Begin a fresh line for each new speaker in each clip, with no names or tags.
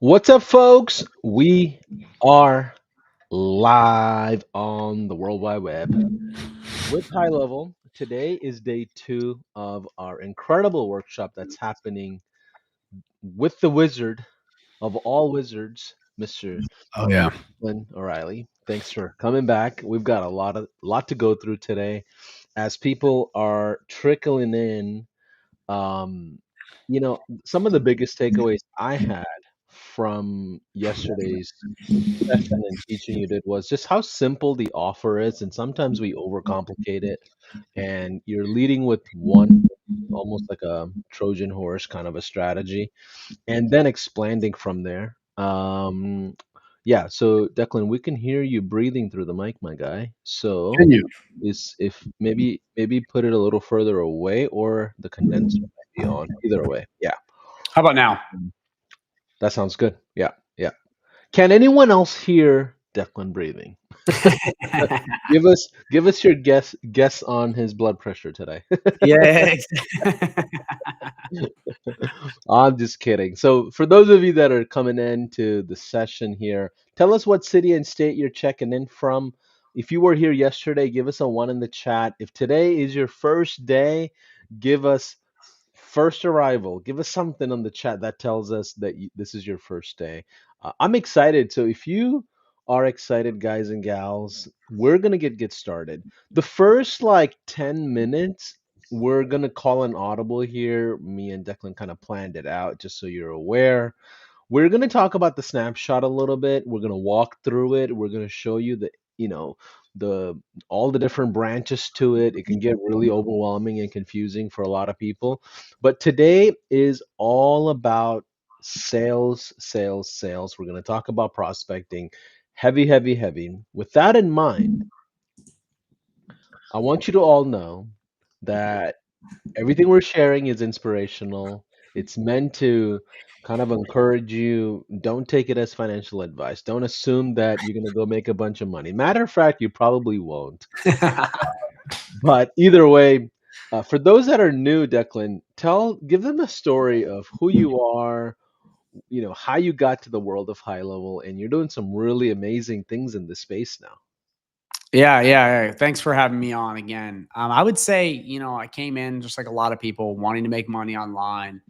What's up, folks? We are live on the World Wide Web with High Level. Today is day two of our incredible workshop that's happening with the wizard of all wizards, Mr.
Oh yeah.
Declan O'Reilly. Thanks for coming back. We've got a lot to go through today as people are trickling in. Um, some of the biggest takeaways I had from yesterday's session and teaching you did was just how simple the offer is, and sometimes we overcomplicate it. And you're leading with one, almost like a Trojan horse kind of a strategy, and then expanding from there. Yeah. So Declan, we can hear you breathing through the mic, my guy. So
Can you?
is if maybe put it a little further away, or the condenser might be on. Either way, yeah.
How about now?
Mm, that sounds good. Yeah, yeah. Can anyone else hear Declan breathing? Give us your guess on his blood pressure today.
Yeah.
I'm just kidding. So for those of you that are coming into the session here, tell us what city and state you're checking in from. If you were here yesterday, give us a one in the chat. If today is your first day, give us first arrival. Give us something on the chat that tells us that this is your first day. I'm excited. So if you are excited, guys and gals, we're gonna get started. The first like 10 minutes, we're gonna call an audible here. Me and Declan kind of planned it out just so you're aware. We're going to talk about the snapshot a little bit. We're going to walk through it. We're going to show you the all the different branches to it. It can get really overwhelming and confusing for a lot of people. But today is all about sales, sales, sales. We're going to talk about prospecting. Heavy, heavy, heavy. With that in mind, I want you to all know that everything we're sharing is inspirational. It's meant to kind of encourage you. Don't take it as financial advice. Don't assume that you're going to go make a bunch of money. Matter of fact, you probably won't. But either way, for those that are new, Declan, give them a story of who you are, how you got to the world of high level, and you're doing some really amazing things in this space now.
Yeah. Thanks for having me on again. I would say, I came in just like a lot of people wanting to make money online,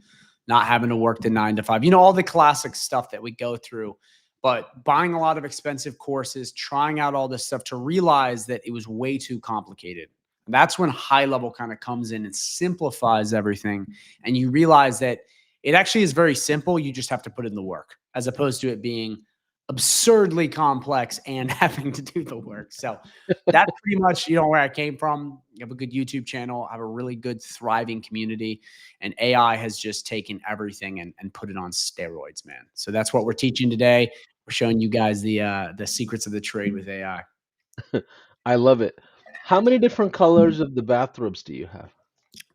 not having to work the 9 to 5, all the classic stuff that we go through, but buying a lot of expensive courses, trying out all this stuff to realize that it was way too complicated. That's when high level kind of comes in and simplifies everything. And you realize that it actually is very simple. You just have to put in the work as opposed to it being absurdly complex and having to do the work. So that's pretty much, where I came from. You have a good YouTube channel, I have a really good thriving community, and AI has just taken everything and put it on steroids, man. So that's what we're teaching today. We're showing you guys the secrets of the trade with AI.
I love it. How many different colors of the bathrobes do you have?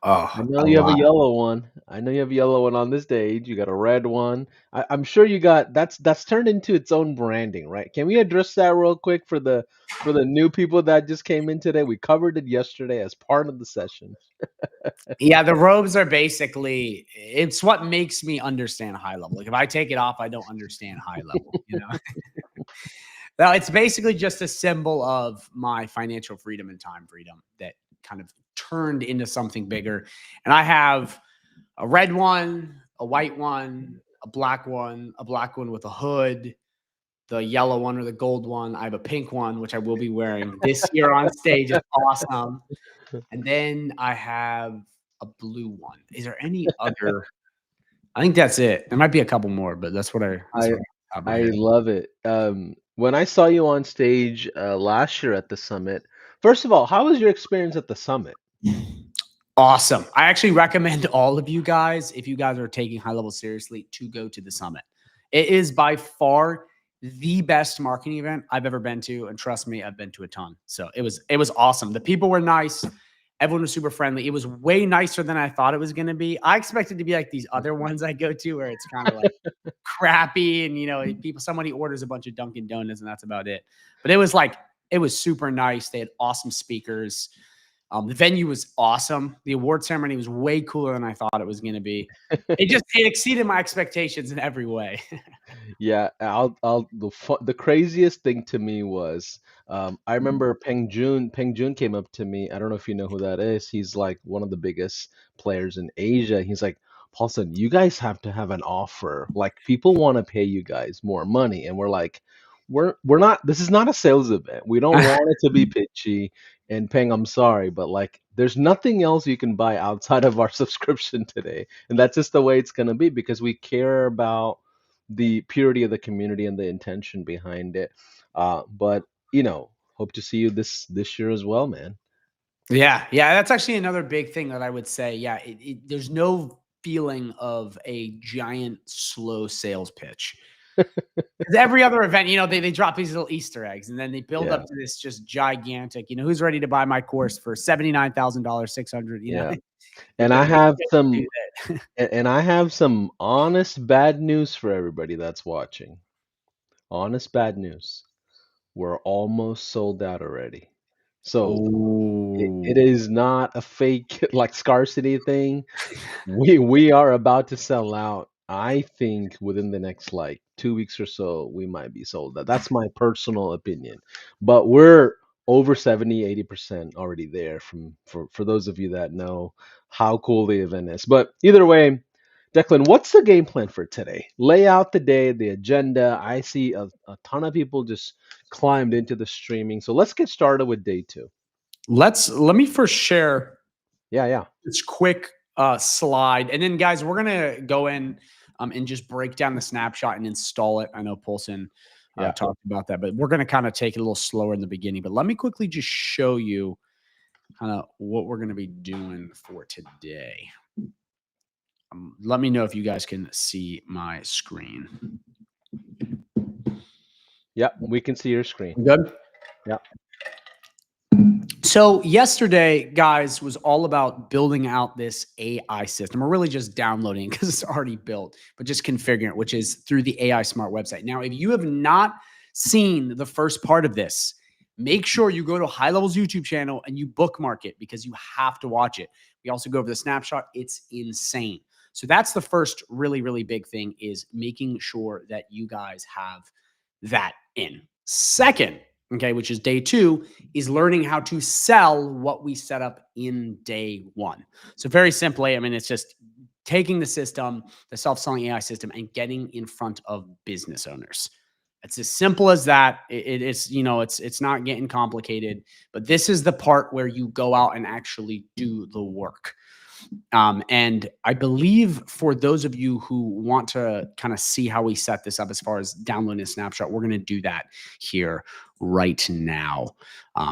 I
Oh,
know
a
you have a
lot.
yellow one. I know you have a yellow one on this stage. You got a red one. I'm sure you got that's turned into its own branding, right? Can we address that real quick for the new people that just came in today? We covered it yesterday as part of the session.
Yeah, the robes are basically, it's what makes me understand high level. Like if I take it off, I don't understand high level. Well, it's basically just a symbol of my financial freedom and time freedom that kind of turned into something bigger. And I have a red one, a white one, a black one with a hood, the yellow one or the gold one. I have a pink one, which I will be wearing this year on stage. It's awesome. And then I have a blue one. Is there any other? I think that's it. There might be a couple more, but that's
I
what I have my
I
head.
love it. When I saw you on stage last year at the summit, first of all, how was your experience at the summit?
Awesome. I actually recommend all of you guys, if you guys are taking high level seriously, to go to the summit. It is by far the best marketing event I've ever been to, and trust me, I've been to a ton. So it was awesome. The people were nice. Everyone was super friendly. It was way nicer than I thought it was going to be. I expected to be like these other ones I go to where it's kind of like crappy and somebody orders a bunch of Dunkin' Donuts and that's about it. But it was super nice. They had awesome speakers. The venue was awesome. The award ceremony was way cooler than I thought it was going to be. It exceeded my expectations in every way.
Yeah, the craziest thing to me was I remember Peng Jun came up to me. I don't know if you know who that is. He's like one of the biggest players in Asia. He's like, Paulson, you guys have to have an offer. Like people want to pay you guys more money, and we're like, we're not. This is not a sales event. We don't want it to be pitchy. And Peng, I'm sorry, but like, there's nothing else you can buy outside of our subscription today, and that's just the way it's gonna be because we care about the purity of the community and the intention behind it. But hope to see you this year as well, man.
Yeah, yeah, that's actually another big thing that I would say. Yeah, there's no feeling of a giant slow sales pitch. 'Cause every other event, they drop these little Easter eggs, and then they build
Yeah,
up to this just gigantic. Who's ready to buy my course for $79,000, 600?
yeah.
But
And I
they
have
just do
some
that.
and I have some honest bad news for everybody that's watching. Honest bad news. We're almost sold out already. So it
Oh.
is not a fake like scarcity thing. We are about to sell out. I think within the next like 2 weeks or so, we might be sold out. That's my personal opinion. But we're over 70-80% already there for those of you that know how cool the event is. But either way, Declan, what's the game plan for today? Lay out the day, the agenda. I see a ton of people just climbed into the streaming. So let's get started with day two.
Let me first share
Yeah, yeah,
this quick slide, and then guys, we're gonna go in and just break down the snapshot and install it. I know Paulson
yeah.
talked about that, but we're gonna kind of take it a little slower in the beginning. But let me quickly just show you kind of what we're gonna be doing for today. Let me know if you guys can see my screen.
Yep, we can see your screen.
Good.
Yeah,
So yesterday, guys, was all about building out this AI system, or really just downloading because it's already built, but just configuring it, which is through the AI Smart website. Now, if you have not seen the first part of this, make sure you go to High Level's YouTube channel and you bookmark it because you have to watch it. We also go over the snapshot. It's insane. So that's the first really, really big thing, is making sure that you guys have that in. Second, okay, which is day two, is learning how to sell what we set up in day one. So very simply, I mean, it's just taking the system, the self-selling AI system, and getting in front of business owners. It's as simple as that. It's it's not getting complicated, but this is the part where you go out and actually do the work. And I believe for those of you who want to kind of see how we set this up as far as downloading a snapshot, we're going to do that here right now.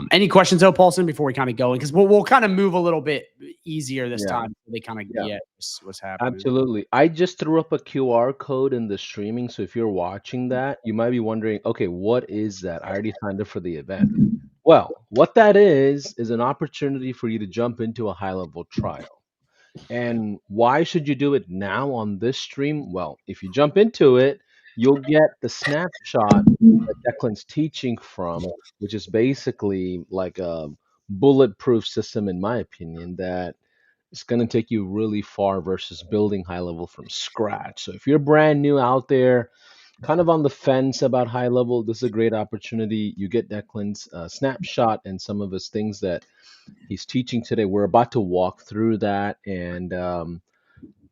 Any questions, though, Paulson, before we kind of go in? Because we'll kind of move a little bit easier this
yeah,
time. So they kind of
yeah.
get what's happening.
Absolutely. I just threw up a QR code in the streaming. So if you're watching that, you might be wondering, okay, what is that? I already signed up for the event. Well, what that is an opportunity for you to jump into a high level trial. And why should you do it now on this stream? Well, if you jump into it, you'll get the snapshot that Declan's teaching from, which is basically like a bulletproof system, in my opinion, that it's going to take you really far versus building high level from scratch. So if you're brand new out there, kind of on the fence about high level, this is a great opportunity. You get Declan's snapshot and some of his things that he's teaching today. We're about to walk through that. And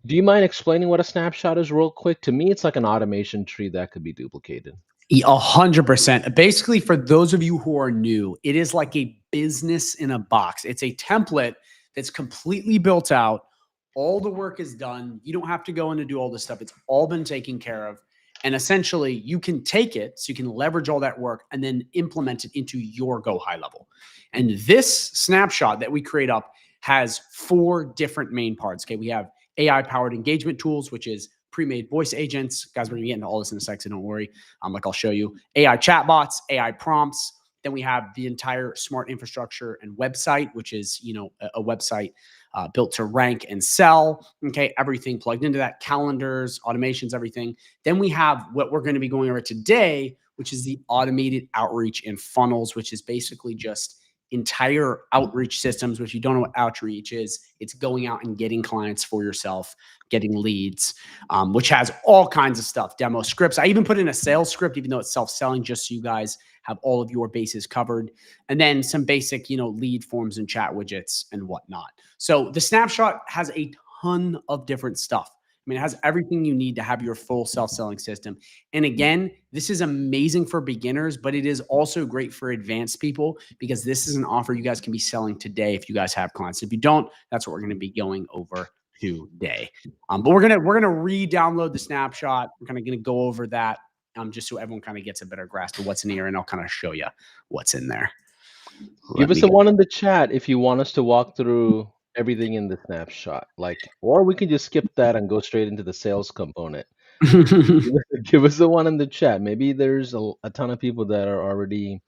do you mind explaining what a snapshot is real quick? To me, it's like an automation tree that could be duplicated.
100%. Basically, for those of you who are new, it is like a business in a box. It's a template that's completely built out. All the work is done. You don't have to go in and do all this stuff. It's all been taken care of. And essentially, you can take it, so you can leverage all that work and then implement it into your Go High Level. And this snapshot that we create up has 4 different main parts. Okay, we have AI powered engagement tools, which is pre-made voice agents. Guys, we're gonna get into all this in a sec, so don't worry. Like I'll show you AI chatbots, AI prompts. Then we have the entire smart infrastructure and website, which is a website built to rank and sell. Okay, everything plugged into that, calendars, automations, everything. Then we have what we're going to be going over today, which is the automated outreach and funnels, which is basically just entire outreach systems, which you don't know what outreach is, it's going out and getting clients for yourself, getting leads, which has all kinds of stuff, demo scripts. I even put in a sales script, even though it's self-selling, just so you guys have all of your bases covered. And then some basic, lead forms and chat widgets and whatnot. So the snapshot has a ton of different stuff. I mean, it has everything you need to have your full self-selling system. And again, this is amazing for beginners, but it is also great for advanced people because this is an offer you guys can be selling today if you guys have clients. If you don't, that's what we're going to be going over today. But we're gonna re-download the snapshot. We're kind of gonna go over that just so everyone kind of gets a better grasp of what's in here, and I'll kind of show you what's in there.
Give us a one in the chat if you want us to walk through everything in the snapshot, or we can just skip that and go straight into the sales component. Give us a one in the chat. Maybe there's a ton of people that are already,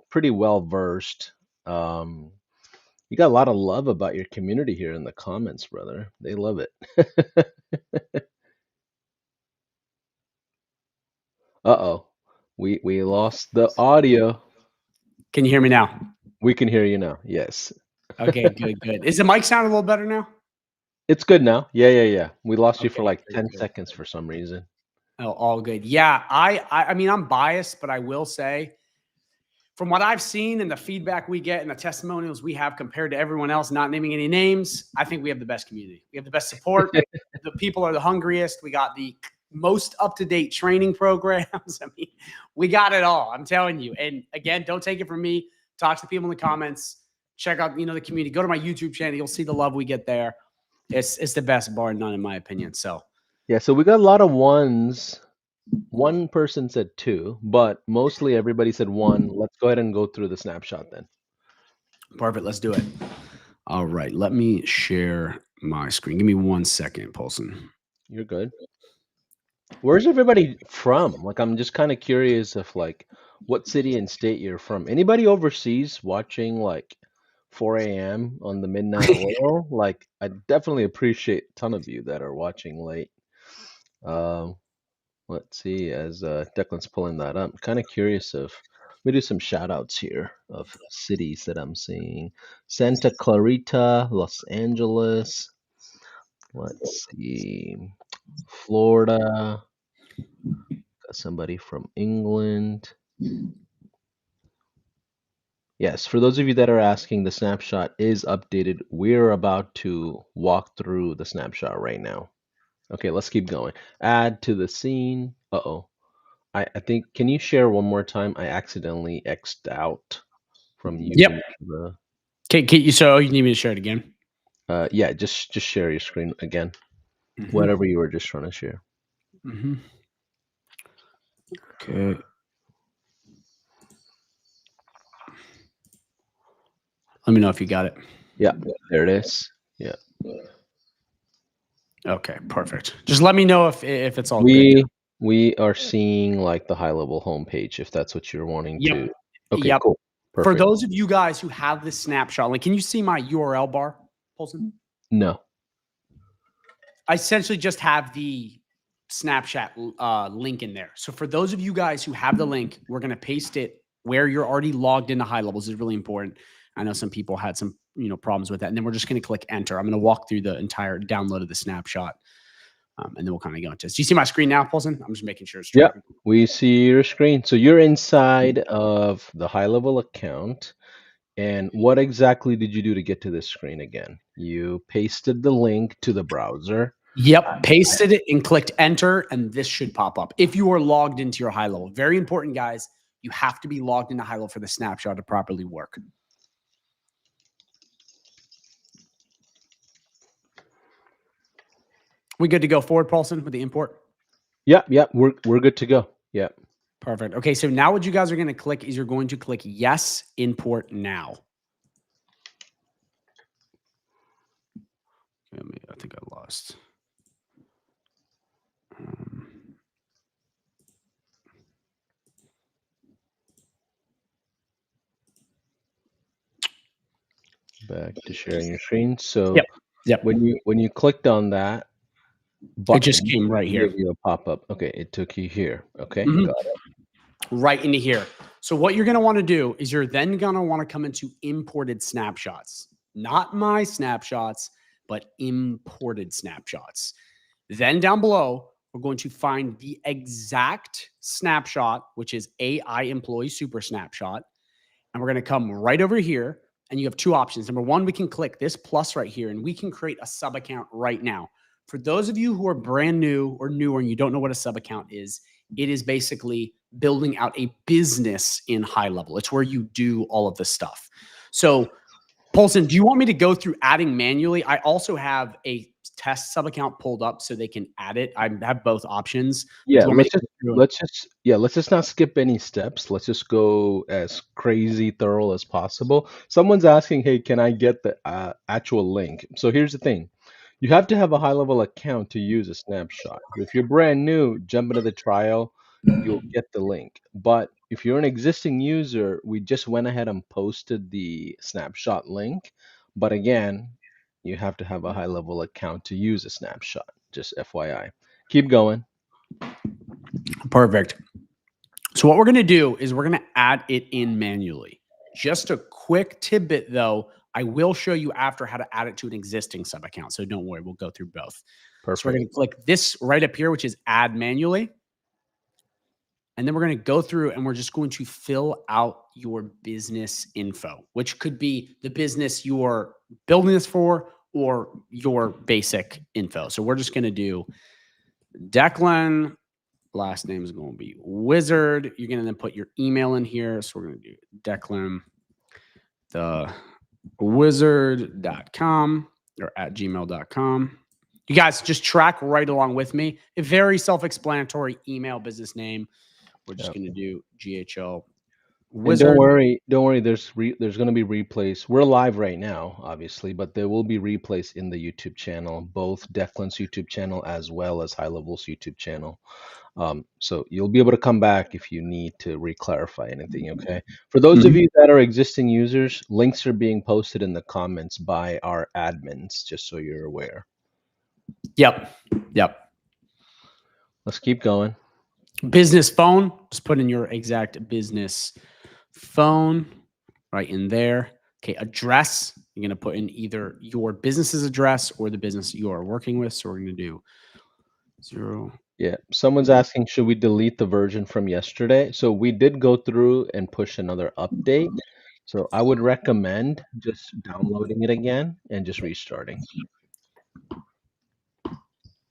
pretty well versed. You got a lot of love about your community here in the comments, brother. They love it. Uh-oh. We lost the audio.
Can you hear me now?
We can hear you now. Yes.
Okay, good. Is the mic sound a little better now?
It's good now. Yeah. We lost you for like 10 seconds for some reason.
Oh, all good. Yeah, I mean, I'm biased, but I will say, from what I've seen and the feedback we get and the testimonials we have compared to everyone else, not naming any names, I think we have the best community. We have the best support. The people are the hungriest. We got the most up-to-date training programs. I mean, we got it all. I'm telling you. And again, don't take it from me. Talk to people in the comments. Check out, the community. Go to my YouTube channel. You'll see the love we get there. It's the best, bar none, in my opinion. So
yeah, so we got a lot of ones. One person said two, but mostly everybody said one. Let's go ahead and go through the snapshot then.
Perfect. Let's do it. All right. Let me share my screen. Give me 1 second, Paulson.
You're good. Where's everybody from? I'm just kind of curious of what city and state you're from. Anybody overseas watching 4 a.m. on the midnight oil? I definitely appreciate a ton of you that are watching late. Let's see, as Declan's pulling that up, I'm kind of curious let me do some shout outs here of cities that I'm seeing. Santa Clarita, Los Angeles. Let's see, Florida. Got somebody from England. Yes, for those of you that are asking, the snapshot is updated. We're about to walk through the snapshot right now. Okay, let's keep going. Add to the scene. Uh-oh. I think, can you share one more time? I accidentally X'd out from using the.
So you need me to share it again?
Yeah, just share your screen again. Whatever you were just trying to share.
Okay. Let me know if you got it.
Yeah, there it is. Yeah.
Okay, perfect. Just let me know if it's all good.
We are seeing the high level homepage if that's what you're wanting to. Okay, cool. Perfect.
For those of you guys who have this snapshot, can you see my URL bar, Paulson?
No.
I essentially just have the snapshot link in there. So for those of you guys who have the link, we're going to paste it where you're already logged into high levels. Is really important. I know some people had some problems with that, and then we're just going to click enter. I'm going to walk through the entire download of the snapshot, and then we'll kind of go into this. Do you see my screen now, Paulson? I'm just making sure it's
yeah. We see your screen. So you're inside of the high level account. And what exactly did you do to get to this screen again? You pasted the link to the browser.
Yep, pasted it and clicked enter, and this should pop up. If you are logged into your high level, very important, guys. You have to be logged into high level for the snapshot to properly work. We good to go forward, Paulson, with the import?
Yeah, we're good to go. Yeah.
Perfect. Okay, so now what you guys are going to click is you're going to click yes, import now. I think I lost.
Back to sharing your screen. So
yep.
When you clicked on that button,
it just came right here.
Give you a pop-up. Okay, it took you here. Okay, got it.
Right into here. So what you're going to want to do is you're then going to want to come into imported snapshots, not my snapshots, but imported snapshots. Then down below, we're going to find the exact snapshot, which is AI employee super snapshot. And we're going to come right over here and you have two options. Number one, we can click this plus right here and we can create a sub account right now. For those of you who are brand new or newer and you don't know what a sub account is, it is basically building out a business in high level. It's where you do all of this stuff. So, Paulson, do you want me to go through adding manually? I also have a test sub account pulled up so they can add it. I have both options. But do
Yeah,
you want me to go through it?
let's just not skip any steps. Let's just go as crazy thorough as possible. Someone's asking, "Hey, can I get the actual link?" So here's the thing. You have to have a high level account to use a snapshot. If you're brand new, jump into the trial, you'll get the link. But if you're an existing user, we just went ahead and posted the snapshot link. But again, you have to have a high level account to use a snapshot. Just FYI. Keep going.
Perfect. So what we're going to do is we're going to add it in manually. Just a quick tidbit though, I will show you after how to add it to an existing sub account. So don't worry, we'll go through both. So we're
Perfect.
going to click this right up here, which is add manually. And then we're going to go through and we're just going to fill out your business info, which could be the business you're building this for or your basic info. So we're just going to do Declan. Last name is going to be Wizard. You're going to then put your email in here. So we're going to do Declan, the wizard.com or at gmail.com. You guys just track right along with me. A very self-explanatory email, business name. We're just going to do GHL
And
Wizard.
don't worry. There's going to be replays. We're live right now, obviously, but there will be replays in the YouTube channel, both Declan's YouTube channel as well as High Level's YouTube channel. So you'll be able to come back if you need to re-clarify anything. Okay. For those of you that are existing users, links are being posted in the comments by our admins, just so you're aware.
Yep.
Let's keep going.
Business phone. Just put in your exact business phone right in there. Okay. Address. You're going to put in either your business's address or the business you are working with. So we're going to do 0.
Yeah, someone's asking, should we delete the version from yesterday? So we did go through and push another update. So I would recommend just downloading it again and just restarting.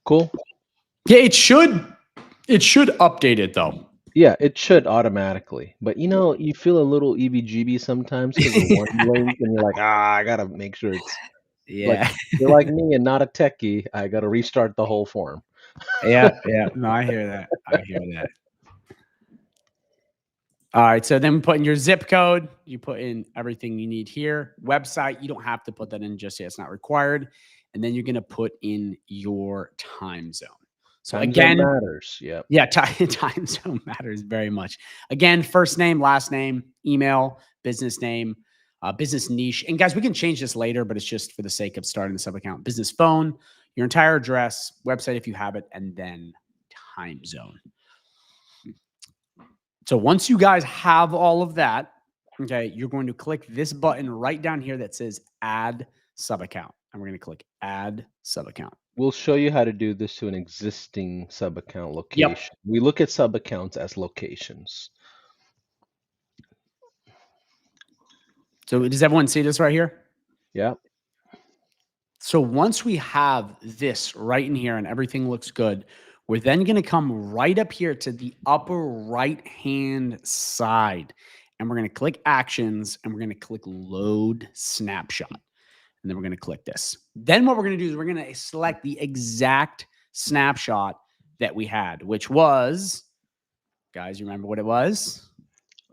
Cool.
Yeah, it should update it though.
Yeah, it should automatically. But you feel a little EBGB sometimes because of one link and you're like, I gotta make sure it's like
Yeah.
you're like me and not a techie. I gotta restart the whole form.
Yeah. No, I hear that. All right. So then put in your zip code. You put in everything you need here. Website, you don't have to put that in just yet. It's not required. And then you're going to put in your time zone. So
Time zone
again,
matters. Yep.
yeah, time zone matters very much. Again, first name, last name, email, business name, business niche. And guys, we can change this later, but it's just for the sake of starting the sub account. Business phone, your entire address, website if you have it, and then time zone. So once you guys have all of that, okay, you're going to click this button right down here that says add sub account. And we're going to click add sub account.
We'll show you how to do this to an existing sub account location. We look at sub accounts as locations.
So does everyone see this right here?
Yeah.
So once we have this right in here and everything looks good, we're then going to come right up here to the upper right-hand side. And we're going to click actions and we're going to click load snapshot. And then we're going to click this. Then what we're going to do is we're going to select the exact snapshot that we had, which was, guys, you remember what it was?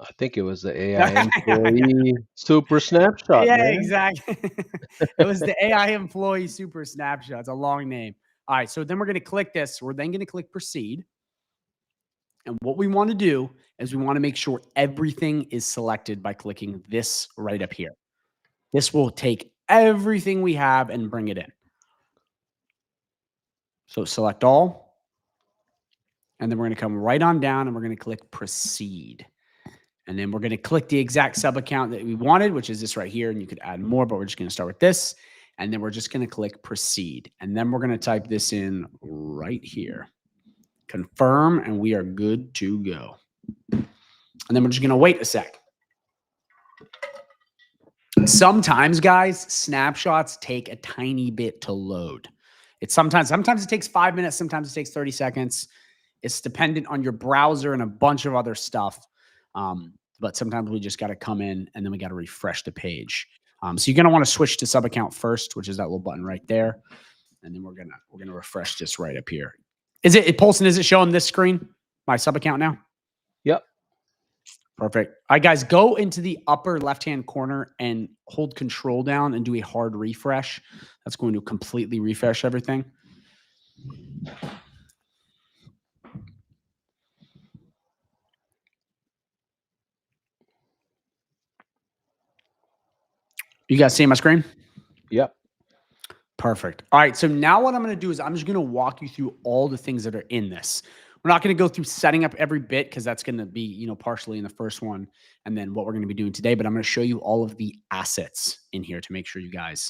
I think it was the AI employee super snapshot,
Yeah,
man.
exactly. It was the AI employee super snapshot. It's a long name. All right, so then we're going to click this. We're then going to click proceed. And what we want to do is we want to make sure everything is selected by clicking this right up here. This will take everything we have and bring it in. So select all. And then we're going to come right on down and we're going to click proceed. And then we're going to click the exact sub account that we wanted, which is this right here. And you could add more, but we're just going to start with this. And then we're just going to click proceed. And then we're going to type this in right here. Confirm, and we are good to go. And then we're just going to wait a sec. Sometimes, guys, snapshots take a tiny bit to load. It's sometimes it takes 5 minutes, sometimes it takes 30 seconds. It's dependent on your browser and a bunch of other stuff. But sometimes we just got to come in and then we got to refresh the page. So you're going to want to switch to sub account first, which is that little button right there. And then we're gonna refresh this right up here. Is it Polson? Is it showing this screen? My sub account now?
Yep.
Perfect. All right, guys, go into the upper left-hand corner and hold control down and do a hard refresh. That's going to completely refresh everything. You guys see my screen?
Yep.
Perfect. All right, so now what I'm going to do is I'm just going to walk you through all the things that are in this. We're not going to go through setting up every bit because that's going to be, partially in the first one and then what we're going to be doing today. But I'm going to show you all of the assets in here to make sure you got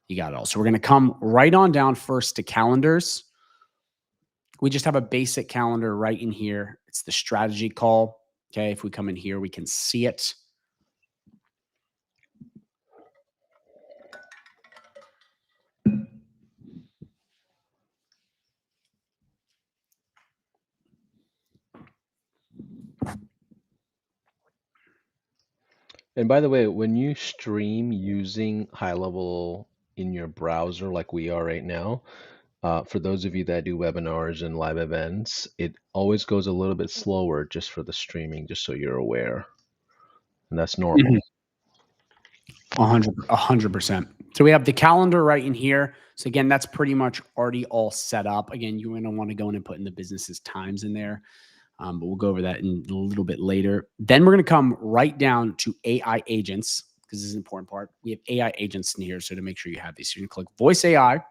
it all. So we're going to come right on down first to calendars. We just have a basic calendar right in here. It's the strategy call. Okay, if we come in here, we can see it.
And by the way, when you stream using high level in your browser like we are right now, for those of you that do webinars and live events, it always goes a little bit slower just for the streaming, just so you're aware. And that's normal.
100%. So we have the calendar right in here. So again, that's pretty much already all set up. Again, you're going to want to go in and put in the business's times in there. But we'll go over that in a little bit later. Then we're going to come right down to AI agents because this is an important part. We have AI agents in here. So to make sure you have these, so you're going to click voice AI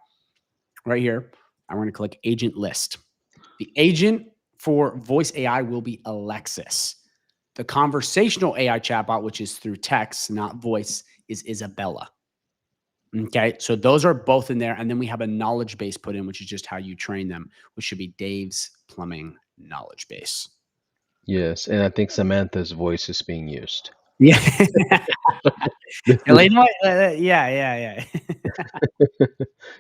right here. I'm going to click agent list. The agent for voice AI will be Alexis. The conversational AI chatbot, which is through text, not voice, is Isabella. Okay, so those are both in there. And then we have a knowledge base put in, which is just how you train them, which should be Dave's plumbing knowledge base.
Yes, and I think Samantha's voice is being used.
Yeah. Yeah.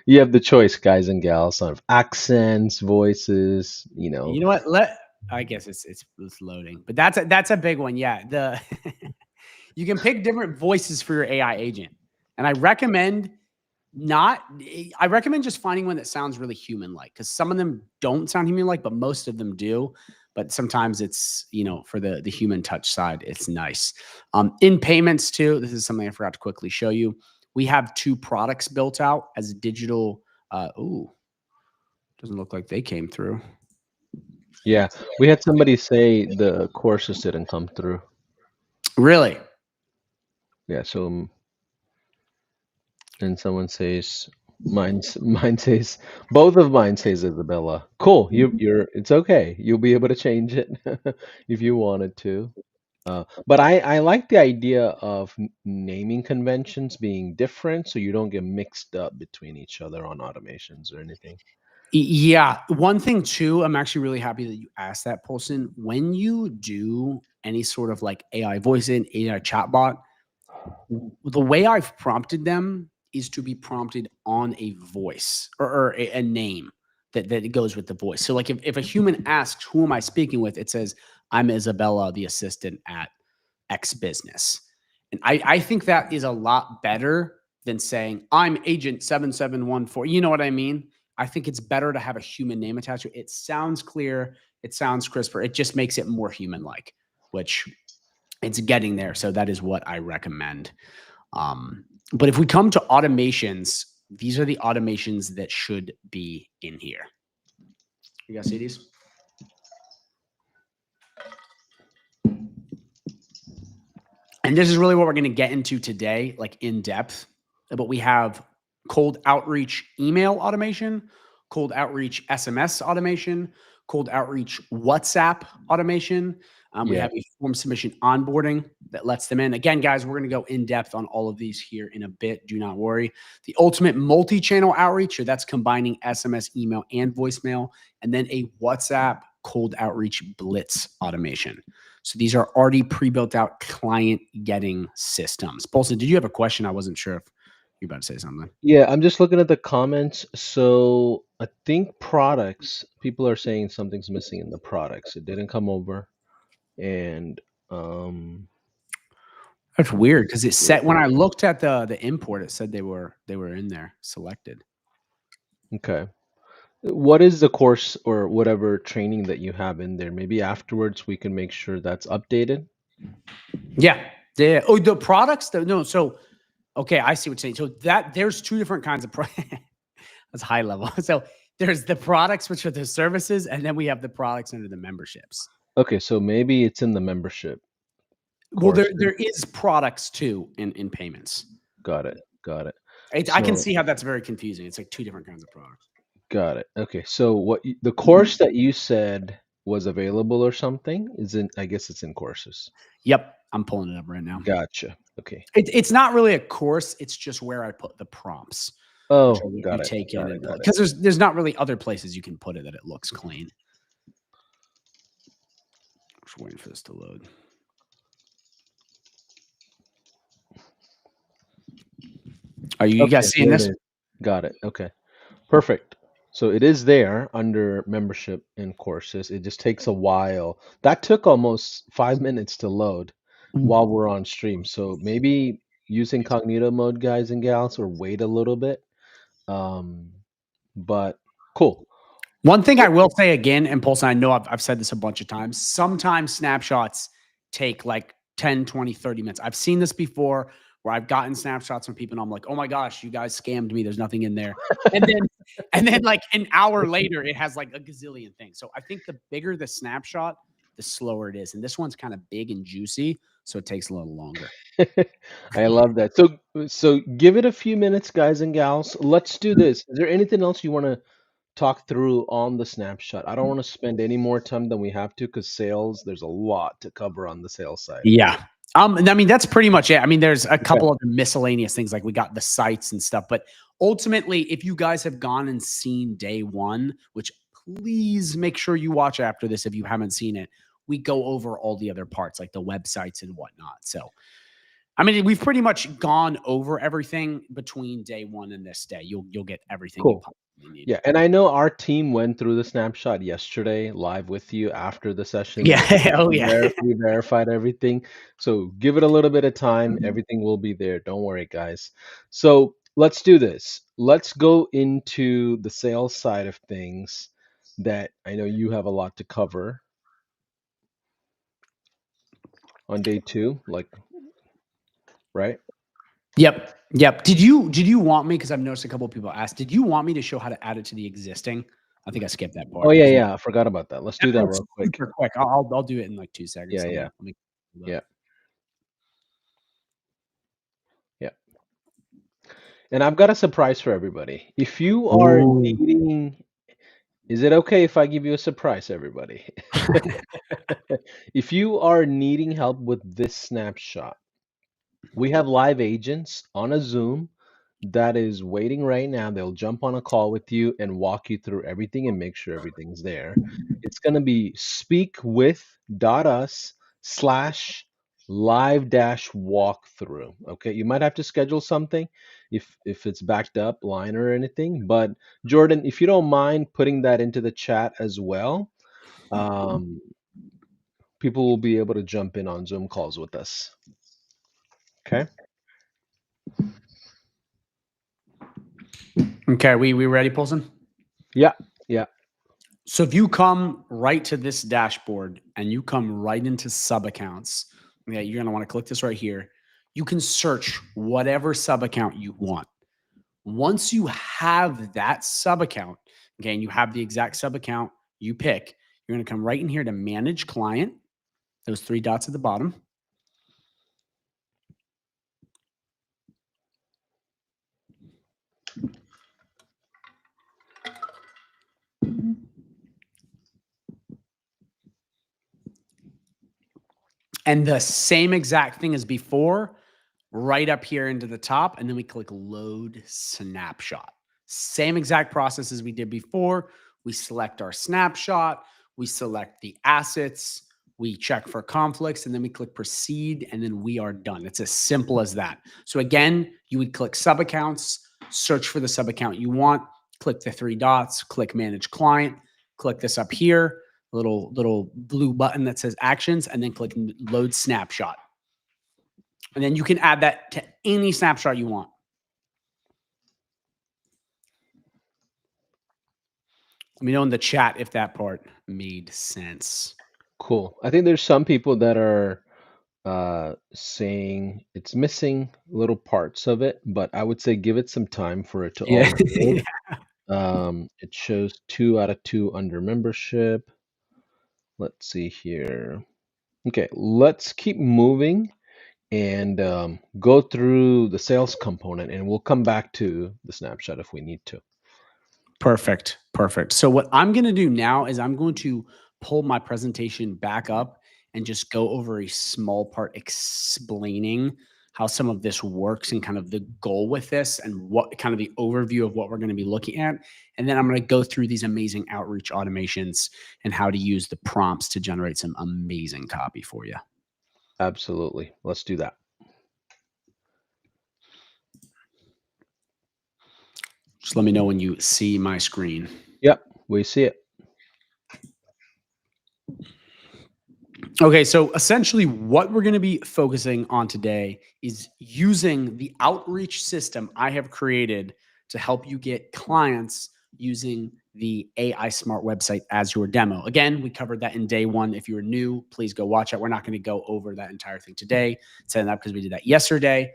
You have the choice, guys and gals, of accents, voices,
You know what? I guess it's loading, but that's a big one. Yeah, you can pick different voices for your AI agent, and I recommend just finding one that sounds really human-like because some of them don't sound human-like, but most of them do. But sometimes it's, for the human touch side, it's nice. In payments too, this is something I forgot to quickly show you. We have 2 products built out as digital. Doesn't look like they came through.
Yeah, we had somebody say the courses didn't come through.
Really?
Yeah, so and someone says mine says both of mine says Isabella. Cool. You're it's okay. You'll be able to change it if you wanted to. But I like the idea of naming conventions being different so you don't get mixed up between each other on automations or anything.
Yeah. One thing too, I'm actually really happy that you asked that, Polson. When you do any sort of like AI voice in, AI chatbot, the way I've prompted them is to be prompted on a voice or a name that it goes with the voice. So like if a human asks, who am I speaking with? It says, I'm Isabella, the assistant at X business. And I think that is a lot better than saying, I'm agent 7714. You know what I mean? I think it's better to have a human name attached to it. It sounds clear. It sounds crisper. It just makes it more human-like, which it's getting there. So that is what I recommend. But if we come to automations, these are the automations that should be in here. You guys see these? And this is really what we're going to get into today, like in depth. But we have cold outreach email automation, cold outreach SMS automation, cold outreach WhatsApp automation. We
Yeah.
have a form submission onboarding that lets them in. Again, guys, we're going to go in depth on all of these here in a bit. Do not worry. The ultimate multi-channel outreach, so that's combining SMS, email, and voicemail, and then a WhatsApp cold outreach blitz automation. So these are already pre-built out client getting systems. Paulson, did you have a question? I wasn't sure if you're about to say something.
Yeah, I'm just looking at the comments. So I think products, people are saying something's missing in the products. It didn't come over. And um
That's weird because it
yeah,
said when I looked at the import, it said they were in there selected.
okay. What is the course or whatever training that you have in there? Maybe afterwards we can make sure that's updated.
Yeah. Oh, the products. No. So okay, I see what you're saying. So that there's two different kinds of that's high level. So there's the products, which are the services, and then we have the products under the memberships.
Okay, so maybe it's in the membership
Well,
course.
there is products too in payments.
Got it. Got it.
I can
So
see how that's very confusing. It's like two different kinds of products.
got it. Okay, so the course that you said was available or something is in, I guess it's in courses.
Yep, I'm pulling it up right now.
Gotcha. Okay.
It's not really a course. It's just where I put the prompts, which
Oh,
are what you
got it.
take in
Got it.
and
Got it.
because there's not really other places you can put it that it looks clean. Just waiting for this to load. Are you
Okay,
guys seeing
there it
this?
is. Got it. Okay. Perfect. So it is there under membership and courses. It just takes a while. That took almost 5 minutes to load while we're on stream. So maybe use incognito mode, guys and gals, or wait a little bit. Um, but cool.
One thing I will say again, and Pulse, I know I've said this a bunch of times, sometimes snapshots take like 10, 20, 30 minutes. I've seen this before where I've gotten snapshots from people and I'm like, oh my gosh, you guys scammed me. There's nothing in there. And then like an hour later, it has like a gazillion things. So I think the bigger the snapshot, the slower it is. And this one's kind of big and juicy. So it takes a little longer.
I love that. So give it a few minutes, guys and gals. Let's do this. Is there anything else you want to talk through on the snapshot? I don't want to spend any more time than we have to because sales, there's a lot to cover on the sales side.
Yeah. And I mean, that's pretty much it. I mean, there's a
Okay.
couple of miscellaneous things like we got the sites and stuff, but ultimately, if you guys have gone and seen day one, which please make sure you watch after this if you haven't seen it, we go over all the other parts like the websites and whatnot. So, I mean, we've pretty much gone over everything between day one and this day. You'll get everything you
Cool.
possibly need.
Yeah, and I know our team went through the snapshot yesterday live with you after the session.
Yeah. Oh, yeah.
We verified everything. So give it a little bit of time. Everything will be there. Don't worry, guys. So let's do this. Let's go into the sales side of things that I know you have a lot to cover on day two, like, right?
Yep. Yep. Did you want me, because I've noticed a couple of people asked, did you want me to show how to add it to the existing? I think I skipped that
Oh
part.
yeah, yeah. I forgot about that. Let's do that
That's
real quick.
super quick. I'll do it in like 2 seconds.
Yeah,
Let
yeah,
me pull it up.
yeah, yeah. And I've got a surprise for everybody. If you are
Ooh.
needing, is it okay if I give you a surprise, everybody? If you are needing help with this snapshot, we have live agents on a Zoom that is waiting right now. They'll jump on a call with you and walk you through everything and make sure everything's there. It's going to be speakwith.us slash live dash walkthrough. Okay. You might have to schedule something if it's backed up line or anything. But Jordan, if you don't mind putting that into the chat as well, um, people will be able to jump in on Zoom calls with us. Okay.
Okay, we ready, Paulson?
Yeah. Yeah.
So if you come right to this dashboard and you come right into sub accounts, okay, you're gonna want to click this right here. You can search whatever sub account you want. Once you have that sub account, okay, and you have the exact sub account you pick, you're gonna come right in here to manage client, those three dots at the bottom. And the same exact thing as before, right up here into the top, and then we click load snapshot. Same exact process as we did before. We select our snapshot, we select the assets, we check for conflicts, and then we click proceed, and then we are done. It's as simple as that. So again, you would click sub accounts, search for the sub account you want, click the three dots, click manage client, click this up here, little blue button that says actions, and then click load snapshot. And then you can add that to any snapshot you want. Let me know in the chat if that part made sense.
Cool. I think there's some people that are saying it's missing little parts of it, but I would say give it some time for it to
Yeah.
all load. It shows 2 out of 2 under membership. Let's see here. Okay, let's keep moving and go through the sales component, and we'll come back to the snapshot if we need to.
Perfect. Perfect. So what I'm going to do now is I'm going to pull my presentation back up and just go over a small part explaining how some of this works and kind of the goal with this and what kind of the overview of what we're going to be looking at. And then I'm going to go through these amazing outreach automations and how to use the prompts to generate some amazing copy for you.
Absolutely. Let's do that.
Just let me know when you see my screen.
Yep, we see it.
Okay, so essentially what we're going to be focusing on today is using the outreach system I have created to help you get clients using the AI Smart website as your demo. Again, we covered that in day one. If you're new, please go watch it. We're not going to go over that entire thing today, setting up because we did that yesterday.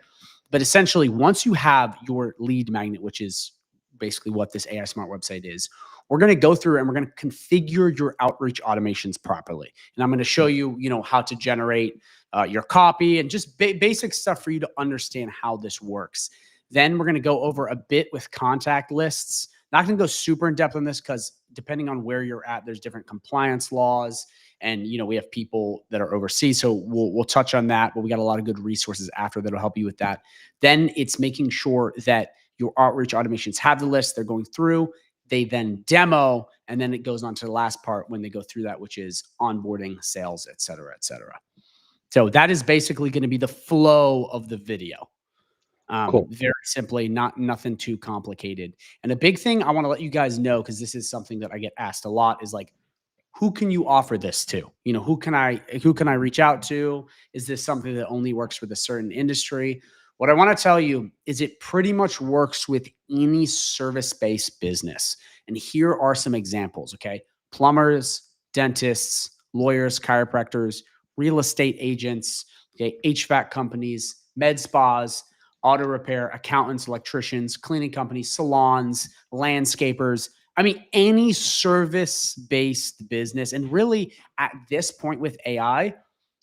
But essentially, once you have your lead magnet, which is basically what this AI Smart website is, we're going to go through and we're going to configure your outreach automations properly. And I'm going to show you, how to generate your copy and just basic stuff for you to understand how this works. Then we're going to go over a bit with contact lists. Not going to go super in depth on this because depending on where you're at, there's different compliance laws. And we have people that are overseas, so we'll touch on that. But we got a lot of good resources after that'll help you with that. Then it's making sure that your outreach automations have the list. They're going through. They then demo, and then it goes on to the last part when they go through that, which is onboarding, sales, et cetera, et cetera. So that is basically going to be the flow of the video.
Cool.
Very simply, nothing too complicated. And a big thing I want to let you guys know, because this is something that I get asked a lot, is like, who can you offer this to? Who can I reach out to? Is this something that only works with a certain industry? What I want to tell you is it pretty much works with any service-based business. And here are some examples, okay? Plumbers, dentists, lawyers, chiropractors, real estate agents, okay, HVAC companies, med spas, auto repair, accountants, electricians, cleaning companies, salons, landscapers. I mean, any service-based business. And really, at this point with AI,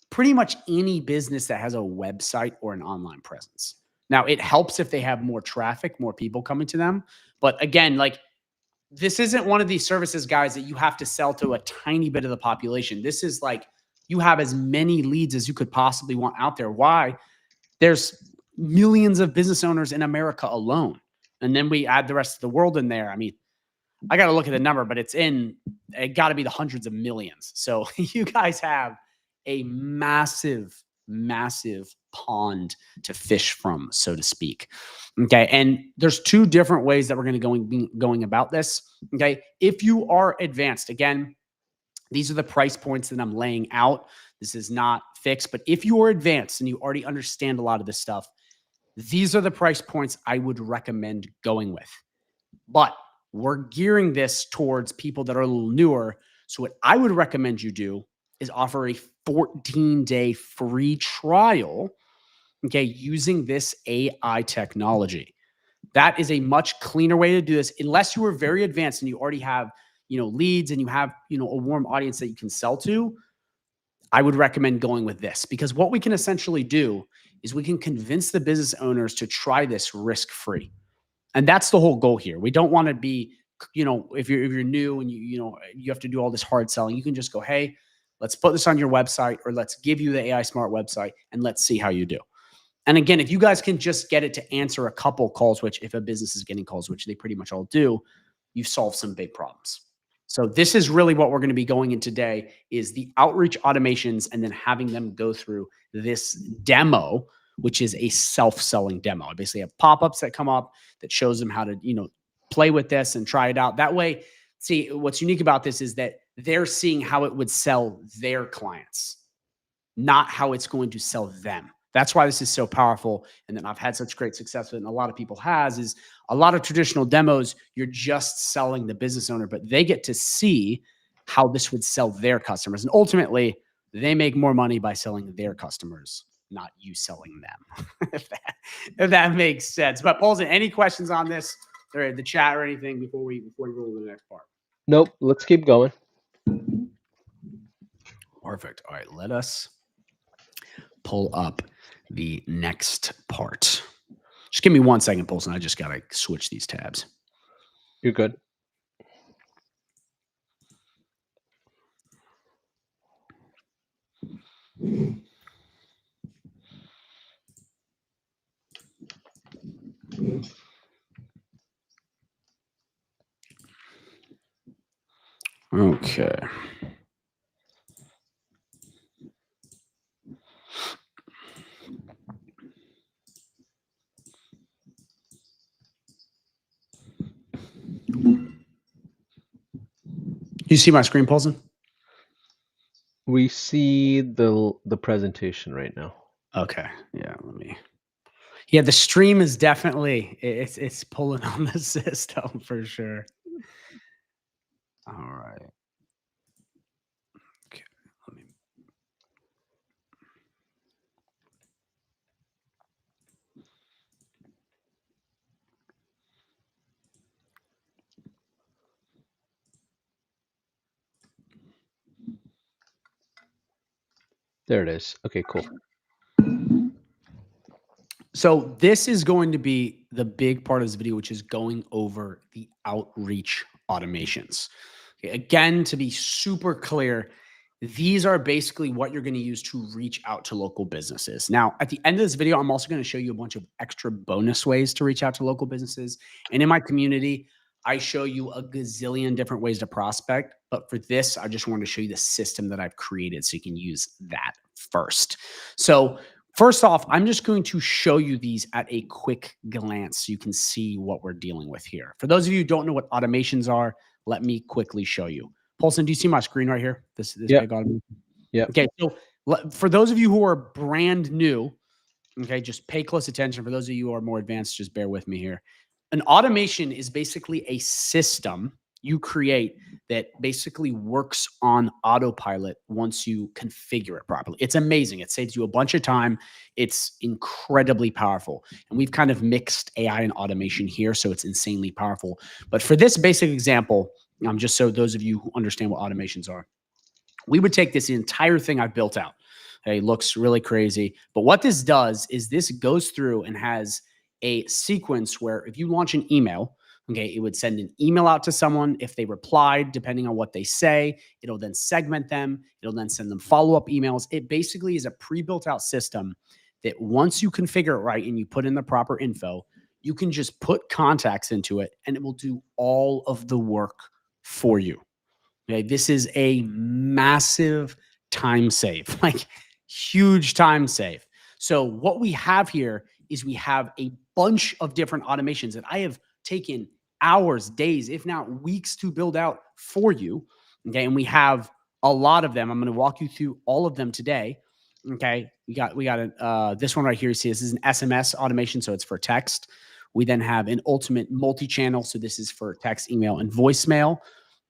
pretty much any business that has a website or an online presence. Now, it helps if they have more traffic, more people coming to them. But again, like, this isn't one of these services, guys, that you have to sell to a tiny bit of the population. This is like you have as many leads as you could possibly want out there. Why? There's millions of business owners in America alone. And then we add the rest of the world in there. I mean, I got to look at the number, but it got to be the hundreds of millions. So you guys have a massive, massive pond to fish from, so to speak. Okay. And there's two different ways that we're going to be going about this. Okay. If you are advanced, again, these are the price points that I'm laying out. This is not fixed, but if you are advanced and you already understand a lot of this stuff, these are the price points I would recommend going with. But we're gearing this towards people that are a little newer. So what I would recommend you do is offer a 14-day free trial, okay, using this AI technology. That is a much cleaner way to do this, unless you are very advanced and you already have, leads and you have, a warm audience that you can sell to. I would recommend going with this because what we can essentially do is we can convince the business owners to try this risk-free. And that's the whole goal here. We don't want to be, if you're new and you have to do all this hard selling, you can just go, hey, Let's put this on your website, or let's give you the AI Smart website and let's see how you do. And again, if you guys can just get it to answer a couple calls, which if a business is getting calls, which they pretty much all do, you've solved some big problems. So this is really what we're going to be going in today, is the outreach automations, and then having them go through this demo, which is a self-selling demo. I basically have pop-ups that come up that shows them how to, play with this and try it out. That way, see, what's unique about this is that they're seeing how it would sell their clients, not how it's going to sell them. That's why this is so powerful. And then I've had such great success with it, and a lot of people has, is a lot of traditional demos, you're just selling the business owner, but they get to see how this would sell their customers. And ultimately, they make more money by selling their customers, not you selling them, if that makes sense. But Paulson, any questions on this or the chat or anything before we roll to the next part?
Nope. Let's keep going.
Perfect. All right, let us pull up the next part. Just give me 1 second, Paulson. I just got to switch these tabs.
You're good.
Okay. You see my screen, Paulson?
We see the presentation right now.
Okay. Yeah, let me. Yeah, the stream is definitely it's pulling on the system for sure. All right. Okay. Let me.
There it is. Okay, cool.
So this is going to be the big part of this video, which is going over the outreach automations. Okay, again, to be super clear, these are basically what you're going to use to reach out to local businesses. Now, at the end of this video, I'm also going to show you a bunch of extra bonus ways to reach out to local businesses. And in my community, I show you a gazillion different ways to prospect. But for this, I just wanted to show you the system that I've created so you can use that first. So first off, I'm just going to show you these at a quick glance so you can see what we're dealing with here. For those of you who don't know what automations are, let me quickly show you. Paulson, do you see my screen right here? This
Yep.
big automation?
Yep.
Okay, so for those of you who are brand new, okay, just pay close attention. For those of you who are more advanced, just bear with me here. An automation is basically a system you create that basically works on autopilot once you configure it properly. It's amazing. It saves you a bunch of time. It's incredibly powerful. And we've kind of mixed AI and automation here, so it's insanely powerful. But for this basic example, just so those of you who understand what automations are, we would take this entire thing I've built out. Okay, looks really crazy. But what this does is this goes through and has a sequence where if you launch an email, okay, it would send an email out to someone. If they replied, depending on what they say, it'll then segment them. It'll then send them follow-up emails. It basically is a pre-built out system that once you configure it right and you put in the proper info, you can just put contacts into it and it will do all of the work for you. Okay, this is a massive time save, like huge time save. So what we have here is we have a bunch of different automations that I have taken hours, days, if not weeks to build out for you. Okay, and we have a lot of them. I'm going to walk you through all of them today. Okay, we got this one right here. You see, this is an SMS automation, so it's for text. We then have an ultimate multi-channel, so this is for text, email, and voicemail.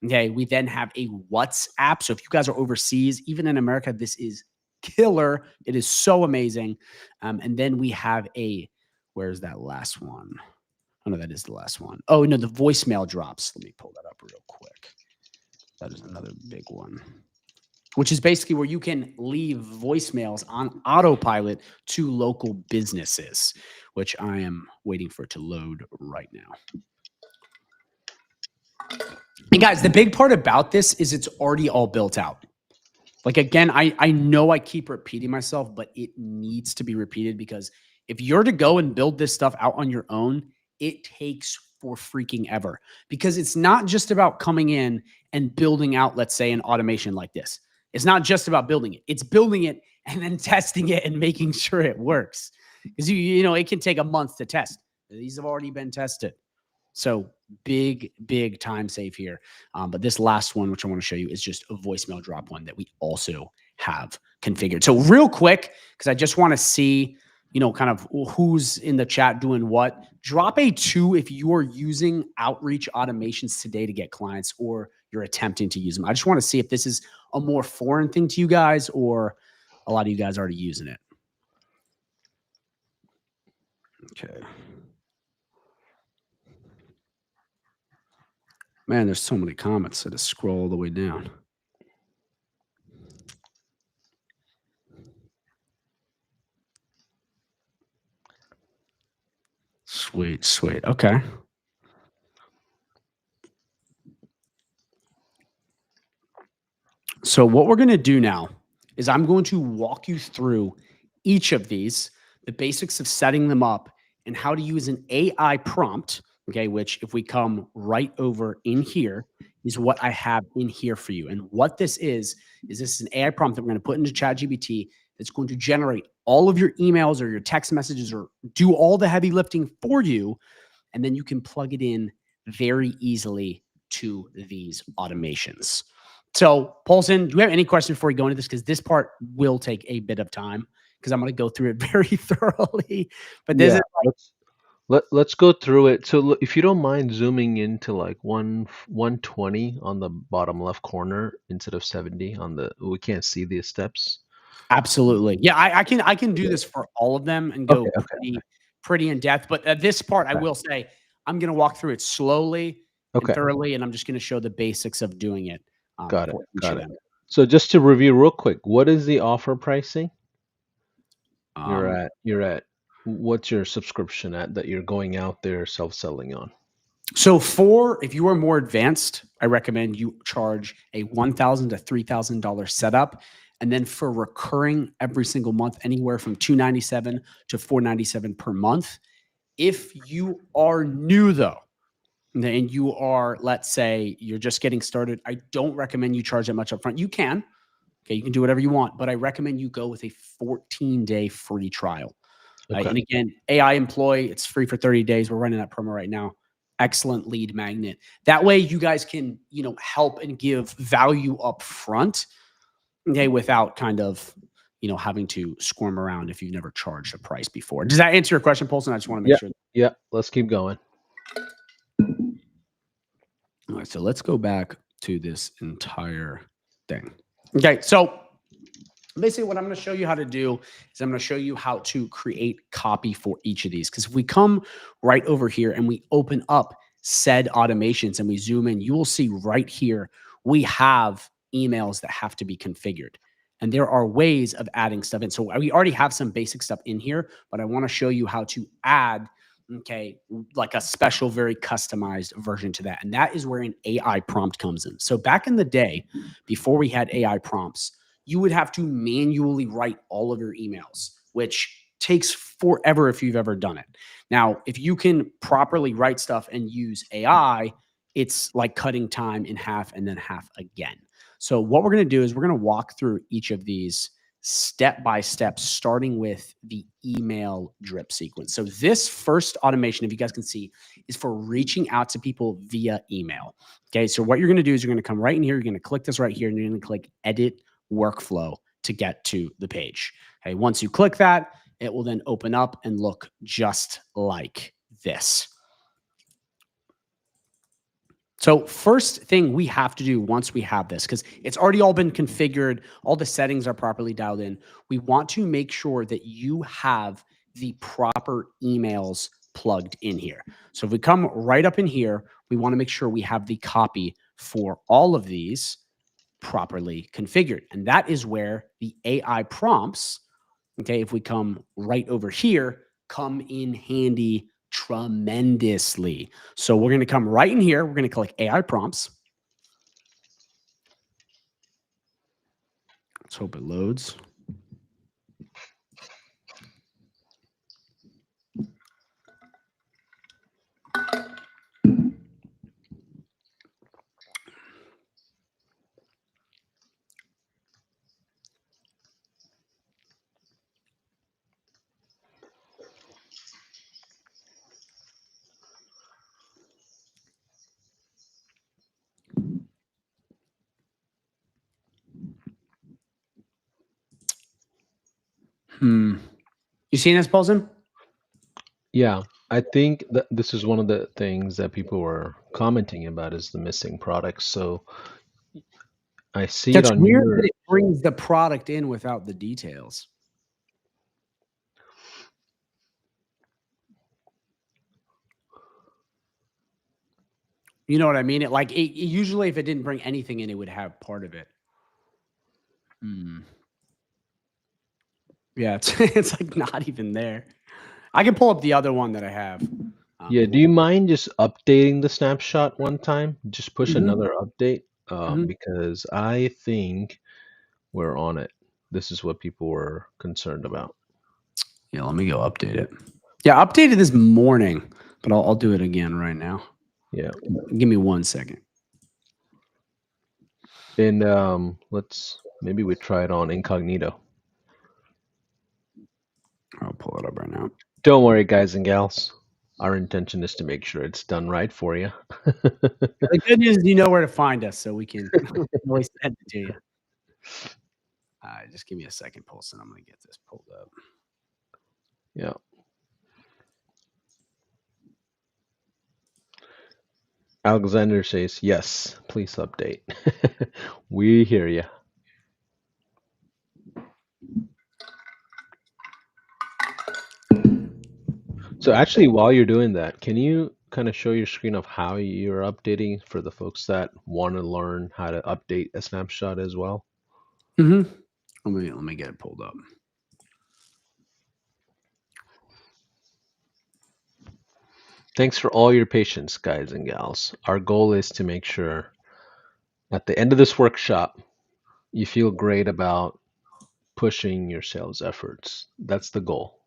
Okay, we then have a WhatsApp. So if you guys are overseas, even in America, this is killer. It is so amazing. And then we have where's that last one? Oh, no, that is the last one. Oh, no, the voicemail drops. Let me pull that up real quick. That is another big one, which is basically where you can leave voicemails on autopilot to local businesses, which I am waiting for it to load right now. And guys, the big part about this is it's already all built out. Like, again, I know I keep repeating myself, but it needs to be repeated because if you're to go and build this stuff out on your own, it takes for freaking ever because it's not just about coming in and building out, let's say, an automation like this. It's not just about building it. It's building it and then testing it and making sure it works. Because you know, it can take a month to test. These have already been tested. So big time save here. But this last one, which I want to show you, is just a voicemail drop one that we also have configured. So real quick, because I just want to see, you know, kind of who's in the chat doing what. Drop a 2 if you are using outreach automations today to get clients or you're attempting to use them. I just want to see if this is a more foreign thing to you guys or a lot of you guys already using it. Okay. Man, there's so many comments. I just scroll all the way down. Sweet. Okay. So what we're going to do now is I'm going to walk you through each of these, the basics of setting them up and how to use an AI prompt, okay, which if we come right over in here is what I have in here for you. And what this is this is an AI prompt that we're going to put into ChatGPT that's going to generate all of your emails or your text messages or do all the heavy lifting for you. And then you can plug it in very easily to these automations. So, Paulson, do you have any questions before we go into this? Because this part will take a bit of time because I'm going to go through it very thoroughly. But this is
let's go through it. So if you don't mind zooming into like 120 on the bottom left corner instead of 70 on the, we can't see these steps.
absolutely. Yeah, I can do this for all of them and go pretty in depth. But this part, I will say, I'm going to walk through it slowly and thoroughly, and I'm just going to show the basics of doing it.
Got it. So just to review real quick, what is the offer pricing? You're at what's your subscription at that you're going out there self-selling on?
So if you are more advanced, I recommend you charge a $1,000 to $3,000 setup. And then for recurring every single month, anywhere from $297 to $497 per month. If you are new though, and you are, let's say you're just getting started, I don't recommend you charge that much upfront. You can, okay, you can do whatever you want, but I recommend you go with a 14-day free trial. And again, AI Employ, it's free for 30 days. We're running that promo right now. Excellent lead magnet. That way you guys can, you know, help and give value up front, okay, without kind of, you know, having to squirm around if you've never charged a price before. Does that answer your question, Paulson? I just want to make sure.
Yeah, let's keep going.
All right, so let's go back to this entire thing. Okay, so basically what I'm going to show you how to do is I'm going to show you how to create copy for each of these. Because if we come right over here and we open up said automations and we zoom in, you will see right here, we have emails that have to be configured. And there are ways of adding stuff in. So we already have some basic stuff in here, but I want to show you how to add, okay, like a special, very customized version to that. And that is where an AI prompt comes in. So back in the day, before we had AI prompts, you would have to manually write all of your emails, which takes forever if you've ever done it. Now, if you can properly write stuff and use AI, it's like cutting time in half and then half again. So what we're going to do is we're going to walk through each of these step by step, starting with the email drip sequence. So this first automation, if you guys can see, is for reaching out to people via email. Okay, so what you're going to do is you're going to come right in here. You're going to click this right here, and you're going to click Edit Workflow to get to the page. Okay, once you click that, it will then open up and look just like this. So first thing we have to do once we have this, because it's already all been configured, all the settings are properly dialed in, we want to make sure that you have the proper emails plugged in here. So if we come right up in here, we want to make sure we have the copy for all of these properly configured. And that is where the AI prompts, okay, if we come right over here, come in handy tremendously. So we're going to come right in here. We're going to click AI prompts. Let's hope it loads. You seen this, Paulson?
Yeah, I think that this is one of the things that people were commenting about is the missing products. So I see it
That's
on
weird that
your.
it brings the product in without the details. You know what I mean? Usually, if it didn't bring anything in, it would have part of it. Yeah, it's it's like not even there. I can pull up the other one that I have.
Yeah, do you mind just updating the snapshot one time? Just push
Mhm,
another update,
mhm.
because I think we're on it. This is what people were concerned about.
Yeah, let me go update it. Yeah, I updated this morning, but I'll do it again right now.
Yeah,
Give me 1 second.
and let's maybe we try it on incognito.
I'll pull it up right now.
Don't worry, guys and gals. Our intention is to make sure it's done right for you.
The good news is you know where to find us, so we can always send it to you. Just give me a second, Paulson. I'm gonna get this pulled up.
Yeah. Alexander says, yes, please update. We hear you. So actually, while you're doing that, can you kind of show your screen of how you're updating for the folks that want to learn how to update a snapshot as well?
Mhm. Let me get it pulled up.
Thanks for all your patience, guys and gals. Our goal is to make sure at the end of this workshop, you feel great about pushing your sales efforts. That's the goal.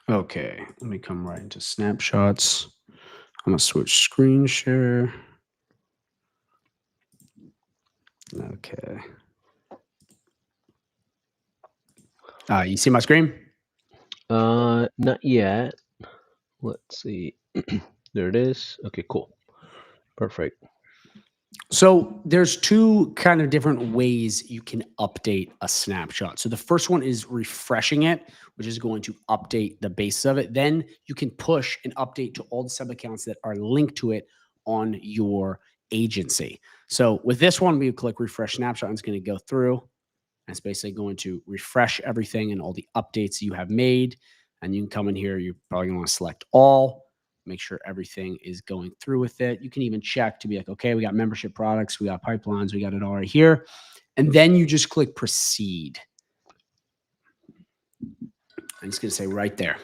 Okay, let me come right into snapshots. I'm gonna switch screen share. Okay. You see my screen?
Not yet. Let's see. There it is. Okay, cool. Perfect.
So there's two kind of different ways you can update a snapshot. So the first one is refreshing it, which is going to update the base of it. Then you can push an update to all the sub accounts that are linked to it on your agency. So with this one, we click refresh snapshot and it's going to go through. And it's basically going to refresh everything and all the updates you have made. And you can come in here. You're probably going to want to select all, make sure everything is going through with it. You can even check to be like, okay, we got membership products, we got pipelines, we got it all right here. And then you just click proceed. And it's going to say right there.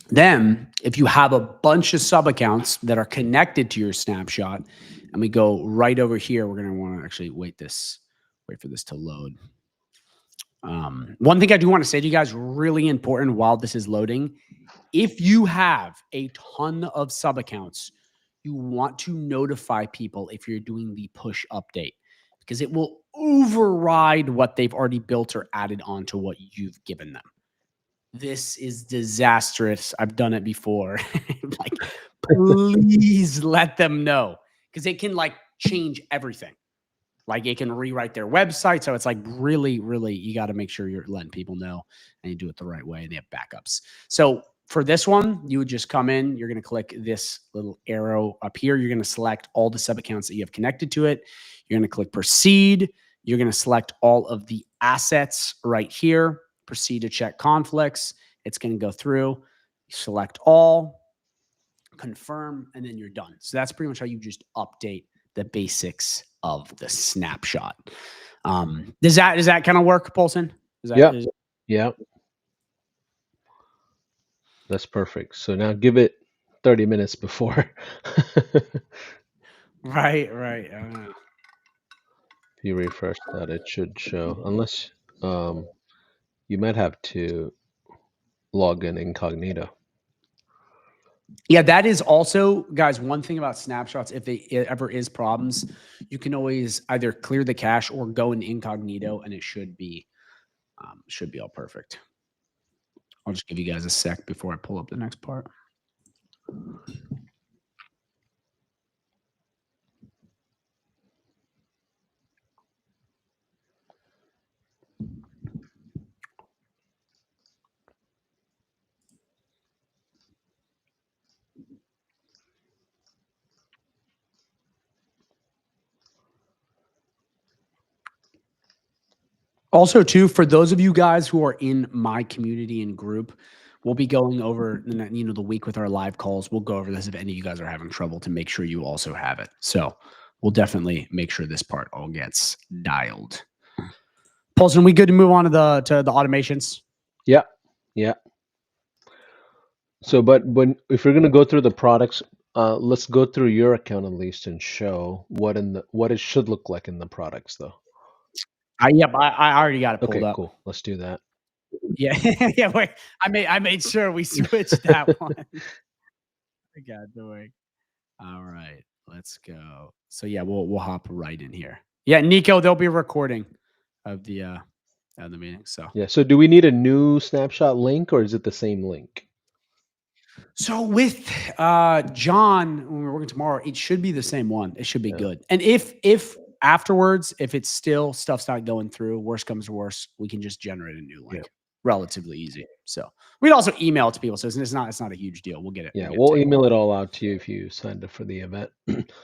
Then, if you have a bunch of sub accounts that are connected to your snapshot, and we go right over here, we're going to want to actually wait for this to load. One thing I do want to say to you guys, really important while this is loading, if you have a ton of sub accounts, you want to notify people if you're doing the push update because it will override what they've already built or added on to what you've given them. This is disastrous. I've done it before. Like, please let them know because it can like change everything. Like it can rewrite their website. So it's like really, really, you got to make sure you're letting people know and you do it the right way and they have backups. So for this one, you would just come in, you're going to click this little arrow up here. You're going to select all the sub accounts that you have connected to it. You're going to click proceed. You're going to select all of the assets right here. Proceed to check conflicts. It's going to go through. Select all. confirm, and then you're done. So that's pretty much how you just update the basics of the snapshot. Does that kind of work, Paulson?
Yeah.
Is
Yeah. That's perfect. So now give it 30 minutes before.
right, right. I don't know.
If you refresh that, it should show. Unless you might have to log in incognito.
Yeah, that is also, guys, one thing about snapshots. If it ever is problems, you can always either clear the cache or go in incognito, and it should be all perfect. I'll just give you guys a sec before I pull up the next part. Also, too, for those of you guys who are in my community and group, we'll be going over, the week with our live calls. We'll go over this if any of you guys are having trouble to make sure you also have it. So we'll definitely make sure this part all gets dialed. Paulson, we good to move on to the automations?
Yeah. Yeah. So, but if you're gonna go through the products, let's go through your account at least and show what it should look like in the products, though.
Yep, I already got it pulled
Okay,
up.
cool. Let's do that.
Yeah, yeah. Wait, I made sure we switched that one. I got doing. All right, let's go. So yeah, we'll hop right in here. Yeah, Nico, there'll be a recording of the meeting. So
Yeah. So, do we need a new snapshot link, or is it the same link?
with John, when we're working tomorrow, it should be the same one. It should be
Yeah.
good. And if afterwards, if it's still stuff's not going through, worst comes to worst, we can just generate a new link.
Yeah.
Relatively easy. So we'd also email it to people. So it's not a huge deal. We'll get it.
Yeah,
We'll
we'll
get it
email it all out to you if you signed up for the event.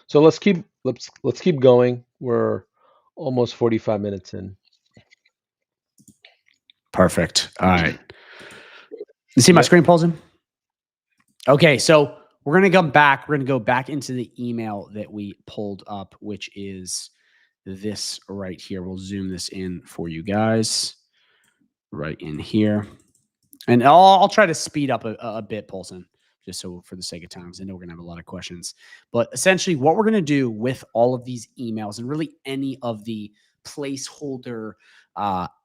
So let's keep going. We're almost 45 minutes in.
Perfect. All right. You see my
Yep.
screen, Paulson? Okay, so we're gonna come back. We're gonna go back into the email that we pulled up, which is this right here. We'll zoom this in for you guys, right in here, and I'll try to speed up a bit, Paulson, just so for the sake of time, because I know we're gonna have a lot of questions. But essentially, what we're gonna do with all of these emails and really any of the placeholder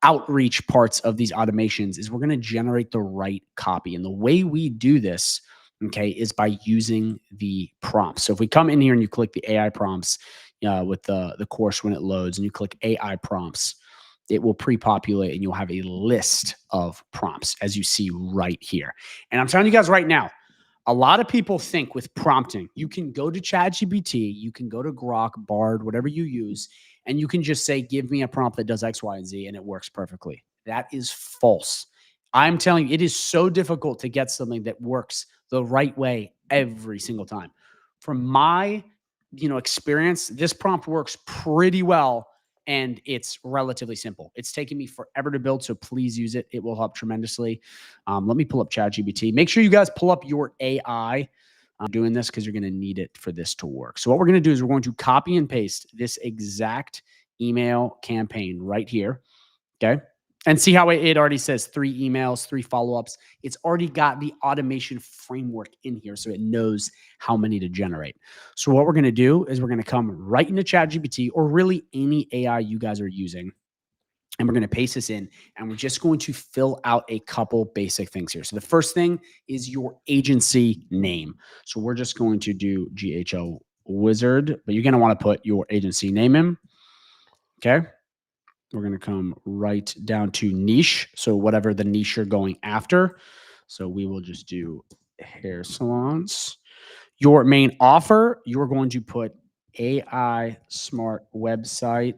outreach parts of these automations is we're going to generate the right copy. And the way we do this, okay, is by using the prompts. So if we come in here and you click the AI prompts with the course when it loads and you click AI prompts, it will pre-populate and you'll have a list of prompts as you see right here. And I'm telling you guys right now, a lot of people think with prompting, you can go to ChatGPT, you can go to Grok, Bard, whatever you use, and you can just say, give me a prompt that does X, Y, and Z, and it works perfectly. That is false. I'm telling you, it is so difficult to get something that works the right way every single time. From my, experience, this prompt works pretty well, and it's relatively simple. It's taken me forever to build, so please use it. It will help tremendously. Let me pull up ChatGPT. Make sure you guys pull up your AI. I'm doing this because you're going to need it for this to work. So what we're going to do is we're going to copy and paste this exact email campaign right here. Okay. And see how it already says 3 emails, 3 follow-ups. It's already got the automation framework in here, so it knows how many to generate. So what we're going to do is we're going to come right into ChatGPT or really any AI you guys are using. And we're going to paste this in, and we're just going to fill out a couple basic things here. So the first thing is your agency name. So we're just going to do GHL Wizard, but you're going to want to put your agency name in. Okay. We're going to come right down to niche. So whatever the niche you're going after. So we will just do hair salons. Your main offer, you're going to put AI smart website.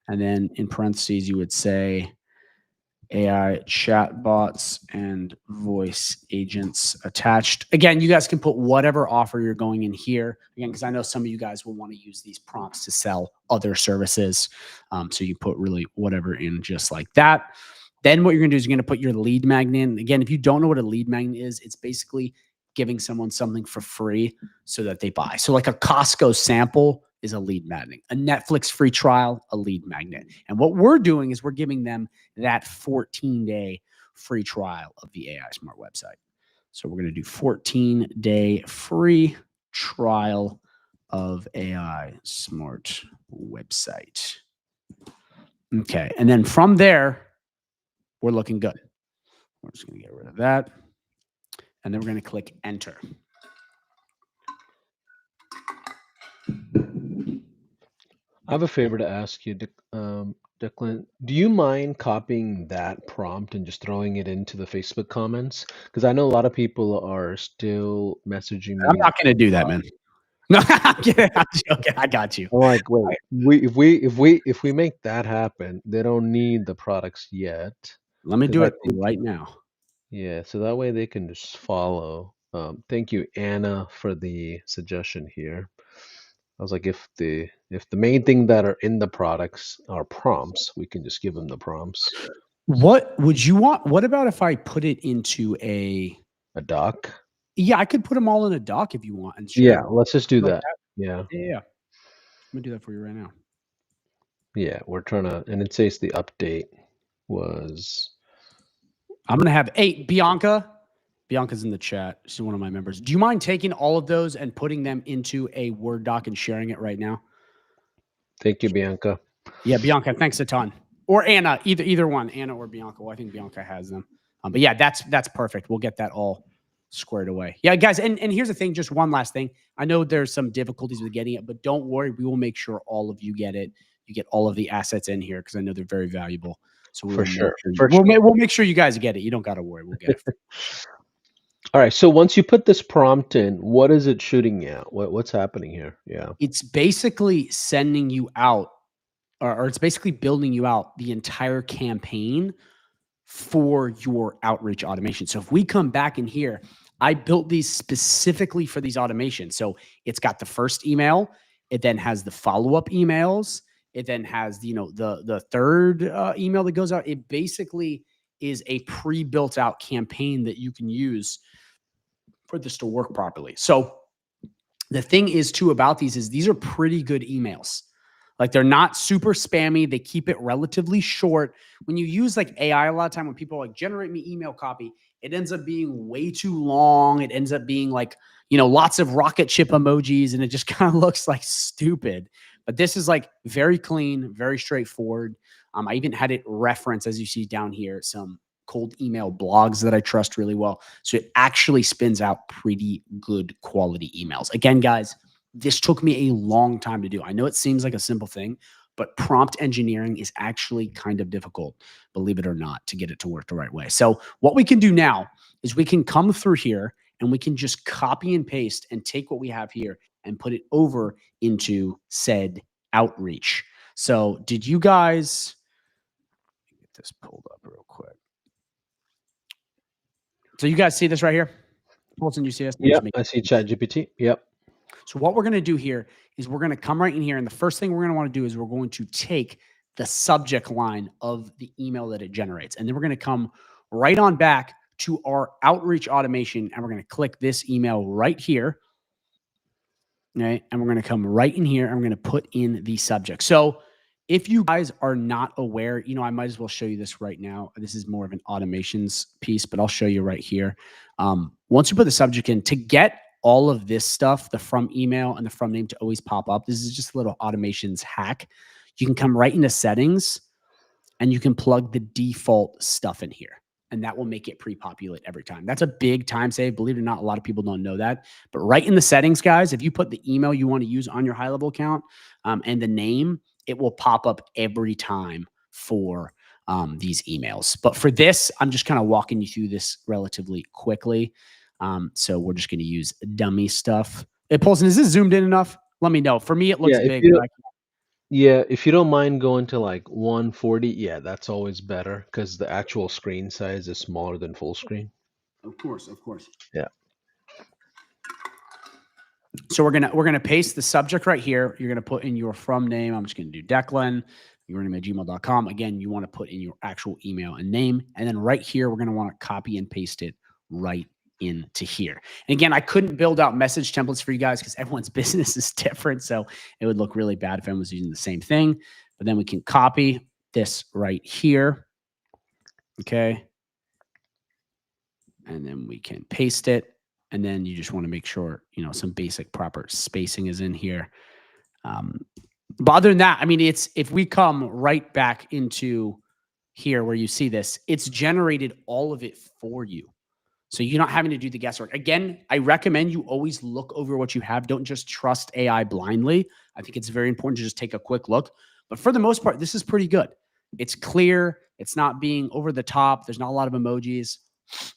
And then in parentheses, you would say AI chatbots and voice agents attached. Again, you guys can put whatever offer you're going in here. Again, because I know some of you guys will want to use these prompts to sell other services. So you put really whatever in just like that. Then what you're going to do is you're going to put your lead magnet in. Again, if you don't know what a lead magnet is, it's basically giving someone something for free so that they buy. So like a Costco sample is a lead magnet, a Netflix free trial, a lead magnet. And what we're doing is we're giving them that 14-day free trial of the AI Smart website. So we're going to do 14-day free trial of AI Smart website. Okay. And then from there, we're looking good. We're just going to get rid of that. And then we're going to click enter.
I have a favor to ask you, Declan. Do you mind copying that prompt and just throwing it into the Facebook comments? Because I know a lot of people are still messaging
I'm
me.
not going to do that, man. No, I'm kidding. I'm joking. I got you.
I'm like, wait, if we make that happen, they don't need the products yet.
Let me
Because
do
I
it
think,
right now.
yeah, so that way they can just follow. Thank you, Anna, for the suggestion here. I was like, if the main thing that are in the products are prompts, we can just give them the prompts.
What would you want? What about if I put it into
A doc.
yeah, I could put them all in a doc if you want and share
Yeah,
them.
let's just do
You like
that.
that?
Yeah,
Yeah. I'm gonna do that for you right now.
yeah, we're trying to, and it says the update was.
I'm gonna have Bianca. Bianca's in the chat. She's one of my members. Do you mind taking all of those and putting them into a Word doc and sharing it right now?
Thank you, Bianca.
Yeah, Bianca, thanks a ton. Or Anna, either one, Anna or Bianca. Well, I think Bianca has them. But yeah, that's perfect. We'll get that all squared away. Yeah, guys, and here's the thing, just one last thing. I know there's some difficulties with getting it, but don't worry, we will make sure all of you get it. You get all of the assets in here because I know they're very valuable. So we
For
will make
sure.
sure
For sure.
we'll make sure you guys get it. You don't got to worry. We'll get it for you.
All right. So once you put this prompt in, what is it shooting at? What's happening here? Yeah.
It's basically sending you out, or it's basically building you out the entire campaign for your outreach automation. So if we come back in here, I built these specifically for these automations. So it's got the first email, it then has the follow-up emails, it then has the third email that goes out. It basically is a pre-built out campaign that you can use for this to work properly. So the thing is too about these are pretty good emails. Like they're not super spammy. They keep it relatively short. When you use like AI a lot of time, when people are like generate me email copy, it ends up being way too long. It ends up being like, lots of rocket ship emojis and it just kind of looks like stupid. But this is like very clean, very straightforward. I even had it reference, as you see down here, some cold email blogs that I trust really well. So it actually spins out pretty good quality emails. Again, guys, this took me a long time to do. I know it seems like a simple thing, but prompt engineering is actually kind of difficult, believe it or not, to get it to work the right way. So what we can do now is we can come through here and we can just copy and paste and take what we have here and put it over into said outreach. So did you guys get this pulled up real quick? So you guys see this right here? Polson, you see this?
Yep. I see ChatGPT. Yep.
So what we're going to do here is we're going to come right in here. And the first thing we're going to want to do is we're going to take the subject line of the email that it generates. And then we're going to come right on back to our outreach automation. And we're going to click this email right here. Okay. And we're going to come right in here and we're going to put in the subject. So if you guys are not aware, I might as well show you this right now. This is more of an automations piece, but I'll show you right here. Once you put the subject in, to get all of this stuff, the from email and the from name to always pop up, this is just a little automations hack. You can come right into settings and you can plug the default stuff in here. And that will make it pre-populate every time. That's a big time save. Believe it or not, a lot of people don't know that. But right in the settings, guys, if you put the email you want to use on your high-level account and the name, it will pop up every time for these emails. But for this, I'm just kind of walking you through this relatively quickly. So we're just going to use dummy stuff. Hey, Paulson, is this zoomed in enough? Let me know. For me, it looks big.
Yeah, if you don't mind going to like 140, yeah, that's always better because the actual screen size is smaller than full screen.
Of course.
Yeah.
So we're gonna paste the subject right here. You're gonna put in your from name. I'm just gonna do Declan. Your name at gmail.com. Again, you want to put in your actual email and name, and then right here we're gonna want to copy and paste it right into here. And again, I couldn't build out message templates for you guys because everyone's business is different. So it would look really bad if everyone was using the same thing. But then we can copy this right here. Okay. And then we can paste it. And then you just want to make sure, some basic proper spacing is in here. But other than that, I mean, if we come right back into here where you see this, it's generated all of it for you. So you're not having to do the guesswork. Again, I recommend you always look over what you have. Don't just trust AI blindly. I think it's very important to just take a quick look. But for the most part, this is pretty good. It's clear. It's not being over the top. There's not a lot of emojis.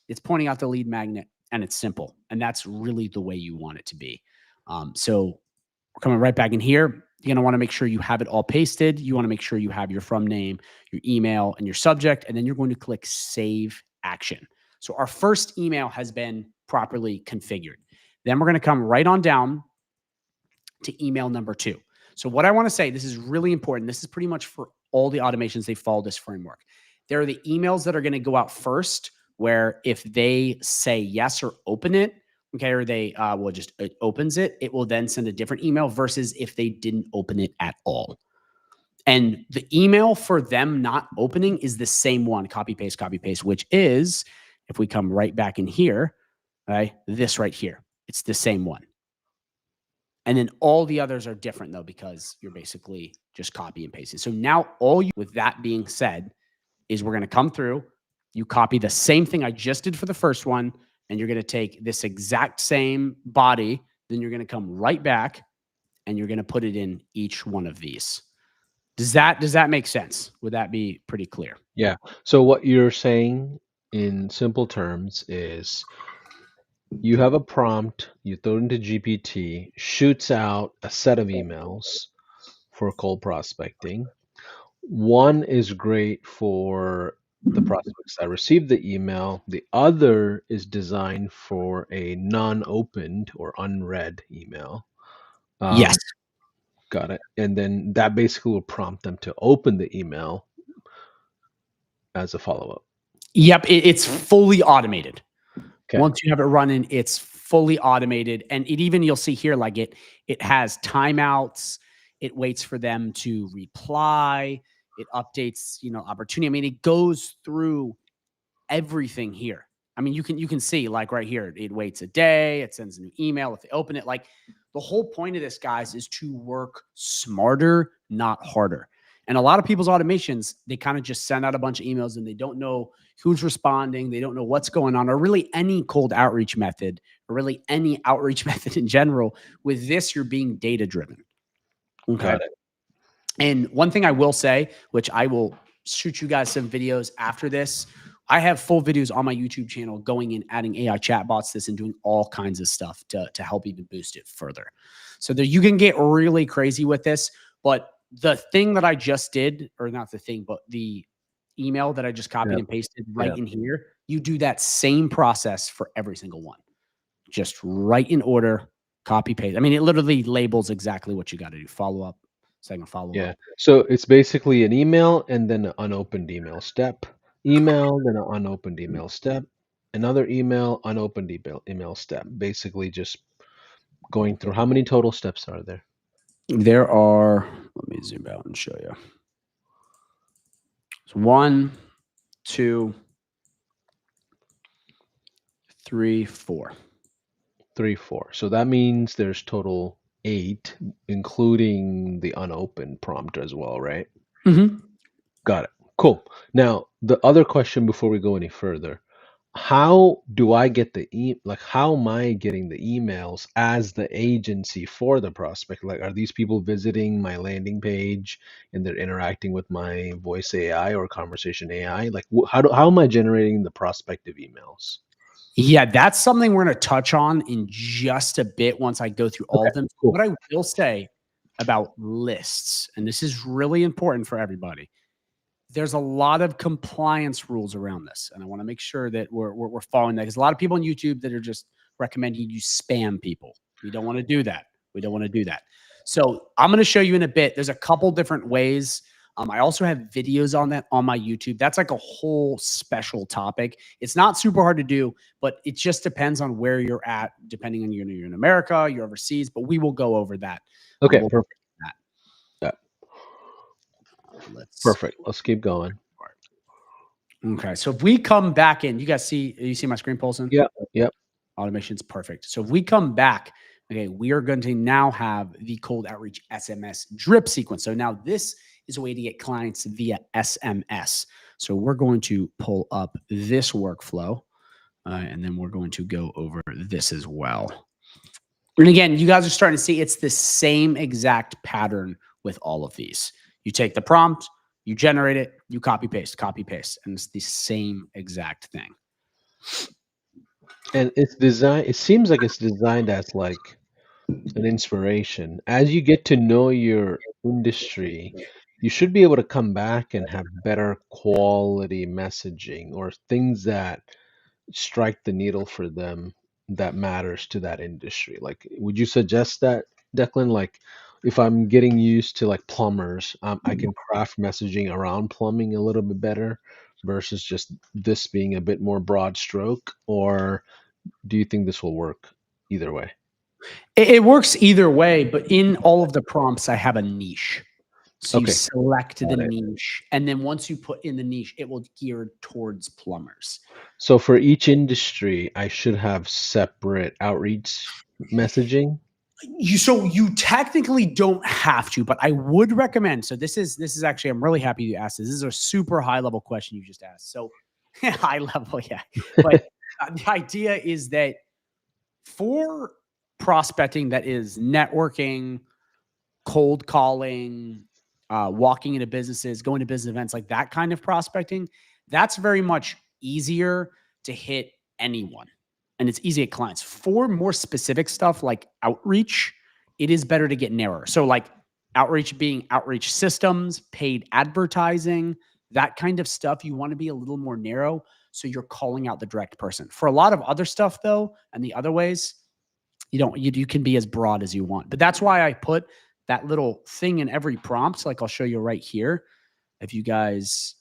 It's pointing out the lead magnet, and it's simple. And that's really the way you want it to be. So we're coming right back in here. You're going to want to make sure you have it all pasted. You want to make sure you have your from name, your email, and your subject. And then you're going to click Save Action. So our first email has been properly configured. Then we're going to come right on down to email number 2. So what I want to say, this is really important. This is pretty much for all the automations they follow this framework. There are the emails that are going to go out first, where if they say yes or open it, okay, or they it opens it, it will then send a different email versus if they didn't open it at all. And the email for them not opening is the same one, copy, paste, which is, if we come right back in here, right, this right here, it's the same one. And then all the others are different though, because you're basically just copy and pasting. So now with that being said, is we're going to come through, you copy the same thing I just did for the first one, and you're going to take this exact same body, then you're going to come right back and you're going to put it in each one of these. Does that make sense? Would that be pretty clear?
Yeah. So what you're saying in simple terms is you have a prompt, you throw it into GPT, shoots out a set of emails for cold prospecting. One is great for the prospects that received the email. The other is designed for a non-opened or unread email.
Yes.
Got it. And then that basically will prompt them to open the email as a follow-up.
Yep. It's fully automated.
Okay.
Once you have it running, it's fully automated. And you'll see here, like it has timeouts. It waits for them to reply. It updates, opportunity. I mean, it goes through everything here. I mean, you can see like right here, it waits a day. It sends a new email. If they open it, like the whole point of this, guys, is to work smarter, not harder. And a lot of people's automations, they kind of just send out a bunch of emails and they don't know who's responding. They don't know what's going on, or really any cold outreach method, or really any outreach method in general. With this, you're being data driven. Okay.
Got it.
And one thing I will say, which I will shoot you guys some videos after this, I have full videos on my YouTube channel going in, adding AI chatbots to this and doing all kinds of stuff to help even boost it further. So that you can get really crazy with this. But the thing that I just did, or not the thing, but the email that I just copied and pasted right in here, you do that same process for every single one. Just right in order, copy, paste. I mean, it literally labels exactly what you got to do. Follow up, second follow up.
So it's basically an email and then an unopened email step. Email, then an unopened email step. Another email, unopened email step. Basically just going through. How many total steps are there?
There are, let me zoom out and show you. So 1, 2, 3, 4.
3, 4. So that means there's total 8, including the unopened prompt as well, right?
Mm-hmm.
Got it. Cool. Now, the other question before we go any further, how do I get how am I getting the emails as the agency for the prospect? Like, are these people visiting my landing page and they're interacting with my voice AI or conversation AI? Like, how am I generating the prospective emails?
Yeah, that's something we're going to touch on in just a bit once I go through all of them.
Cool.
What I will say about lists, and this is really important for everybody, there's a lot of compliance rules around this, and I want to make sure that we're following that, because a lot of people on YouTube that are just recommending you spam people. We don't want to do that. We don't want to do that. So I'm going to show you in a bit. There's a couple different ways I also have videos on that on my YouTube. That's like a whole special topic. It's not super hard to do, but it just depends on where you're at, depending on you're in America, you're overseas. But we will go over that.
Okay,
We'll
perfect.
that.
Yeah,
Let's
perfect. Let's keep going.
Okay, so if we come back in, you see my screen pulsing?
Yeah, yep.
Automation's perfect. So if we come back, okay, we are going to now have the cold outreach SMS drip sequence. So now this is a way to get clients via SMS. So we're going to pull up this workflow, and then we're going to go over this as well. And again, you guys are starting to see it's the same exact pattern with all of these. You take the prompt, you generate it, you copy paste, and it's the same exact thing.
And it's designed, it seems like it's designed as like an inspiration. As you get to know your industry, you should be able to come back and have better quality messaging or things that strike the needle for them that matters to that industry. Like, would you suggest that, Declan? Like, if I'm getting used to like plumbers, I can craft messaging around plumbing a little bit better versus just this being a bit more broad stroke, or do you think this will work either way?
It works either way, but in all of the prompts, I have a niche. So you
Okay,
select the
got it.
niche, and then once you put in the niche, it will gear towards plumbers.
So for each industry, I should have separate outreach messaging.
You technically don't have to, but I would recommend. So this is actually, I'm really happy you asked this. This is a super high level question you just asked. So high level, yeah. But the idea is that for prospecting that is networking, cold calling, walking into businesses, going to business events, like that kind of prospecting, that's very much easier to hit anyone. And it's easy at clients. For more specific stuff like outreach, it is better to get narrower. So, like outreach being outreach systems, paid advertising, that kind of stuff, you want to be a little more narrow. So you're calling out the direct person. For a lot of other stuff, though, and the other ways, you can be as broad as you want. But that's why I put that little thing in every prompt. Like I'll show you right here. If you guys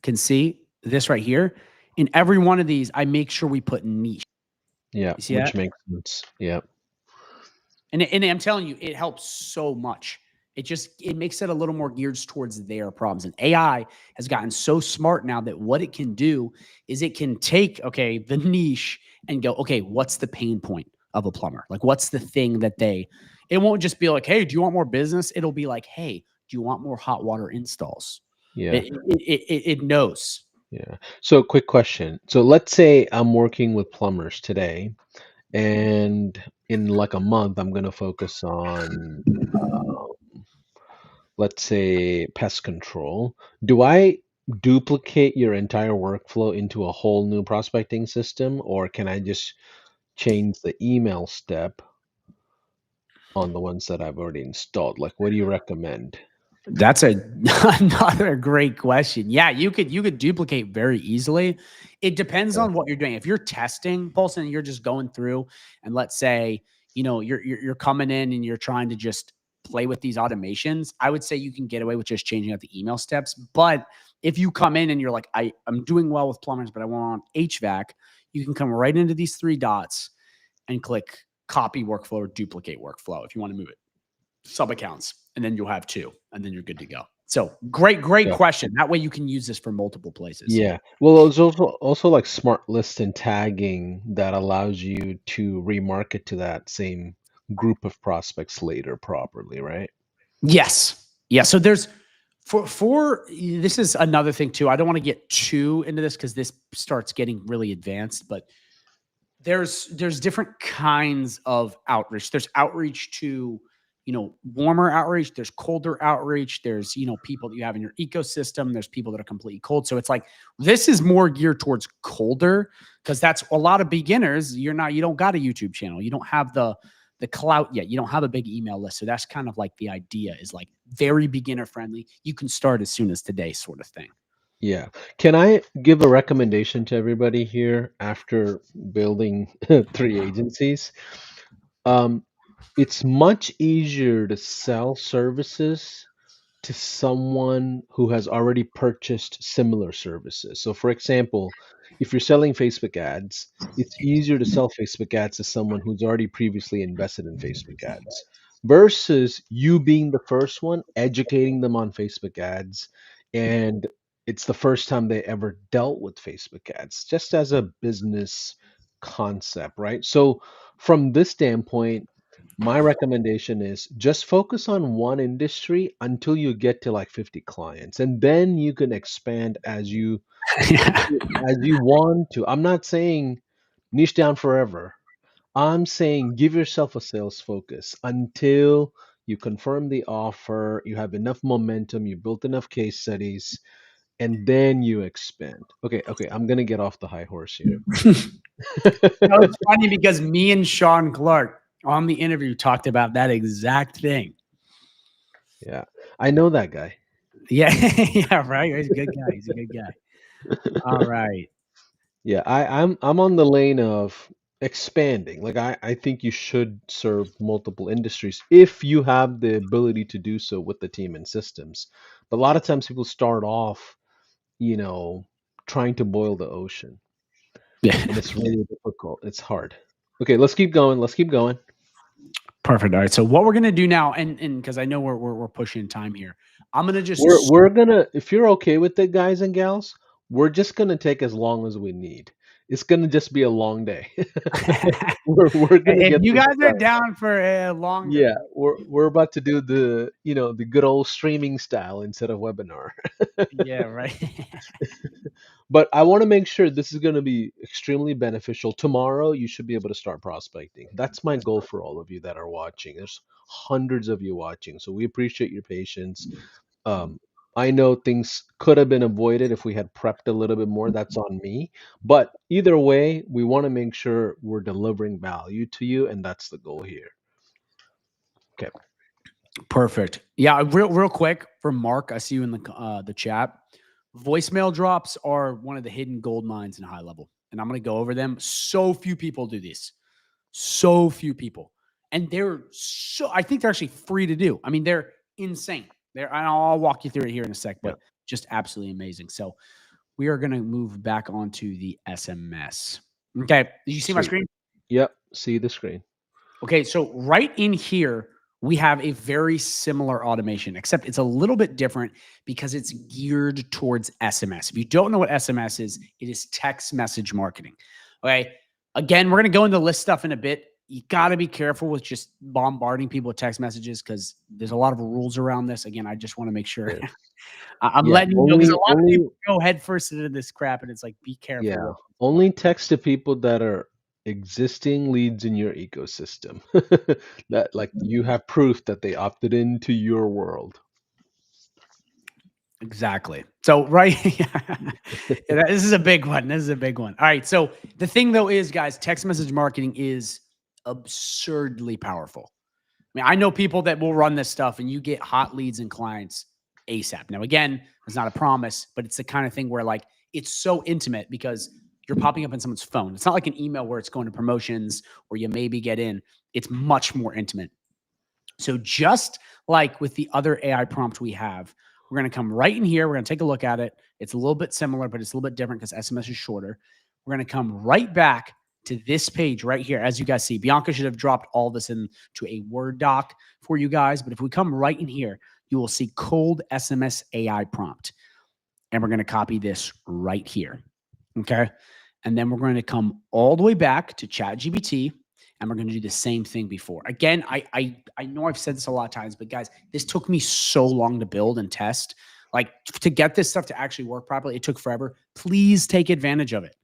can see this right here, in every one of these, I make sure we put niche.
Yeah,
You see
which
that?
makes sense. Yeah.
And I'm telling you, it helps so much. It makes it a little more geared towards their problems. And AI has gotten so smart now that what it can do is it can take, okay, the niche and go, okay, what's the pain point of a plumber? Like, what's the thing that it won't just be like, hey, do you want more business? It'll be like, hey, do you want more hot water installs?
Yeah.
It knows.
Yeah. So, quick question. So, let's say I'm working with plumbers today, and in like a month, I'm going to focus on, let's say, pest control. Do I duplicate your entire workflow into a whole new prospecting system, or can I just change the email step on the ones that I've already installed? Like, what do you recommend?
That's another great question. Yeah, you could duplicate very easily. It depends
Yeah.
on what you're doing. If you're testing Pulse and you're just going through, and let's say you're coming in and you're trying to just play with these automations, I would say you can get away with just changing out the email steps. But if you come in and you're like, I'm doing well with plumbers, but I want HVAC, you can come right into these three dots and click copy workflow or duplicate workflow if you want to move it sub accounts, and then you'll have two, and then you're good to go. So great
Yeah.
question. That way you can use this for multiple places.
Yeah. Well, there's also like smart list and tagging that allows you to remarket to that same group of prospects later properly, right?
Yes. Yeah. So there's for this is another thing too. I don't want to get too into this because this starts getting really advanced, but there's different kinds of outreach. There's outreach to, warmer outreach, there's colder outreach, there's, people that you have in your ecosystem, there's people that are completely cold. So it's like this is more geared towards colder because that's a lot of beginners. You don't got a YouTube channel. You don't have the clout yet. You don't have a big email list. So that's kind of like the idea is like very beginner friendly. You can start as soon as today sort of thing.
Yeah. Can I give a recommendation to everybody here after building three agencies? Um, It's much easier to sell services to someone who has already purchased similar services. So, for example, if you're selling Facebook ads, it's easier to sell Facebook ads to someone who's already previously invested in Facebook ads versus you being the first one educating them on Facebook ads. And it's the first time they ever dealt with Facebook ads, just as a business concept, right? So, from this standpoint, my recommendation is just focus on one industry until you get to like 50 clients, and then you can expand
Yeah.
as you want to. I'm not saying niche down forever. I'm saying give yourself a sales focus until you confirm the offer, you have enough momentum, you built enough case studies, and then you expand. Okay, okay, I'm gonna get off the high horse here.
No, it's funny because me and Sean Clark on the interview talked about that exact thing.
Yeah, I know that guy.
Yeah, yeah, right. He's a good guy. He's a good guy. All right.
Yeah, I'm on the lane of expanding. Like I think you should serve multiple industries if you have the ability to do so with the team and systems. But a lot of times people start off, you know, trying to boil the ocean,
Yeah.
and it's really difficult. It's hard. Okay, let's keep going. Let's keep going.
Perfect. All right. So what we're gonna do now, and because I know we're pushing time here, I'm gonna just
We're gonna, if you're okay with it, guys and gals, we're just gonna take as long as we need. It's gonna just be a long day. We're gonna
if
get
you
this
guys are
done.
down for a longer,
Yeah, we're about to do the, the good old streaming style instead of webinar.
yeah, right.
But I want to make sure this is going to be extremely beneficial. Tomorrow, you should be able to start prospecting. That's my goal for all of you that are watching. There's hundreds of you watching, so we appreciate your patience. Um, I know things could have been avoided if we had prepped a little bit more. That's on me. But either way, we want to make sure we're delivering value to you, and that's the goal here. Okay.
Perfect. Yeah, real quick for Mark, I see you in the chat. Voicemail drops are one of the hidden gold mines in high level, and I'm going to go over them. So few people do this. So few people, and they're so. I think they're actually free to do. I mean, they're insane. They're. And I'll walk you through it here in a sec,
Yeah.
but just absolutely amazing. So we are going to move back onto the SMS. Okay. Did you see my
Sweet.
screen?
Yep. See the screen.
Okay, so right in here, we have a very similar automation, except it's a little bit different because it's geared towards SMS. If you don't know what SMS is, it is text message marketing. Okay. Again, we're going to go into list stuff in a bit. You got to be careful with just bombarding people with text messages because there's a lot of rules around this. Again, I just want to make sure
Yes.
I'm
Yeah.
letting you know because a
Only,
lot of
only,
people go headfirst into this crap and it's like, be careful
yeah.
with
Only text to people that are existing leads in your ecosystem. That like you have proof that they opted into your world.
Exactly. So, right. Yeah, this is a big one. This is a big one. All right. So, the thing though is, guys, text message marketing is absurdly powerful. I mean, I know people that will run this stuff and you get hot leads and clients ASAP. Now, again, it's not a promise, but it's the kind of thing where like it's so intimate because you're popping up on someone's phone. It's not like an email where it's going to promotions or you maybe get in. It's much more intimate. So just like with the other AI prompt we have, we're going to come right in here. We're going to take a look at it. It's a little bit similar, but it's a little bit different because SMS is shorter. We're going to come right back to this page right here. As you guys see, Bianca should have dropped all this into a Word doc for you guys. But if we come right in here, you will see cold SMS AI prompt. And we're going to copy this right here. Okay. And then we're going to come all the way back to ChatGPT and we're going to do the same thing before. Again, I know I've said this a lot of times, but guys, this took me so long to build and test. Like to get this stuff to actually work properly, it took forever. Please take advantage of it.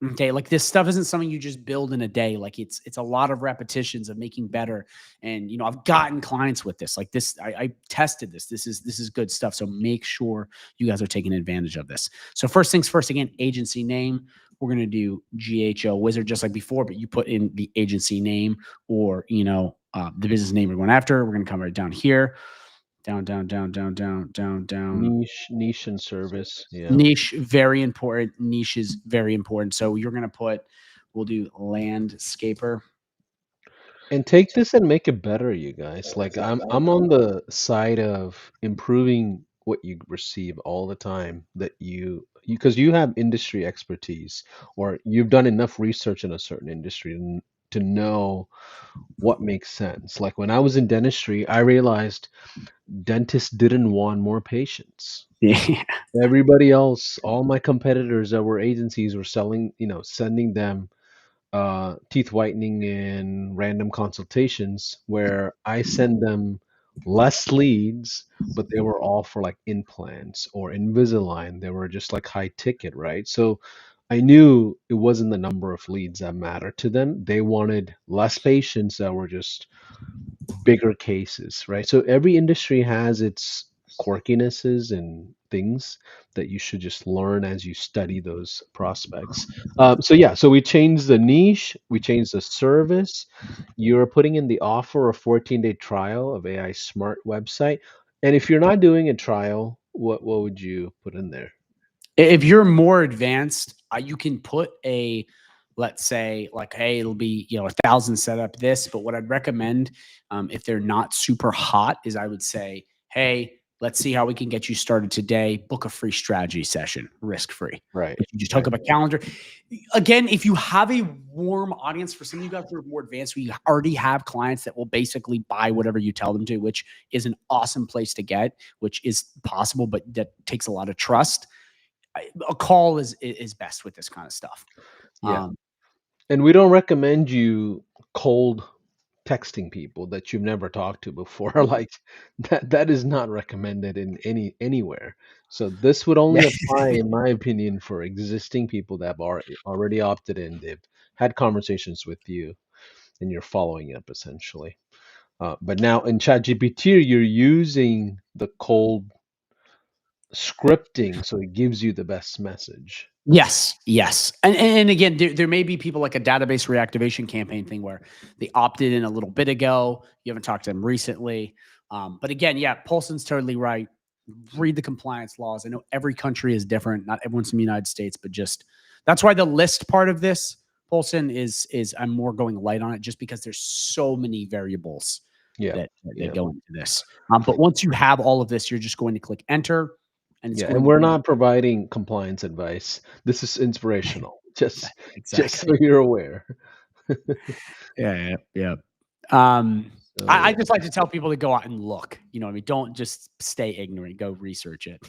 Okay, like this stuff isn't something you just build in a day. Like it's a lot of repetitions of making better. And I've gotten clients with this. Like this, I tested this. This is good stuff. So make sure you guys are taking advantage of this. So first things first, again, agency name. We're gonna do GHO Wizard just like before, but you put in the agency name or the business name we're going after. We're gonna come right down here, down, down, down, down, down, down, down.
Niche and service. Yeah.
Niche, very important. Niche is very important. So you're going to put, we'll do landscaper.
And take this and make it better, you guys. Like I'm on the side of improving what you receive all the time that you because you have industry expertise or you've done enough research in a certain industry to know what makes sense. Like when I was in dentistry, I realized dentists didn't want more patients.
Yeah.
Everybody else, all my competitors that were agencies were selling, sending them teeth whitening and random consultations where I send them less leads, but they were all for like implants or Invisalign. They were just like high ticket, right? So I knew it wasn't the number of leads that mattered to them. They wanted less patients that were just bigger cases, right? So every industry has its quirkinesses and things that you should just learn as you study those prospects. So yeah, so we changed the niche, we changed the service. You're putting in the offer a 14-day trial of AI Smart website, and if you're not doing a trial, what would you put in there?
If you're more advanced, you can put a, let's say, like, hey, it'll be 1,000 setup this. But what I'd recommend, if they're not super hot, is I would say, hey, let's see how we can get you started today. Book a free strategy session, risk free.
Right,
If you just hook
right.
up a calendar. Again, if you have a warm audience, for some of you guys who are more advanced, we already have clients that will basically buy whatever you tell them to, which is an awesome place to get, which is possible, but that takes a lot of trust. A call is best with this kind of stuff.
Yeah.
Um,
And we don't recommend you cold texting people that you've never talked to before. Like that is not recommended in anywhere. So this would only
yeah,
apply, in my opinion, for existing people that have already opted in. They've had conversations with you and you're following up essentially. But now in ChatGPT, you're using the cold scripting, so it gives you the best message.
yes, yes, and again, there may be people like a database reactivation campaign thing where they opted in a little bit ago. You haven't talked to them recently, but again, yeah, Paulson's totally right. Read the compliance laws. I know every country is different. Not everyone's in the United States, but just that's why the list part of this, Paulson, is I'm more going light on it just because there's so many variables
Yeah.
that
Yeah.
go into this. But once you have all of this, you're just going to click enter, and it's
Yeah,
going
and
to
we're
be
not providing compliance advice. This is inspirational. Just so
exactly.
you're aware.
Yeah, yeah. Um,
So
I
yeah,
just like to tell people to go out and look. You know what I mean? Don't just stay ignorant. Go research it.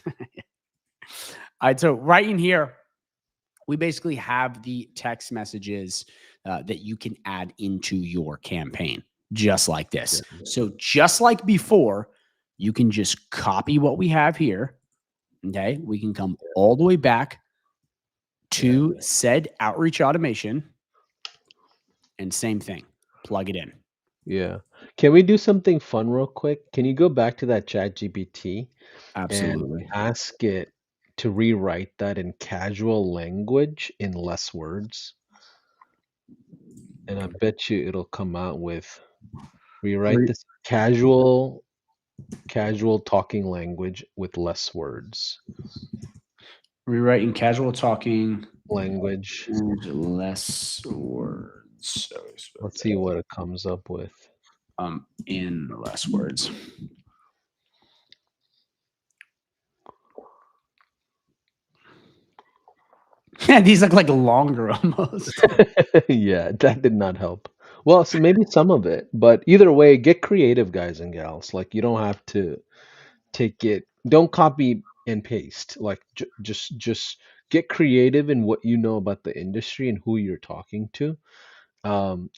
All right. So right in here, we basically have the text messages that you can add into your campaign, just like
yeah,
this. So just like before, you can just copy what we have here. Okay. We can come all the way back
yeah,
to said outreach automation and same thing, plug it in.
yeah. Can we do something fun real quick? Can you go back to that chat GPT and
Absolutely.
ask it to rewrite that in casual language in less words? And I bet you it'll come out with rewrite
Re-
this casual talking language with less words.
Rewriting casual talking
Language.
and less words.
Let's see what it comes up with.
In less words. Yeah, these look like longer almost.
Yeah, that did not help. Well, so maybe some of it, but either way, get creative, guys and gals. Like you don't have to take it. Don't copy and paste. Like just get creative in what you know about the industry and who you're talking to. Um,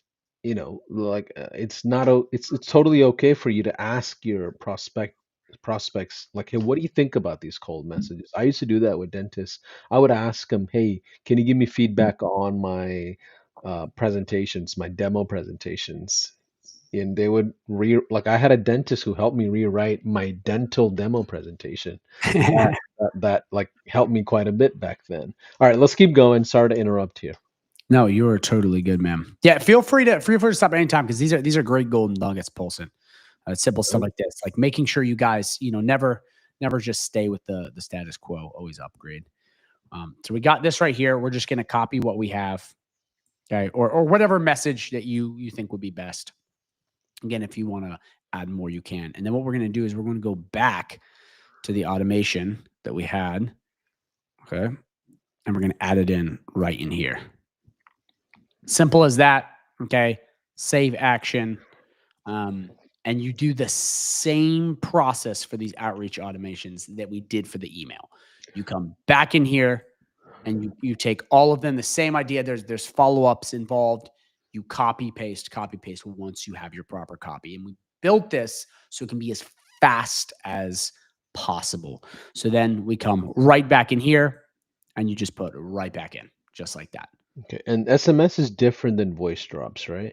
like it's not it's totally okay for you to ask your prospects like, hey, what do you think about these cold messages? I used to do that with dentists. I would ask them, hey, can you give me feedback on my presentations, my demo presentations? And they would like I had a dentist who helped me rewrite my dental demo presentation. That like helped me quite a bit back then. All right, let's keep going. Sorry to interrupt here.
No, you are totally good, man. Yeah, feel free to stop anytime because these are great golden nuggets, Polson. Simple stuff like this, like making sure you guys, never just stay with the status quo. Always upgrade. So we got this right here. We're just gonna copy what we have, okay, or whatever message that you think would be best. Again, if you want to add more, you can. And then what we're going to do is we're going to go back to the automation that we had. Okay. And we're going to add it in right in here. Simple as that. Okay. Save action. And you do the same process for these outreach automations that we did for the email. You come back in here and you take all of them, the same idea. There's follow-ups involved. You copy paste once you have your proper copy. And we built this so it can be as fast as possible. So then we come right back in here and you just put right back in, just like that.
Okay. And SMS is different than voice drops, right?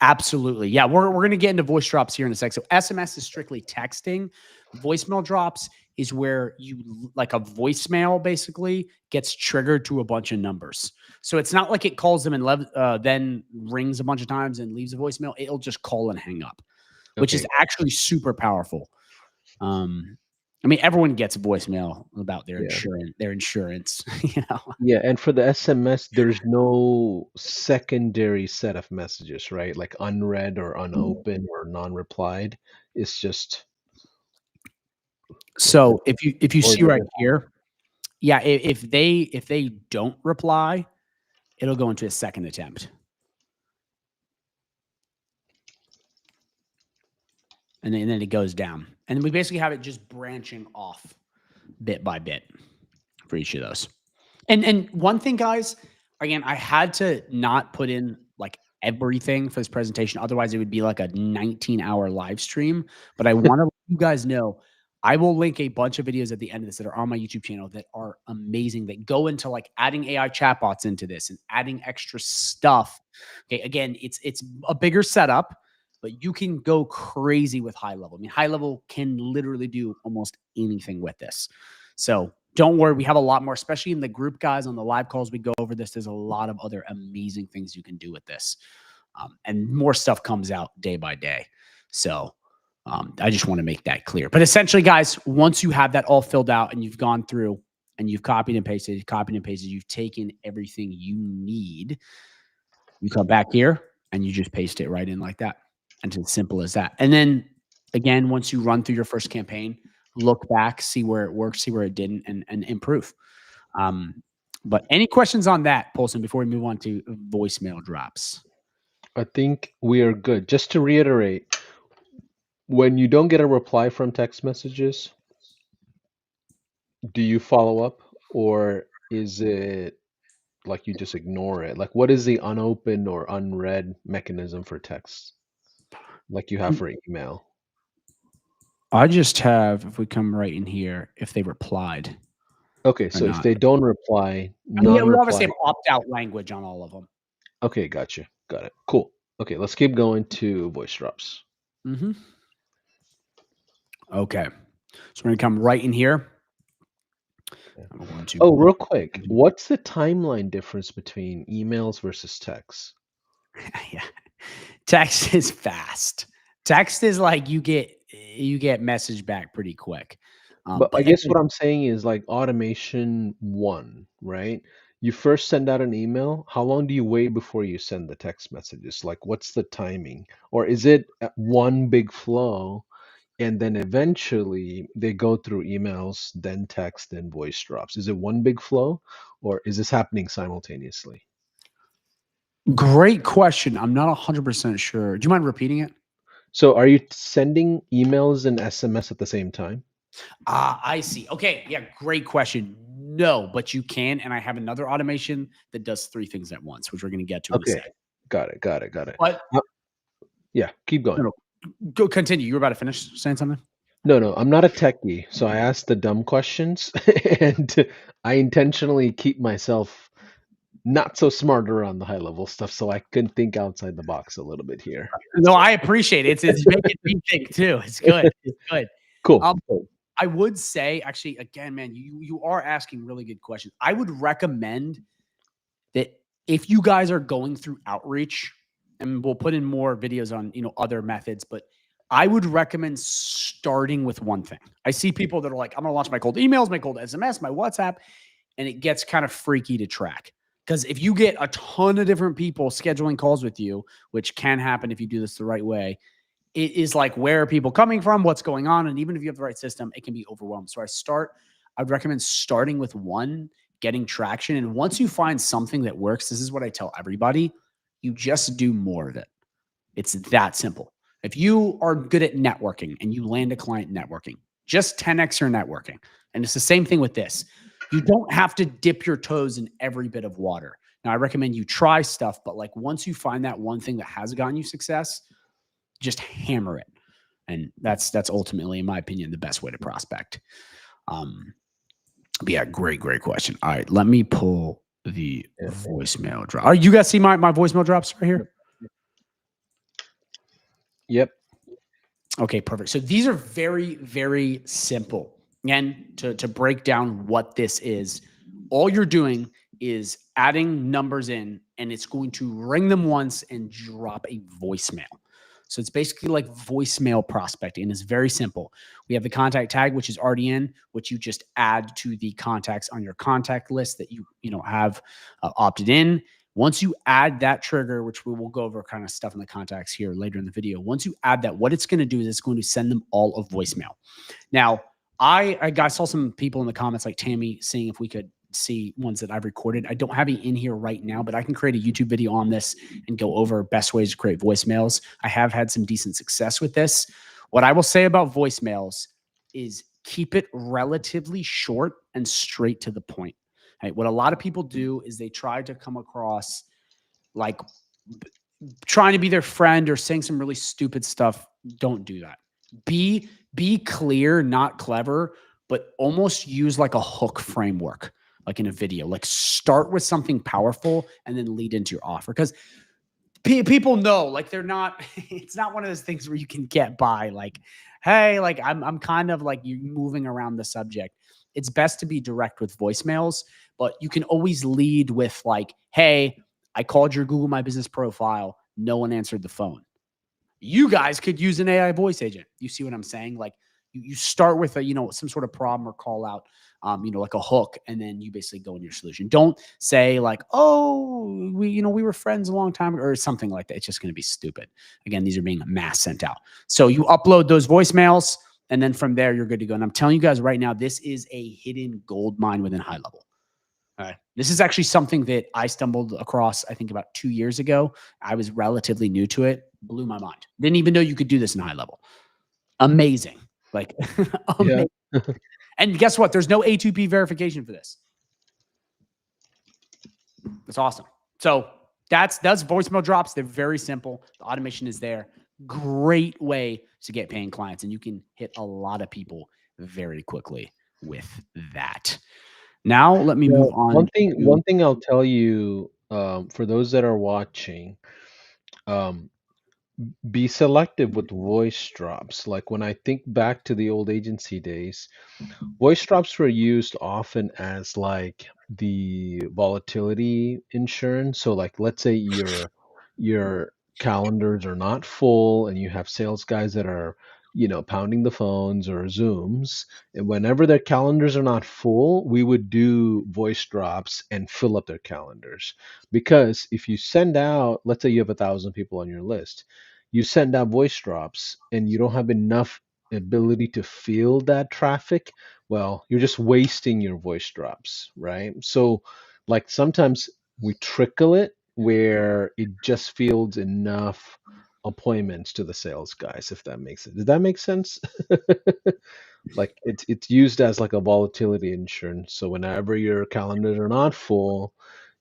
Absolutely. Yeah, we're going to get into voice drops here in a sec. So SMS is strictly texting. Voicemail drops is where you, like a voicemail basically gets triggered to a bunch of numbers. So it's not like it calls them and then rings a bunch of times and leaves a voicemail. It'll just call and hang up, which is
Okay.
actually super powerful. I mean, everyone gets a voicemail about their
Yeah.
insurance, you know.
Yeah. And for the SMS, there's no secondary set of messages, right? Like unread or unopened or non-replied. It's just like the,
So if you
or
see
is
right
it?
here, yeah, if they don't reply, it'll go into a second attempt. And then it goes down. And we basically have it just branching off bit by bit for each of those. And one thing, guys, again, I had to not put in like everything for this presentation. Otherwise, it would be like a 19-hour live stream. But I want to let you guys know I will link a bunch of videos at the end of this that are on my YouTube channel that are amazing, that go into like adding AI chatbots into this and adding extra stuff. Okay, again, it's a bigger setup, but you can go crazy with high level. I mean, high level can literally do almost anything with this. So don't worry, we have a lot more, especially in the group, guys. On the live calls, we go over this. There's a lot of other amazing things you can do with this. And more stuff comes out day by day. So I just want to make that clear. But essentially, guys, once you have that all filled out and you've gone through and you've copied and pasted, you've taken everything you need, you come back here and you just paste it right in like that. And it's as simple as that. And then again, once you run through your first campaign, look back, see where it worked, see where it didn't, and improve. But any questions on that, Paulson, before we move on to voicemail drops?
I think we are good. Just to reiterate, when you don't get a reply from text messages, do you follow up or is it like you just ignore it? Like, what is the unopened or unread mechanism for text, like you have for email?
I just have, if we come right in here, if they replied
Okay,
or
so if
not.
they don't reply,
I mean, yeah, we obviously
non-reply.
have opt-out language on all of them.
Okay, gotcha. Got it. Cool. Okay, let's keep going to voice drops.
Mm-hmm. Okay. So we're going to come right in here.
Yeah.
I'm going to
Oh, real quick, what's the timeline difference between emails versus text?
yeah. Text is fast. Text is like you get message back pretty quick.
But I
But
guess
again,
what I'm saying is like automation one, right? You first send out an email. How long do you wait before you send the text messages? Like, what's the timing? Or is it one big flow and then eventually they go through emails, then text, then voice drops? Is it one big flow or is this happening simultaneously?
great question. I'm not 100% sure. Do you mind repeating it?
So are you sending emails and SMS at the same time?
Ah, I see. Okay. Yeah. Great question. No, but you can. And I have another automation that does three things at once, which we're going to get to in a
Okay,
sec.
got it, got it, got it.
But
Uh, yeah, keep going.
no, no, go continue. You were about to finish saying something?
No, no, I'm not a techie, so I ask the dumb questions and I intentionally keep myself not so smart around the high level stuff so I can think outside the box a little bit here.
No,
So
I appreciate it. It's making me think too. It's good. It's good.
cool.
Um, I would say, actually, again, man, you are asking really good questions. I would recommend that if you guys are going through outreach, and we'll put in more videos on other methods, but I would recommend starting with one thing. I see people that are like, I'm gonna launch my cold emails, my cold SMS, my WhatsApp, and it gets kind of freaky to track. Because if you get a ton of different people scheduling calls with you, which can happen if you do this the right way, it is like, where are people coming from? What's going on? And even if you have the right system, it can be overwhelmed. So I'd recommend starting with one, getting traction. And once you find something that works, this is what I tell everybody, you just do more of it. It's that simple. If you are good at networking and you land a client networking, just 10x your networking. And it's the same thing with this. You don't have to dip your toes in every bit of water. Now, I recommend you try stuff, but like once you find that one thing that has gotten you success, just hammer it. And that's ultimately, in my opinion, the best way to prospect. But yeah, great question. All right, let me pull the voicemail drop. All right, you guys see my voicemail drops right here?
Yep.
Okay, perfect. So these are very, very simple. Again, to break down what this is, all you're doing is adding numbers in, and it's going to ring them once and drop a voicemail. So it's basically like voicemail prospecting, and it's very simple. We have the contact tag, which is already in, which you just add to the contacts on your contact list that you have opted in. Once you add that trigger, which we will go over kind of stuff in the contacts here later in the video, once you add that, what it's going to do is it's going to send them all a voicemail. Now, I saw some people in the comments like Tammy seeing if we could see ones that I've recorded. I don't have it in here right now, but I can create a YouTube video on this and go over best ways to create voicemails. I have had some decent success with this. What I will say about voicemails is keep it relatively short and straight to the point. Right? What a lot of people do is they try to come across like trying to be their friend or saying some really stupid stuff. Don't do that. Be clear, not clever, but almost use like a hook framework, like in a video. Like start with something powerful and then lead into your offer, because people know, like, they're not. It's not one of those things where you can get by. Like, hey, like I'm kind of like you moving around the subject. It's best to be direct with voicemails, but you can always lead with like, hey, I called your Google My Business profile. No one answered the phone. You guys could use an AI voice agent. You see what I'm saying? Like you start with a, some sort of problem or call out, like a hook, and then you basically go in your solution. Don't say like, oh, we were friends a long time ago or something like that. It's just going to be stupid. Again, these are being mass sent out. So you upload those voicemails, and then from there, you're good to go. And I'm telling you guys right now, this is a hidden gold mine within High Level. All right. This is actually something that I stumbled across, I think about 2 years ago. I was relatively new to it. Blew my mind. Didn't even know you could do this in High Level. Amazing. Like, amazing.
Yeah.
And guess what? There's no A2P verification for this. That's awesome. So that's voicemail drops. They're very simple. The automation is there. Great way to get paying clients. And you can hit a lot of people very quickly with that. Now let me move on.
One thing I'll tell you, for those that are watching, um, be selective with voice drops. Like when I think back to the old agency days, voice drops were used often as like the volatility insurance. So like let's say your calendars are not full and you have sales guys that are, pounding the phones or Zooms, and whenever their calendars are not full, we would do voice drops and fill up their calendars. Because if you send out, let's say you have 1,000 people on your list, you send out voice drops and you don't have enough ability to fill that traffic, well, you're just wasting your voice drops, right? So, like sometimes we trickle it where it just fields enough appointments to the sales guys, if that makes sense. Does that make sense? Like it's used as like a volatility insurance. So whenever your calendars are not full,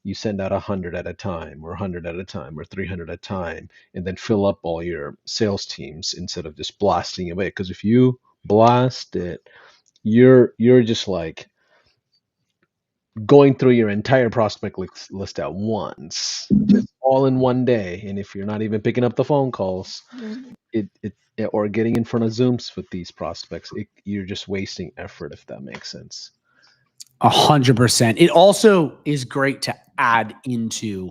you send out 100 at a time, or 100 at a time, or 300 at a time, and then fill up all your sales teams instead of just blasting away. Because if you blast it, you're just like going through your entire prospect list at once, just all in one day. And if you're not even picking up the phone calls, it or getting in front of Zooms with these prospects, you're just wasting effort, if that makes sense.
100%. It also is great to add into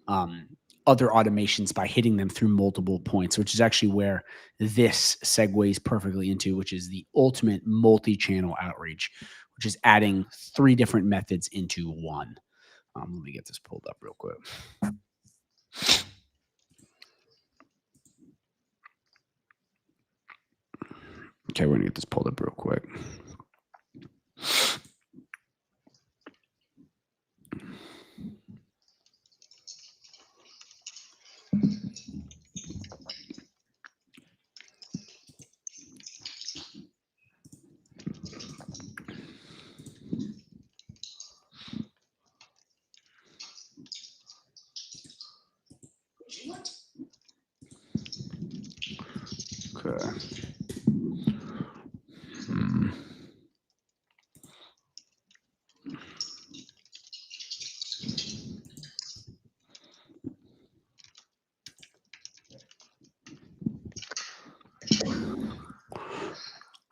other automations by hitting them through multiple points, which is actually where this segues perfectly into, which is the ultimate multi-channel outreach, which is adding 3 different methods into one. Let me get this pulled up real quick. Okay, we're gonna get this pulled up real quick. Okay. Hmm.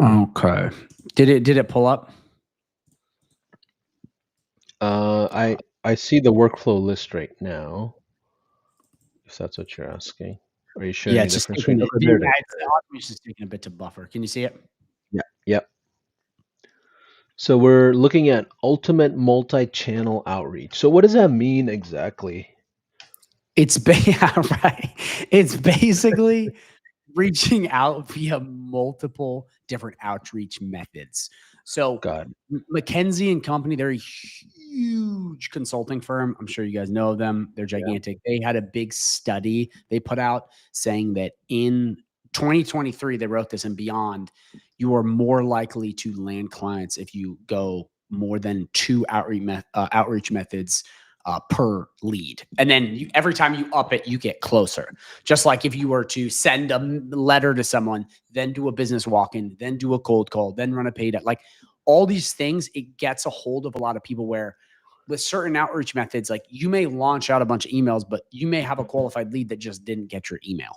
Okay. Did it pull up?
I see the workflow list right now. If that's what you're asking. Are you
Yeah,
sharing a
it's just
different screen?
taking it.
Okay,
Yeah,
there it is.
it's the automation is taking a bit to buffer. Can you see it?
Yeah. Yep. So we're looking at ultimate multi-channel outreach. So what does that mean exactly?
Yeah, right. It's basically reaching out via multiple different outreach methods. So
Got it.
McKinsey and Company, they're a huge consulting firm. I'm sure you guys know of them. They're
Yeah.
gigantic. They had a big study they put out saying that in 2023, they wrote this and beyond, you are more likely to land clients if you go more than two outreach methods per lead. And then every time you up it, you get closer. Just like if you were to send a letter to someone, then do a business walk-in, then do a cold call, then run a paid ad, like all these things, it gets a hold of a lot of people where with certain outreach methods, like you may launch out a bunch of emails, but you may have a qualified lead that just didn't get your email.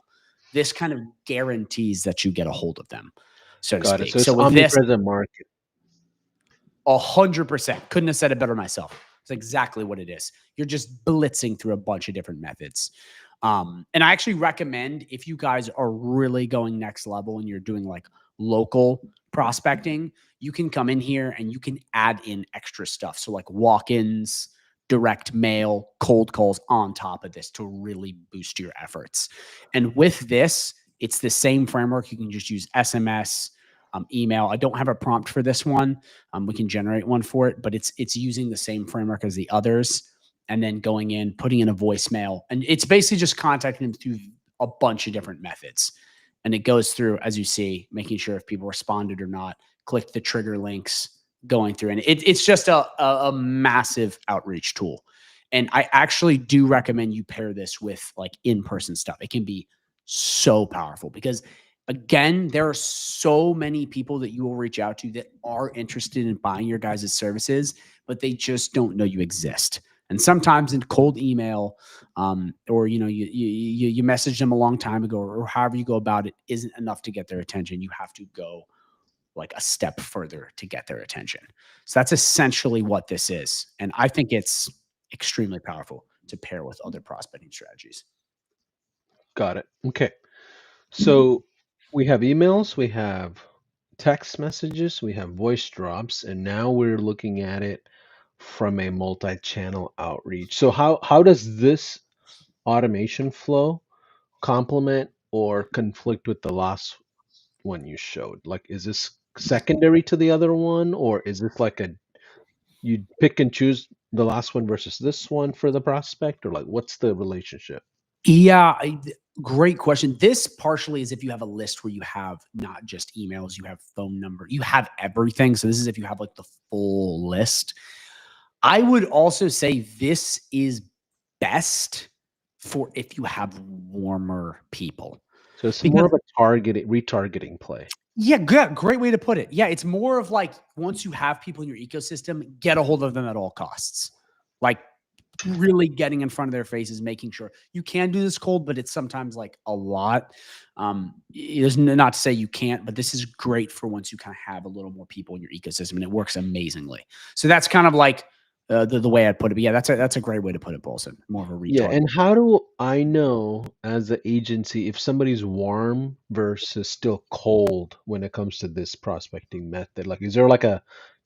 This kind of guarantees that you get a hold of them, so to
Got it. So
speak.
it's
So with this,
omnipresent market.
100%. Couldn't have said it better myself. It's exactly what it is. You're just blitzing through a bunch of different methods. And I actually recommend if you guys are really going next level and you're doing like local prospecting, you can come in here and you can add in extra stuff. So like walk-ins, direct mail, cold calls on top of this to really boost your efforts. And with this, it's the same framework. You can just use SMS, email. I don't have a prompt for this one. We can generate one for it, but it's using the same framework as the others, and then going in, putting in a voicemail, and it's basically just contacting them through a bunch of different methods. And it goes through, as you see, making sure if people responded or not, click the trigger links, going through, and it's just a massive outreach tool. And I actually do recommend you pair this with like in-person stuff. It can be so powerful because again, there are so many people that you will reach out to that are interested in buying your guys' services, but they just don't know you exist. And sometimes in cold email, or you message them a long time ago, or however you go about it, isn't enough to get their attention. You have to go like a step further to get their attention. So that's essentially what this is, and I think it's extremely powerful to pair with other prospecting strategies.
Got it. Okay. So we have emails, we have text messages, we have voice drops, and now we're looking at it from a multi-channel outreach. So how does this automation flow complement or conflict with the last one you showed? Like, is this secondary to the other one, or is this like a you pick and choose the last one versus this one for the prospect, or like what's the relationship?
Yeah, great question. This partially is if you have a list where you have not just emails, you have phone number, you have everything. So this is if you have like the full list. I would also say this is best for if you have warmer people.
So it's more
Because
of a targeting retargeting play.
yeah, good, great way to put it. Yeah, it's more of like once you have people in your ecosystem, get a hold of them at all costs. Like really getting in front of their faces, making sure you can do this cold, but it's sometimes like a lot. There's not to say you can't, but this is great for once you kind of have a little more people in your ecosystem, and it works amazingly. So that's kind of like the way I'd put it. But yeah, that's a great way to put it, Bolson. More of a
Yeah,
retard.
and how do I know as the agency if somebody's warm versus still cold when it comes to this prospecting method? Like, is there like a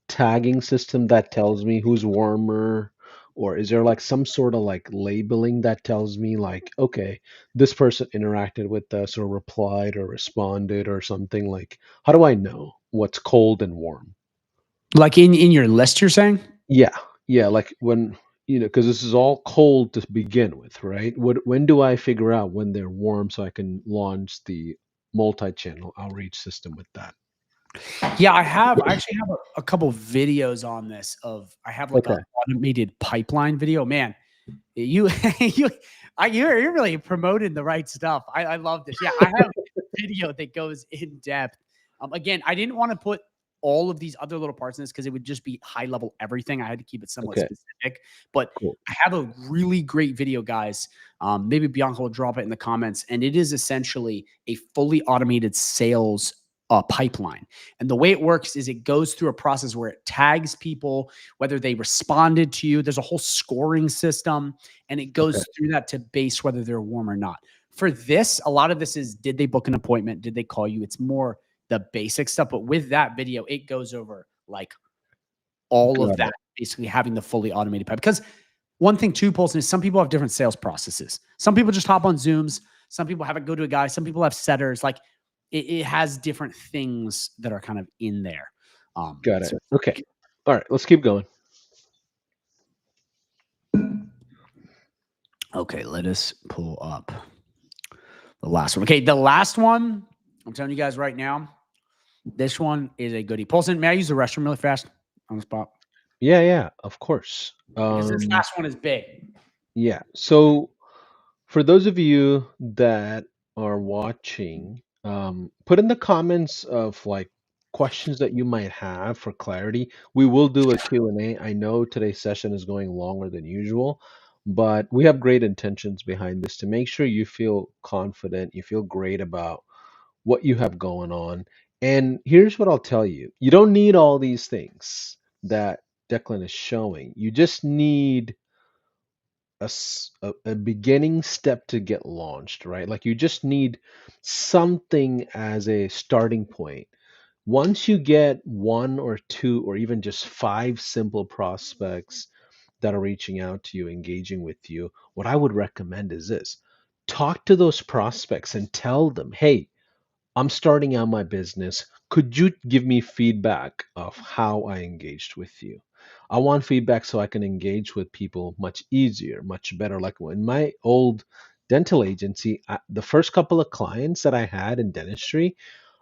tagging system that tells me who's warmer Or is there like some sort of like labeling that tells me like, okay, this person interacted with us or replied or responded or something? Like, how do I know what's cold and warm?
Like in your list, you're saying?
Yeah, yeah, like when, because this is all cold to begin with, right? When do I figure out when they're warm so I can launch the multi-channel outreach system with that?
Yeah, I actually have a couple videos on this of I have like
Okay.
a automated pipeline video. Man, you you you're really promoting the right stuff. I love this. Yeah, I have video that goes in depth. Again, I didn't want to put all of these other little parts in this because it would just be high level everything. I had to keep it somewhat
Okay.
specific. But
Cool.
I have a really great video, guys. Maybe Bianca will drop it in the comments, and it is essentially a fully automated sales pipeline. And the way it works is it goes through a process where it tags people, whether they responded to you. There's a whole scoring system, and it
Okay.
goes through that to base whether they're warm or not. For this, a lot of this is did they book an appointment? Did they call you? It's more the basic stuff. But with that video, it goes over like all of
Got
that,
it.
basically having the fully automated pipe. Because one thing too, Paulson, is some people have different sales processes. Some people just hop on Zooms. Some people have it go to a guy. Some people have setters. Like it has different things that are kind of in there.
Got it.
So
Okay. All right, let's keep going.
okay, let us pull up the last one. Okay, the last one, I'm telling you guys right now, this one is a goodie. Paulson, may I use the restroom really fast on the spot?
Yeah, yeah, of course.
Because this last one is big.
Yeah. So for those of you that are watching, put in the comments of like questions that you might have for clarity. We will do a Q&A. I know today's session is going longer than usual, but we have great intentions behind this to make sure you feel confident, you feel great about what you have going on. And here's what I'll tell you. You don't need all these things that Declan is showing. You just need a beginning step to get launched, right? Like you just need something as a starting point. Once you get one or two or even just five simple prospects that are reaching out to you, engaging with you, what I would recommend is this: talk to those prospects and tell them, hey, I'm starting out my business. Could you give me feedback of how I engaged with you? I want feedback so I can engage with people much easier, much better. Like in my old dental agency, the first couple of clients that I had in dentistry,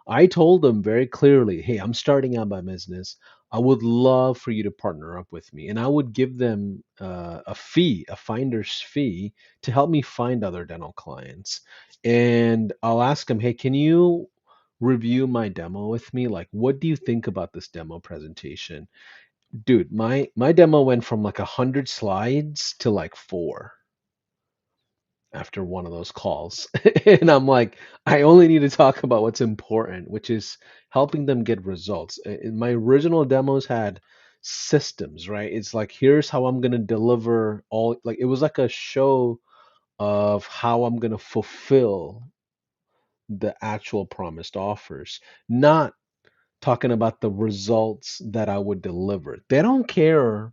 I told them very clearly, hey, I'm starting out my business. I would love for you to partner up with me. And I would give them a fee, a finder's fee, to help me find other dental clients. And I'll ask them, hey, can you review my demo with me? Like, what do you think about this demo presentation? Dude, my demo went from like 100 slides to like four after one of those calls. And I'm like, I only need to talk about what's important, which is helping them get results. My original demos had systems, right? It's like, here's how I'm going to deliver all, like, it was like a show of how I'm going to fulfill the actual promised offers, not talking about the results that I would deliver. They don't care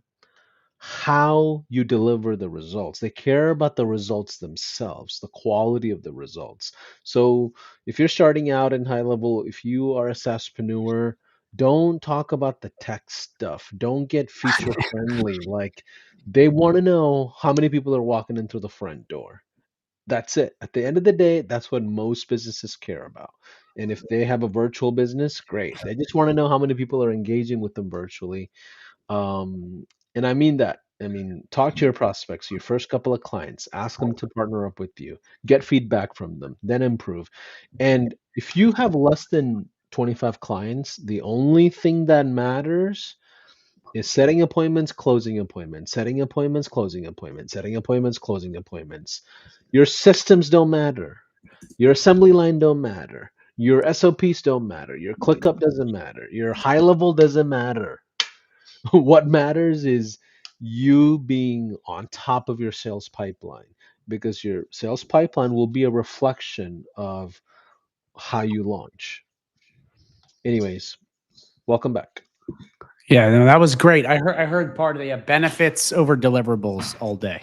how you deliver the results. They care about the results themselves, the quality of the results. So if you're starting out in high level, if you are a SaaSpreneur, don't talk about the tech stuff. Don't get feature friendly. Like they want to know how many people are walking in through the front door. That's it. At the end of the day, that's what most businesses care about. And if they have a virtual business, great. They just want to know how many people are engaging with them virtually. And I mean that. I mean, talk to your prospects, your first couple of clients, ask them to partner up with you, get feedback from them, then improve. And if you have less than 25 clients, the only thing that matters is setting appointments, closing appointments, setting appointments, closing appointments, setting appointments, closing appointments. Your systems don't matter. Your assembly line don't matter. Your SOPs don't matter. Your ClickUp doesn't matter. Your high level doesn't matter. What matters is you being on top of your sales pipeline, because your sales pipeline will be a reflection of how you launch. Anyways, welcome back.
Yeah, no, that was great. I heard part of the benefits over deliverables all day.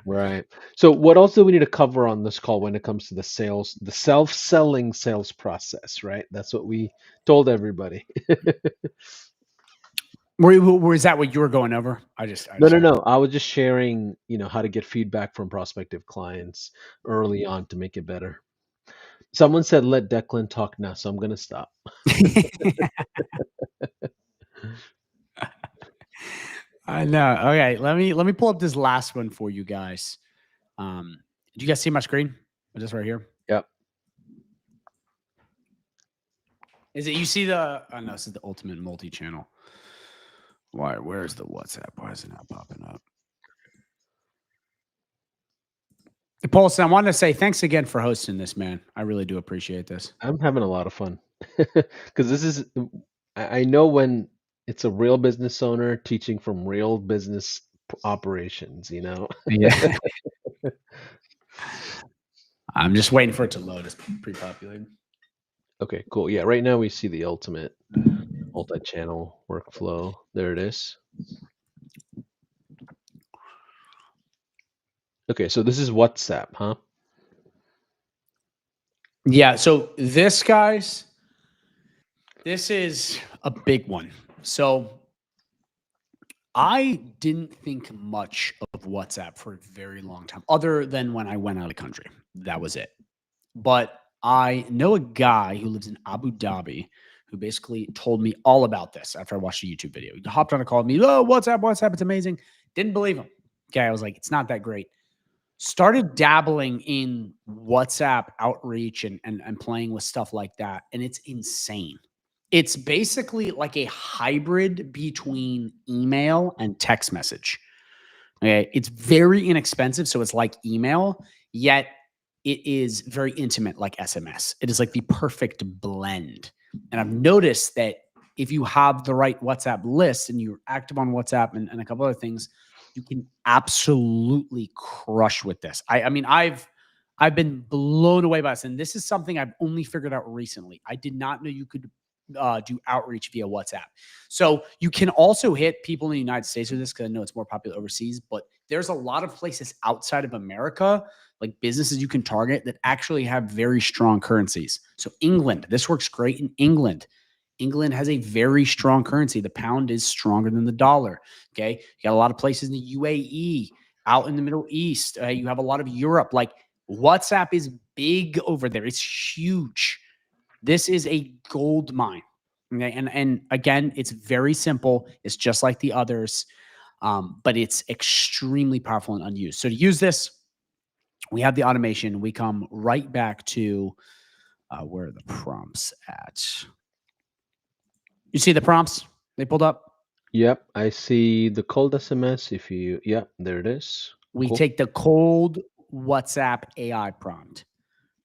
Right. So what else do we need to cover on this call when it comes to the sales, the self-selling sales process, right? That's what we told everybody.
Was that what you were going over? I
No,
just
no,
had.
no. I was just sharing, how to get feedback from prospective clients early on to make it better. Someone said let Declan talk now, so I'm gonna stop.
I know. Okay, let me pull up this last one for you guys. Do you guys see my screen? Is this right here?
Yep.
Is it you see the? Oh no, this is the ultimate multi-channel. Why? Where's the WhatsApp? Why is it not popping up? Paulson, I wanted to say thanks again for hosting this, man. I really do appreciate this.
I'm having a lot of fun because this is I know when it's a real business owner teaching from real business operations.
Yeah. I'm just waiting for it to load. It's pre-populated.
Okay, cool. Yeah, right now we see the ultimate multi-channel workflow. There it is. Okay, so this is WhatsApp, huh?
Yeah. So this, guys, this is a big one. So I didn't think much of WhatsApp for a very long time, other than when I went out of the country. That was it. But I know a guy who lives in Abu Dhabi who basically told me all about this after I watched a YouTube video. He hopped on a call with me. Oh, WhatsApp, it's amazing. Didn't believe him. Okay, I was like, it's not that great. Started dabbling in WhatsApp outreach and playing with stuff like that, and it's insane. It's basically like a hybrid between email and text message. Okay, it's very inexpensive, so it's like email, yet it is very intimate like SMS. It is like the perfect blend. And I've noticed that if you have the right WhatsApp list and you're active on WhatsApp and a couple other things, you can absolutely crush with this. I mean, I've been blown away by this, and this is something I've only figured out recently. I did not know you could do outreach via WhatsApp. So you can also hit people in the United States with this because I know it's more popular overseas, but there's a lot of places outside of America, like businesses you can target that actually have very strong currencies. So England, this works great in England. England has a very strong currency. The pound is stronger than the dollar. Okay. You got a lot of places in the UAE, out in the Middle East. You have a lot of Europe. Like WhatsApp is big over there. It's huge. This is a gold mine. Okay. And again, it's very simple. It's just like the others, but it's extremely powerful and unused. So to use this, we have the automation. We come right back to where are the prompts at? You see the prompts they pulled up?
Yep, I see the cold SMS. Yep, there it is.
We
Cool.
take the cold WhatsApp AI prompt.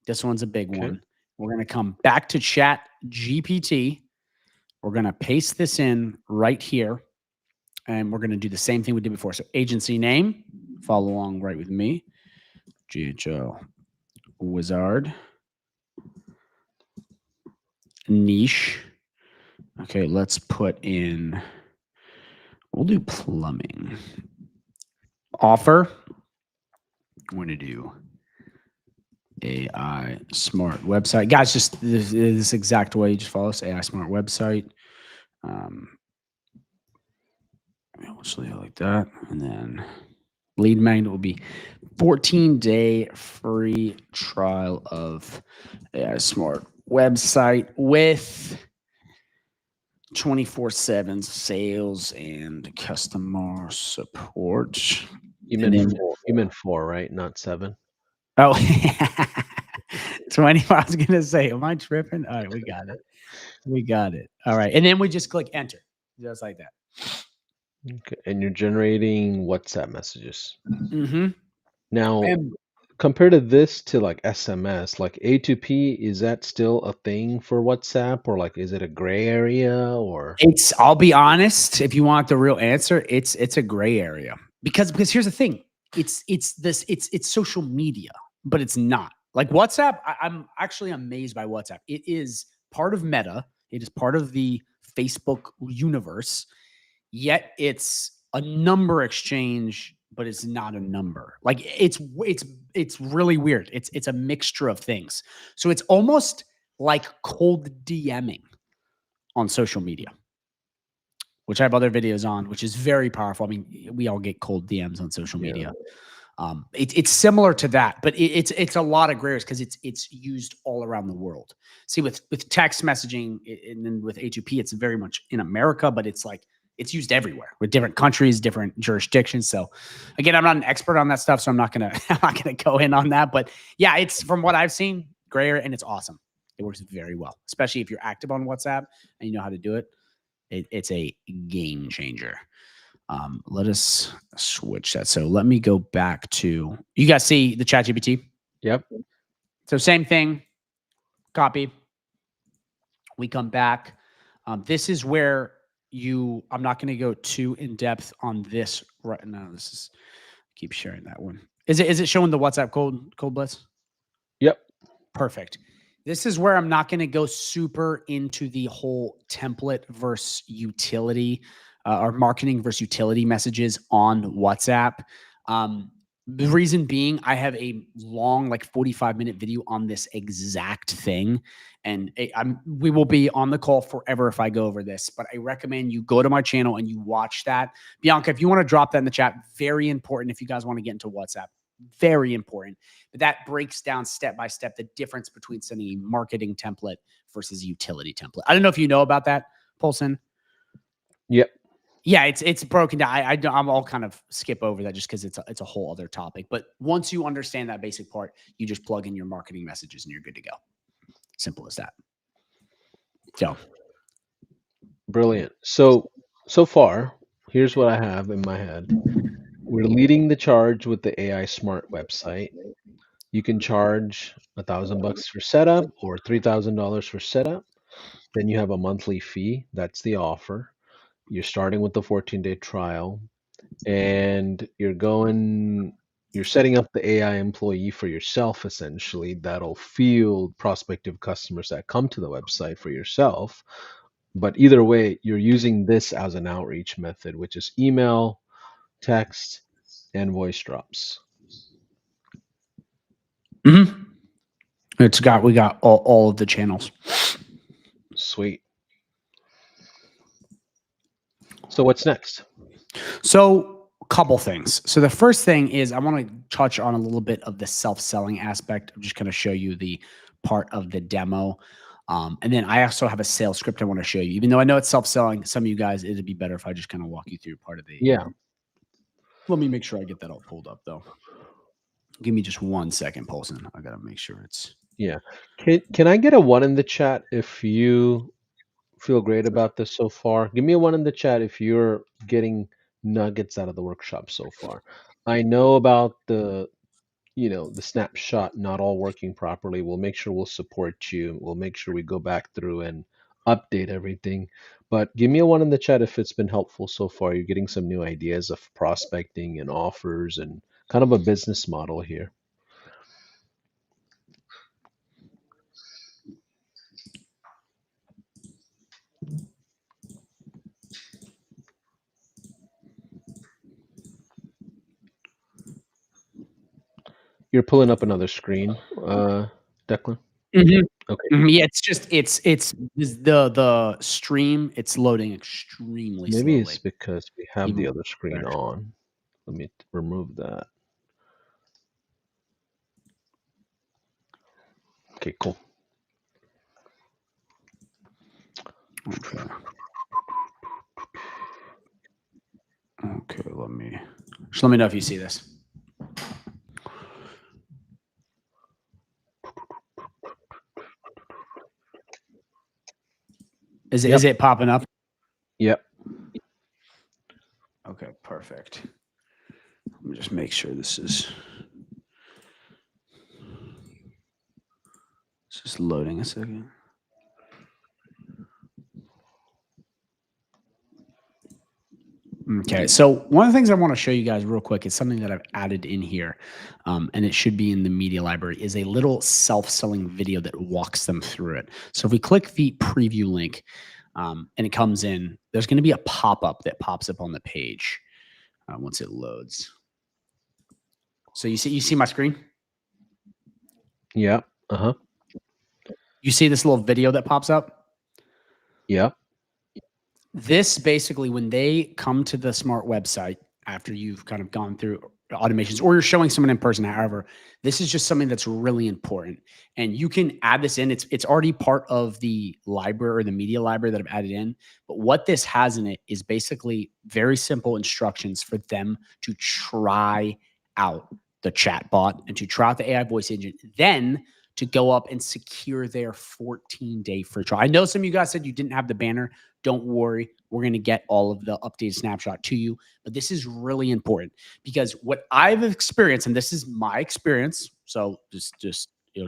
This one's a big
Okay.
one. We're going to come back to Chat GPT. We're going to paste this in right here. And we're going to do the same thing we did before. So agency name, follow along right with me. GHO Wizard. Niche. Okay, let's put in, we'll do plumbing. Offer. I'm going to do AI smart website. Guys, just this exact way. Just follow us. AI smart website. Let's leave it like that. And then lead magnet will be 14-day free trial of AI smart website with 24/7 sales and customer support.
You
And
meant
then,
four. You meant four, right? Not seven.
oh, 20. I was gonna say, am I tripping? All right, we got it. We got it. All right, and then we just click enter, just like that.
Okay. And you're generating WhatsApp messages.
Mm-hmm.
Now,
And
compared to this to like SMS, like A2P, is that still a thing for WhatsApp or like is it a gray area or
it's, I'll be honest, if you want the real answer, it's a gray area. Because here's the thing. It's social media, but it's not. Like WhatsApp, I'm actually amazed by WhatsApp. It is part of Meta. It is part of the Facebook universe. yet it's a number exchange, but it's not a number. Like it's really weird. It's a mixture of things. So it's almost like cold DMing on social media, which I have other videos on, which is very powerful. I mean, we all get cold DMs on social
Yeah.
media. It's similar to that, but it's a lot of grays because it's used all around the world. See, with text messaging and then with A2P, it's very much in America, but it's like it's used everywhere with different countries, different jurisdictions. So, again, I'm not an expert on that stuff, so I'm not gonna go in on that. But yeah, it's from what I've seen, grayer, and it's awesome. It works very well, especially if you're active on WhatsApp and you know how to do it. It's a game changer. Let us switch that. So let me go back to, you guys see the ChatGPT?
Yep.
So same thing, copy. We come back. This is where I'm not going to go too in depth on this right now. Keep sharing that one. Is it showing the WhatsApp code Blitz?
Yep.
Perfect. This is where I'm not going to go super into the whole template versus utility or marketing versus utility messages on WhatsApp. The reason being, I have a long, like 45-minute video on this exact thing. And we will be on the call forever if I go over this, but I recommend you go to my channel and you watch that. Bianca, if you want to drop that in the chat, very important if you guys want to get into WhatsApp. Very important. But that breaks down step by step the difference between sending a marketing template versus a utility template. I don't know if you know about that, Paulson.
Yep.
Yeah, it's broken down. I'm all kind of skip over that just because it's a whole other topic. But once you understand that basic part, you just plug in your marketing messages and you're good to go. Simple as that. So
Brilliant. So far, here's what I have in my head. We're leading the charge with the AI Smart website. You can charge $1,000 for setup or $3,000 for setup. Then you have a monthly fee. That's the offer. You're starting with the 14-day trial, and you're setting up the AI employee for yourself essentially that'll field prospective customers that come to the website for yourself. But either way, you're using this as an outreach method, which is email, text, and voice drops.
we got all of the channels.
Sweet. So what's next?
So a couple things. So the first thing is I want to touch on a little bit of the self-selling aspect. I'm just going to show you the part of the demo. And then I also have a sales script I want to show you. Even though I know it's self-selling, some of you guys, it'd be better if I just kind of walk you through part of the.
Yeah.
Let me make sure I get that all pulled up though. Give me just 1 second, Paulson. I gotta make sure it's.
Yeah. Can I get a 1 in the chat if you feel great about this so far? Give me a 1 in the chat if you're getting nuggets out of the workshop so far. I know about the snapshot not all working properly. We'll make sure we'll support you. We'll make sure we go back through and update everything. But give me a 1 in the chat if it's been helpful so far. You're getting some new ideas of prospecting and offers and kind of a business model here. You're pulling up another screen, Declan.
Mm-hmm.
Okay.
Yeah, it's just it's the stream. It's loading extremely
Maybe
slowly.
it's because we have
Even
the other screen on. Let me remove that. Okay, cool.
Okay. Okay, just let me know if you see this. Is it popping up?
Yep.
Okay, perfect. Let me just make sure this is. It's just loading a second. Okay, so one of the things I want to show you guys real quick is something that I've added in here, and it should be in the media library, is a little self-selling video that walks them through it. So if we click the preview link, and it comes in. There's going to be a pop up that pops up on the page once it loads. So you see my screen.
Yeah. Uh-huh.
You see this little video that pops up.
Yeah.
This basically, when they come to the smart website after you've kind of gone through automations or you're showing someone in person, however, this is just something that's really important. And you can add this in. It's already part of the library or the media library that I've added in. But what this has in it is basically very simple instructions for them to try out the chat bot and to try out the AI voice agent. Then to go up and secure their 14-day free trial. I know some of you guys said you didn't have the banner. Don't worry. We're going to get all of the updated snapshot to you. But this is really important because what I've experienced, and this is my experience, so just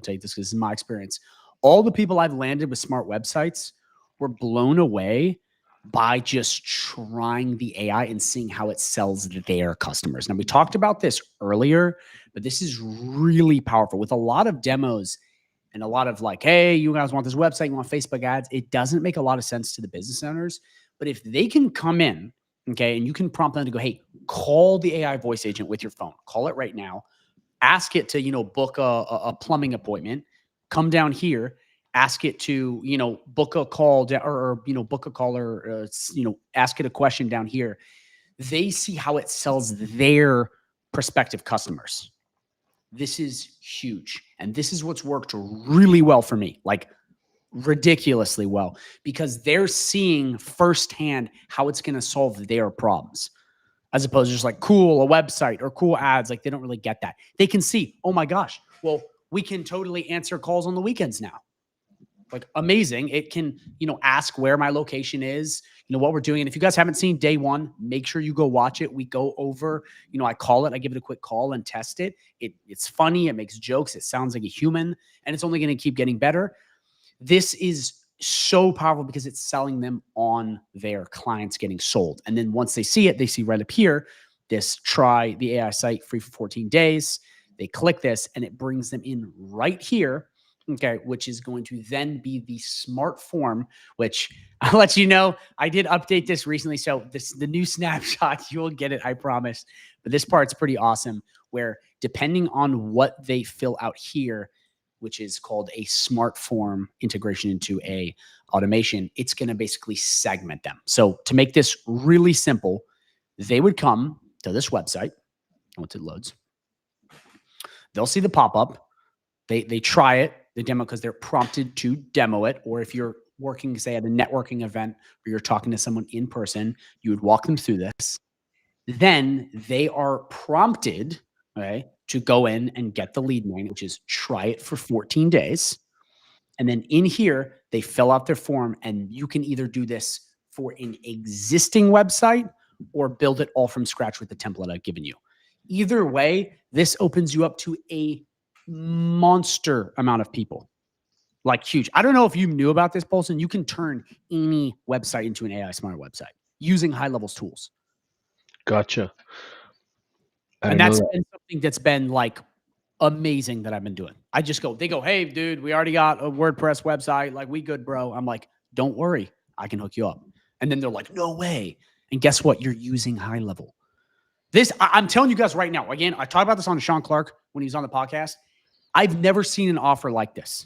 take this because this is my experience. All the people I've landed with smart websites were blown away by just trying the AI and seeing how it sells their customers. Now, we talked about this earlier, but this is really powerful with a lot of demos and a lot of like, hey, you guys want this website, you want Facebook ads. It doesn't make a lot of sense to the business owners. But if they can come in, okay, and you can prompt them to go, hey, call the AI voice agent with your phone, call it right now, ask it to, book a plumbing appointment, come down here, ask it to, book a call or book a call or, ask it a question down here. They see how it sells their prospective customers. This is huge. And this is what's worked really well for me, like ridiculously well, because they're seeing firsthand how it's going to solve their problems as opposed to just like cool, a website or cool ads. Like they don't really get that. They can see, oh my gosh, well, we can totally answer calls on the weekends now. Like amazing. It can, ask where my location is, what we're doing. And if you guys haven't seen day one, make sure you go watch it. We go over, I call it, I give it a quick call and test it. It's funny. It makes jokes. It sounds like a human and it's only going to keep getting better. This is so powerful because it's selling them on their clients getting sold. And then once they see it, they see right up here, this try the AI site free for 14 days. They click this and it brings them in right here. Okay, which is going to then be the smart form, which I'll let you know. I did update this recently. So the new snapshot, you will get it, I promise. But this part's pretty awesome, where depending on what they fill out here, which is called a smart form integration into a automation, it's going to basically segment them. So to make this really simple, they would come to this website once it loads. They'll see the pop-up. They try it, the demo, because they're prompted to demo it. Or if you're working, say, at a networking event or you're talking to someone in person, you would walk them through this. Then they are prompted, okay, to go in and get the lead magnet, which is try it for 14 days. And then in here, they fill out their form, and you can either do this for an existing website or build it all from scratch with the template I've given you. Either way, this opens you up to a monster amount of people, like huge. I don't know if you knew about this, Paulson. You can turn any website into an AI smart website using high levels tools.
Gotcha.
And that's been something that's been like amazing that I've been doing. I just go, they go, hey, dude, we already got a WordPress website. Like, we good, bro. I'm like, don't worry. I can hook you up. And then they're like, no way. And guess what? You're using high level. I'm telling you guys right now, again, I talked about this on Sean Clark when he was on the podcast. I've never seen an offer like this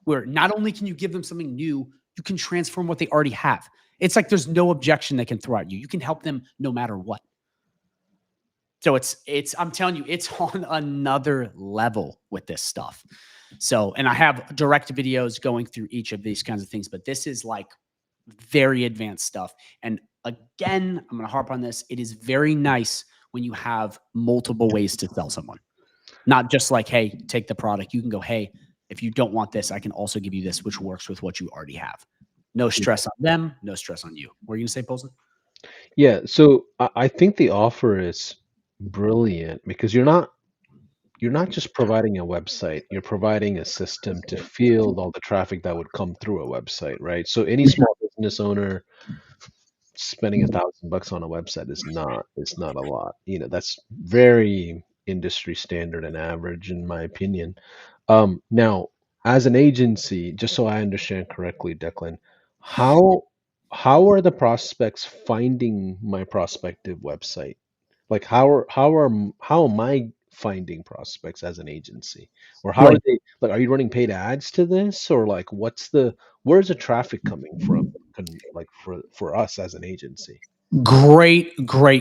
where not only can you give them something new, you can transform what they already have. It's like there's no objection they can throw at you. You can help them no matter what. So I'm telling you, it's on another level with this stuff. So, and I have direct videos going through each of these kinds of things, but this is like very advanced stuff. And again, I'm going to harp on this. It is very nice when you have multiple ways to sell someone, not just like, hey, take the product. You can go, hey, if you don't want this, I can also give you this, which works with what you already have. No stress on them, no stress on you. What are you going to say, Polson?
Yeah, so I think the offer is brilliant because you're not just providing a website, you're providing a system to field all the traffic that would come through a website, right? So any small business owner spending $1,000 on a website is not a lot. That's very industry standard and average in my opinion. Now, as an agency, just so I understand correctly, Declan, how how are the prospects finding my prospective website? Like how am I finding prospects as an agency? Or how are
Right.
they, like, are you running paid ads to this, or like where's the traffic coming from, like for us as an agency?
Great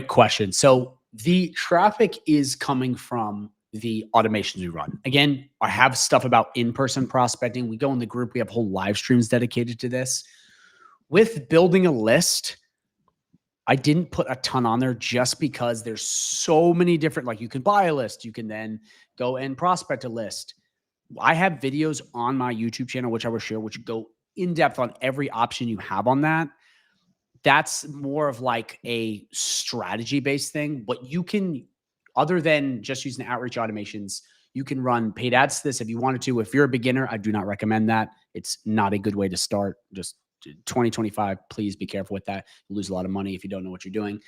question. So the traffic is coming from the automations we run. Again, I have stuff about in-person prospecting. We go in the group, we have whole live streams dedicated to this. With building a list, I didn't put a ton on there just because there's so many different, like you can buy a list, you can then go and prospect a list. I have videos on my YouTube channel, which I will share, which go in depth on every option you have on that. That's more of like a strategy based thing. But you can, other than just using the outreach automations, you can run paid ads to this if you wanted to. If you're a beginner, I do not recommend that. It's not a good way to start. Just 2025, please be careful with that. You lose a lot of money if you don't know what you're doing.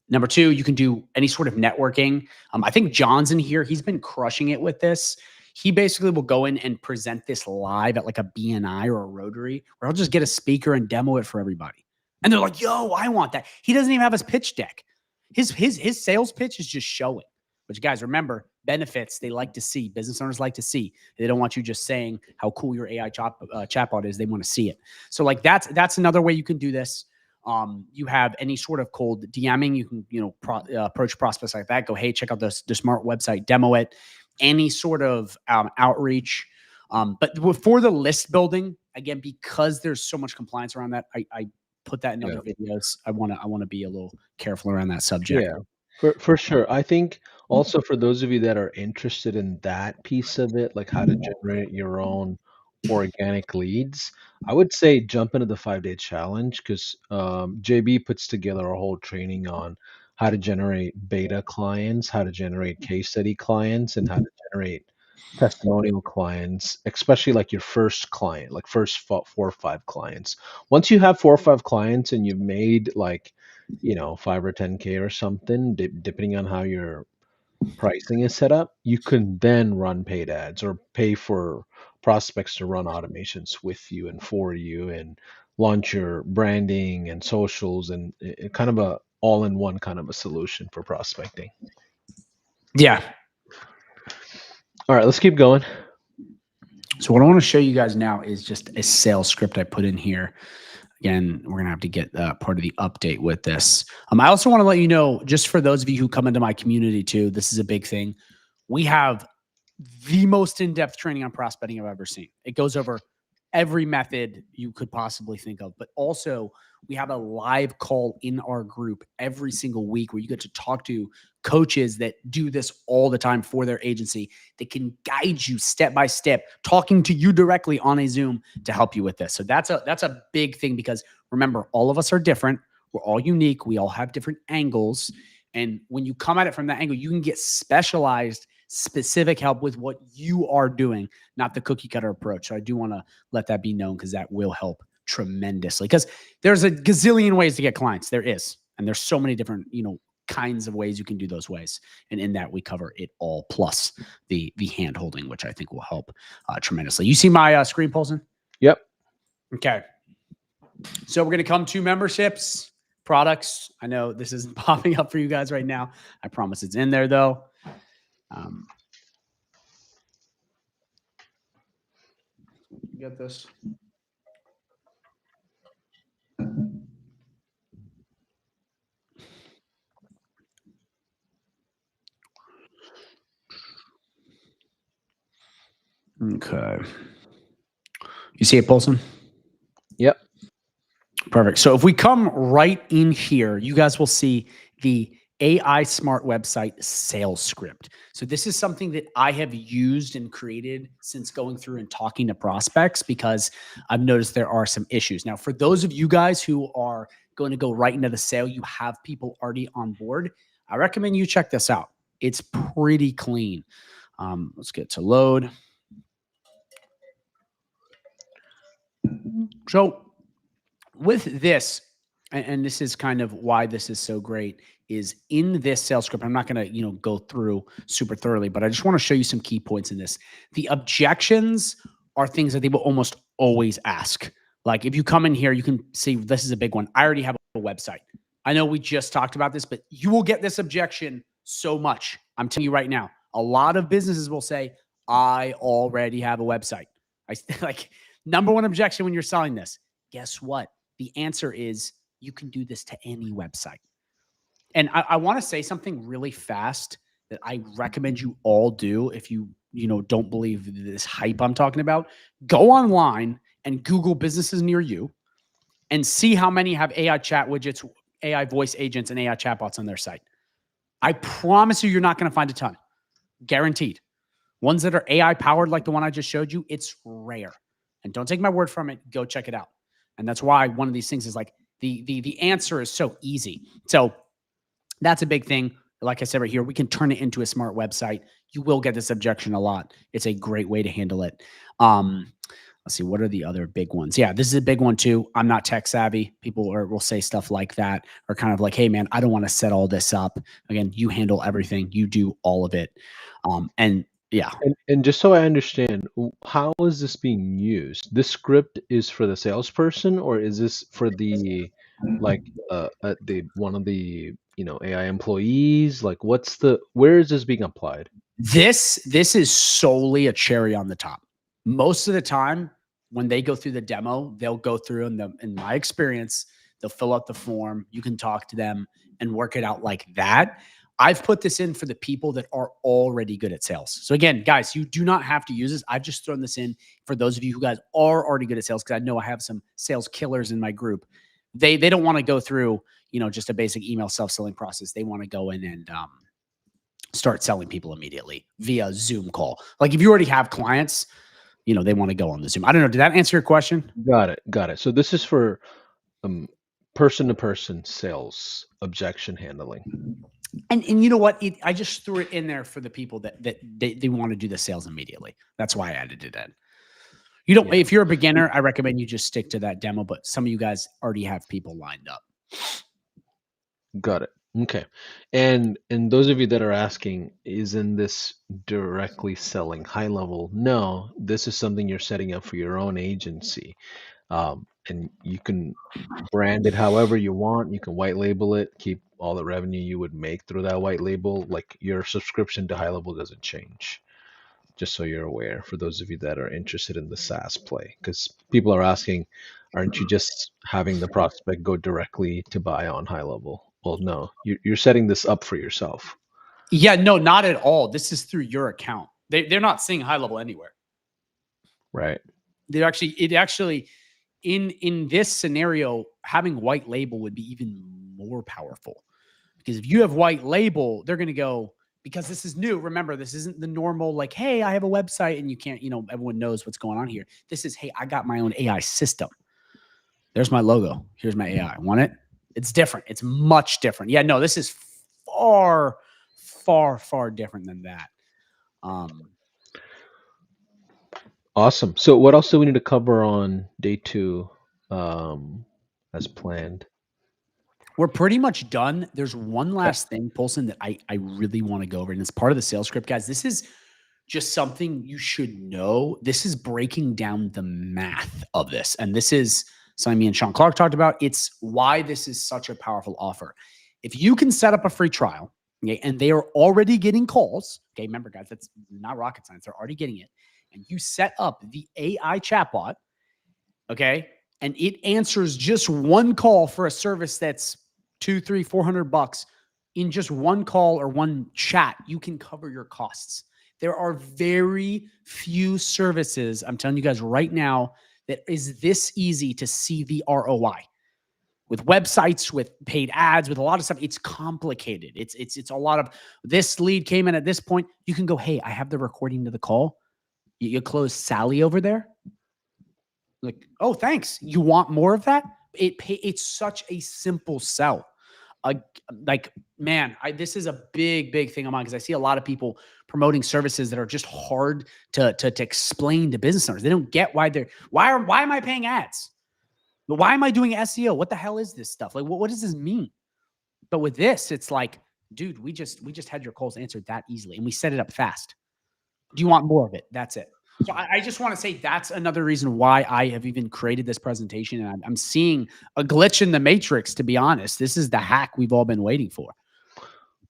Number two, you can do any sort of networking. I think John's in here. He's been crushing it with this. He basically will go in and present this live at like a BNI or a Rotary, where he'll just get a speaker and demo it for everybody. And they're like, yo, I want that. He doesn't even have his pitch deck. His sales pitch is just showing. Which, guys, remember, benefits they like to see. Business owners like to see. They don't want you just saying how cool your AI chatbot is. They want to see it. So, like, that's another way you can do this. You have any sort of cold DMing. You can, approach prospects like that. Go, hey, check out the smart website, demo it. Any sort of outreach. But for the list building, again, because there's so much compliance around that, I put that in other videos. I want to be a little careful around that subject.
Yeah, for sure. I think also for those of you that are interested in that piece of it, like how to generate your own organic leads, I would say jump into the 5-day challenge, because JB puts together a whole training on how to generate beta clients, how to generate case study clients, and how to generate testimonial clients, especially like your first client, like first 4 or 5 clients. Once you have 4 or 5 clients and you've made like 5 or 10K or something, depending on how your pricing is set up, you can then run paid ads or pay for prospects to run automations with you and for you, and launch your branding and socials, and kind of a all-in-one kind of a solution for prospecting.
Yeah.
All right, let's keep going.
So what I want to show you guys now is just a sales script I put in here. Again, we're going to have to get part of the update with this. I also want to let you know, just for those of you who come into my community too, this is a big thing. We have the most in-depth training on prospecting I've ever seen. It goes over every method you could possibly think of, but also we have a live call in our group every single week where you get to talk to coaches that do this all the time for their agency. They can guide you step by step, talking to you directly on a Zoom to help you with this. So that's a big thing, because remember, all of us are different. We're all unique. We all have different angles. And when you come at it from that angle, you can get specialized, specific help with what you are doing, not the cookie cutter approach. So I do want to let that be known, because that will help tremendously, because there's a gazillion ways to get clients. There is. And there's so many different, kinds of ways you can do those ways. And in that, we cover it all, plus the hand holding, which I think will help tremendously. You see my screen, Paulson?
Yep.
Okay. So we're going to come to memberships, products. I know this isn't popping up for you guys right now. I promise it's in there though. Get this. Okay. You see it, Paulson?
Yep.
Perfect. So if we come right in here, you guys will see the AI Smart Website sales script. So this is something that I have used and created since going through and talking to prospects, because I've noticed there are some issues. Now, for those of you guys who are going to go right into the sale, you have people already on board, I recommend you check this out. It's pretty clean. Let's get to load. So with this, and this is kind of why this is so great, is in this sales script. I'm not going to, go through super thoroughly, but I just want to show you some key points in this. The objections are things that they will almost always ask. Like if you come in here, you can see this is a big one. I already have a website. I know we just talked about this, but you will get this objection so much. I'm telling you right now. A lot of businesses will say, I already have a website. I like number one objection when you're selling this. Guess what? The answer is you can do this to any website. And I want to say something really fast that I recommend you all do if you don't believe this hype I'm talking about. Go online and Google businesses near you and see how many have AI chat widgets, AI voice agents, and AI chatbots on their site. I promise you're not going to find a ton. Guaranteed. Ones that are AI powered, like the one I just showed you, it's rare. And don't take my word from it. Go check it out. And that's why one of these things is like the answer is so easy. So that's a big thing. Like I said right here, we can turn it into a smart website. You will get this objection a lot. It's a great way to handle it. Let's see, what are the other big ones? Yeah, this is a big one too. I'm not tech savvy. People will say stuff like that, or kind of like, hey man, I don't want to set all this up. Again, you handle everything. You do all of it. And yeah,
And just so I understand, how is this being used? This script is for the salesperson, or is this for the like the one of the AI employees? Like, where is this being applied?
this is solely a cherry on the top. Most of the time, when they go through the demo, they'll go through in my experience, they'll fill out the form. You can talk to them and work it out like that. I've put this in for the people that are already good at sales. So again, guys, you do not have to use this. I've just thrown this in for those of you who guys are already good at sales, because I know I have some sales killers in my group. They don't want to go through, just a basic email self-selling process. They want to go in and start selling people immediately via Zoom call. Like if you already have clients, they want to go on the Zoom. I don't know. Did that answer your question?
Got it. Got it. So this is for um, person-to-person sales objection handling.
And you know what? I just threw it in there for the people that they want to do the sales immediately. That's why I added it in. You don't.
Yeah.
If you're a beginner, I recommend you just stick to that demo. But some of you guys already have people lined up.
Got it. Okay. And those of you that are asking, isn't this directly selling high level? No, this is something you're setting up for your own agency. And you can brand it however you want. You can white label it, keep all the revenue you would make through that white label. Like your subscription to high level doesn't change. Just so you're aware, for those of you that are interested in the SaaS play, because people are asking, aren't you just having the prospect go directly to buy on high level? Well, no, you're setting this up for yourself,
Yeah, no, not at all. This is through your account. They're not seeing high level anywhere.
right?
It actually in this scenario, having white label would be even more powerful, because if you have white label, they're going to go, because this is new. Remember, this isn't the normal, like, hey, I have a website and you can't, everyone knows what's going on here. This is, hey, I got my own AI system. There's my logo. Here's my AI. Want it? It's different. It's much different. Yeah, no, this is far, far, far different than that.
Awesome. So what else do we need to cover on day two, as planned?
We're pretty much done. There's one last thing, Polson, that I really want to go over, and it's part of the sales script, guys. This is just something you should know. This is breaking down the math of this, and this is something me and Sean Clark talked about. It's why this is such a powerful offer. If you can set up a free trial, okay, and they are already getting calls, okay, remember, guys, that's not rocket science. They're already getting it, and you set up the AI chatbot, okay, and it answers just one call for a service that's $200, $300, $400 in just one call or one chat, you can cover your costs. There are very few services, I'm telling you guys right now, that is this easy to see the ROI. With websites, with paid ads, with a lot of stuff, it's complicated. It's a lot of, this lead came in at this point. You can go, hey, I have the recording to the call. You close Sally over there. Like, oh, thanks. You want more of that? It's such a simple sell. Like, man, this is a big, big thing of mine, because I see a lot of people promoting services that are just hard to explain to business owners. They don't get why am I paying ads? Why am I doing SEO? What the hell is this stuff? Like, what does this mean? But with this, it's like, dude, we just had your calls answered that easily, and we set it up fast. Do you want more of it? That's it. So I just want to say that's another reason why I have even created this presentation. And I'm seeing a glitch in the matrix, to be honest. This is the hack we've all been waiting for.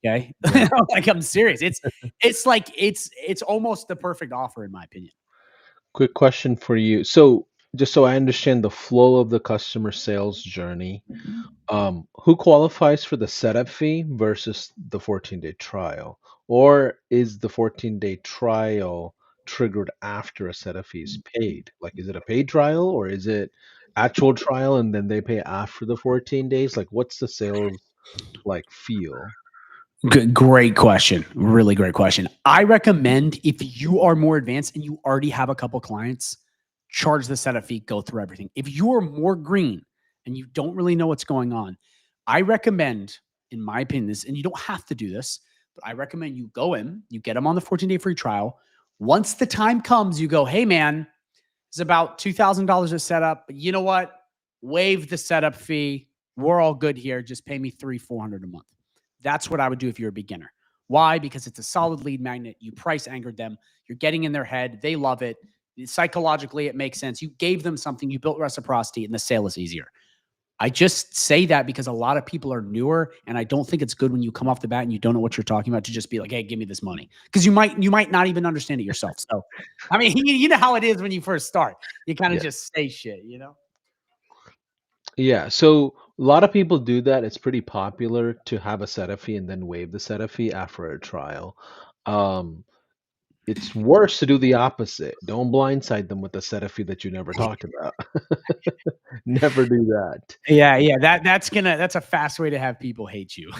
Okay.
Yeah.
Like I'm serious. It's like it's almost the perfect offer in my opinion.
Quick question for you. So, just so I understand the flow of the customer sales journey, who qualifies for the setup fee versus the 14-day trial? Or is the 14-day trial triggered after a setup fee is paid? Like, is it a paid trial or is it actual trial and then they pay after the 14 days? Like, what's the sales like feel?
Great question. Really great question. I recommend if you are more advanced and you already have a couple clients, charge the setup fee, go through everything. If you are more green and you don't really know what's going on, I recommend, in my opinion, this, and you don't have to do this, but I recommend you go in, you get them on the 14-day free trial. Once the time comes, you go, hey, man, it's about $2,000 a setup, but you know what? Waive the setup fee. We're all good here. Just pay me $300-400 a month. That's what I would do if you're a beginner. Why? Because it's a solid lead magnet. You price anchored them. You're getting in their head. They love it. Psychologically, it makes sense. You gave them something. You built reciprocity, and the sale is easier. I just say that because a lot of people are newer, and I don't think it's good when you come off the bat and you don't know what you're talking about to just be like, "Hey, give me this money," because you might not even understand it yourself. So, I mean, you know how it is when you first start. You kind of
Yeah.
just say shit, you know.
Yeah. So a lot of people do that. It's pretty popular to have a setup fee and then waive the setup fee after a trial. Um, it's worse to do the opposite. Don't blindside them with a setup fee that you never talked about. Never do that.
Yeah, yeah. That's a fast way to have people hate you.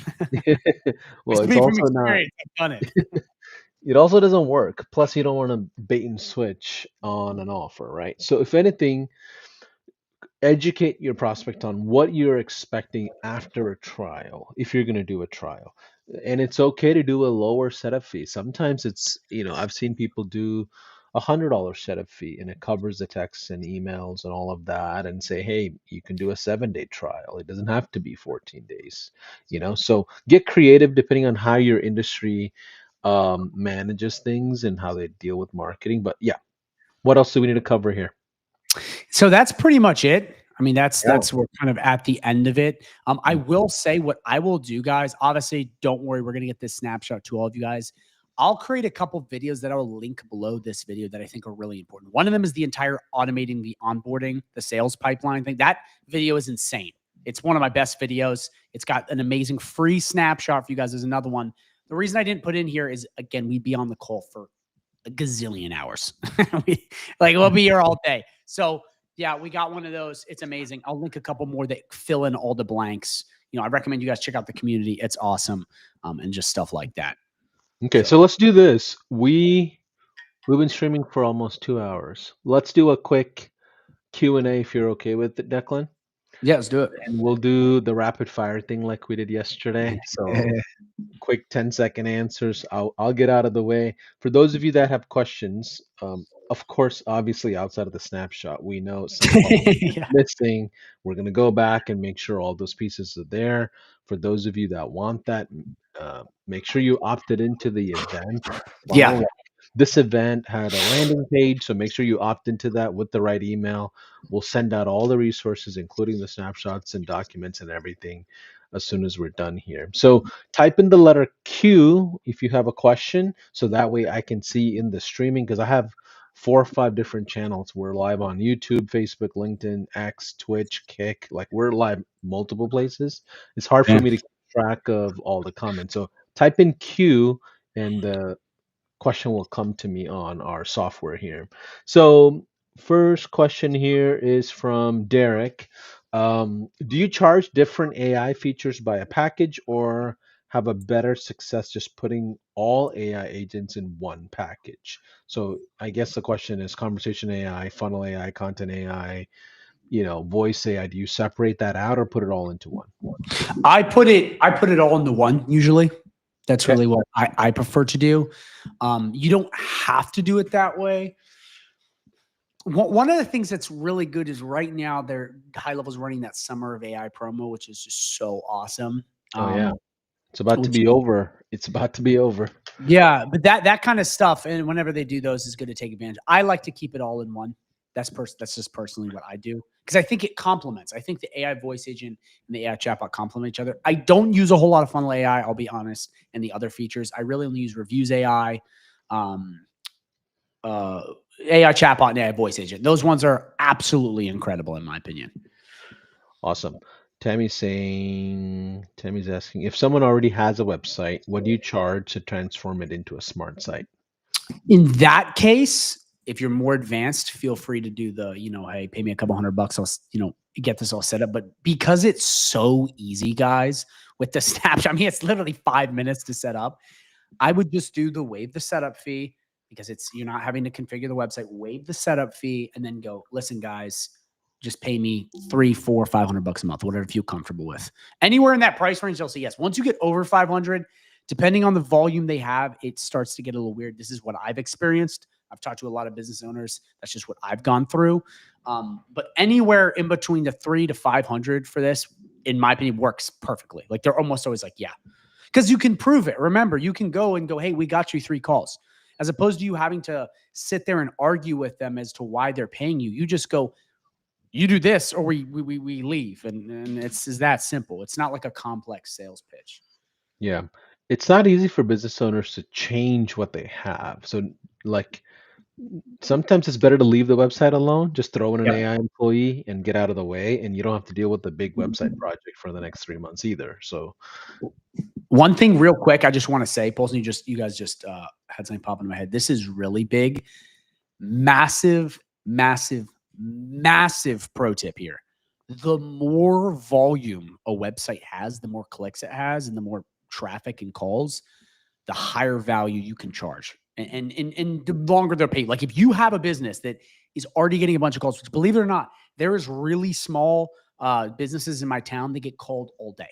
Well, it's
Speak from
also not.
experience. I've done it.
It also doesn't work. Plus, you don't want to bait and switch on an offer, right? So, if anything, educate your prospect on what you're expecting after a trial if you're going to do a trial, and it's okay to do a lower setup fee. Sometimes it's, I've seen people do $100 setup fee and it covers the texts and emails and all of that, and say, hey, you can do a 7-day trial, it doesn't have to be 14 days. So get creative depending on how your industry manages things and how they deal with marketing. But yeah, what else do we need to cover here?
So that's pretty much it. I mean, that's
Yeah.
that's we're kind of at the end of it. I
Mm.
will say what I will do, guys. Obviously, don't worry, we're gonna get this snapshot to all of you guys. I'll create a couple videos that I'll link below this video that I think are really important. One of them is the entire automating the onboarding, the sales pipeline thing. That video is insane. It's one of my best videos. It's got an amazing free snapshot for you guys. There's another one. The reason I didn't put in here is again, we'd be on the call for a gazillion hours. We'll be here all day. So yeah, we got one of those. It's amazing. I'll link a couple more that fill in all the blanks. I recommend you guys check out the community. It's awesome. And just stuff like that.
Okay,
So
so let's do this. We've been streaming for almost 2 hours. Let's do a quick Q&A if you're okay with it, Declan.
yeah, let's do it.
And we'll do the rapid fire thing like we did yesterday. So quick 10-second answers. I'll get out of the way. For those of you that have questions, of course, obviously outside of the snapshot, we know some parts
Yeah.
missing. We're gonna go back and make sure all those pieces are there. For those of you that want that, make sure you opted into the event
Yeah.
funnel. This event had a landing page, so make sure you opt into that with the right email. We'll send out all the resources, including the snapshots and documents and everything, as soon as we're done here. So type in the letter Q if you have a question, so that way I can see in the streaming, because I have 4 or 5 different channels. We're live on YouTube, Facebook, LinkedIn, X, Twitch, Kick. Like, we're live multiple places. It's hard for
Yeah.
me to keep track of all the comments. So type in Q and the question will come to me on our software here. So, first question here is from Derek. Do you charge different AI features by a package, or have a better success just putting all AI agents in one package? So, I guess the question is conversation AI, funnel AI, content AI, voice AI. Do you separate that out or put it all into one?
I put it all into one usually. That's
Okay.
really what I prefer to do. You don't have to do it that way. One of the things that's really good is right now they're high levels running that summer of AI promo, which is just so awesome.
Oh, yeah.
Um,
It's about to
which
be over. It's about to be over.
yeah, but that kind of stuff, and whenever they do those, is good to take advantage. I like to keep it all in one. That's just personally what I do because I think it complements. I think the AI voice agent and the AI chatbot complement each other. I don't use a whole lot of funnel AI. I'll be honest, and the other features. I really only use reviews AI, um, uh, AI chatbot, and AI voice agent. Those ones are absolutely incredible in my opinion.
Awesome. Tammy's asking if someone already has a website, what do you charge to transform it into a smart site?
In that case, if you're more advanced, feel free to do the, hey, pay me a couple $100. I'll, get this all set up. But because it's so easy, guys, with the snapshot, I mean, it's literally 5 minutes to set up. I would just do the waive the setup fee because you're not having to configure the website, waive the setup fee, and then go, listen, guys, just pay me 3, 4, $500 a month, whatever you feel comfortable with. Anywhere in that price range, they'll say yes. Once you get over 500, depending on the volume they have, it starts to get a little weird. This is what I've experienced. I've talked to a lot of business owners. That's just what I've gone through. But anywhere in between the 3 to 500 for this, in my opinion, works perfectly. Like they're almost always like, yeah, because you can prove it. Remember, you can go and go, hey, we got you 3 calls, as opposed to you having to sit there and argue with them as to why they're paying you. You just go, you do this or we leave. And it's that simple. It's not like a complex sales pitch.
Yeah. It's not easy for business owners to change what they have. So, like, sometimes it's better to leave the website alone, just throw in an
Yep.
AI employee and get out of the way, and you don't have to deal with the big website project for the next 3 months either. So,
One thing real quick, I just want to say, Paulson, you guys just had something pop in my head. This is really big. Massive, massive, massive pro tip here. The more volume a website has, the more clicks it has, and the more traffic and calls, the higher value you can charge. And the longer they're paid. Like if you have a business that is already getting a bunch of calls, which believe it or not, there is really small businesses in my town that get called all day.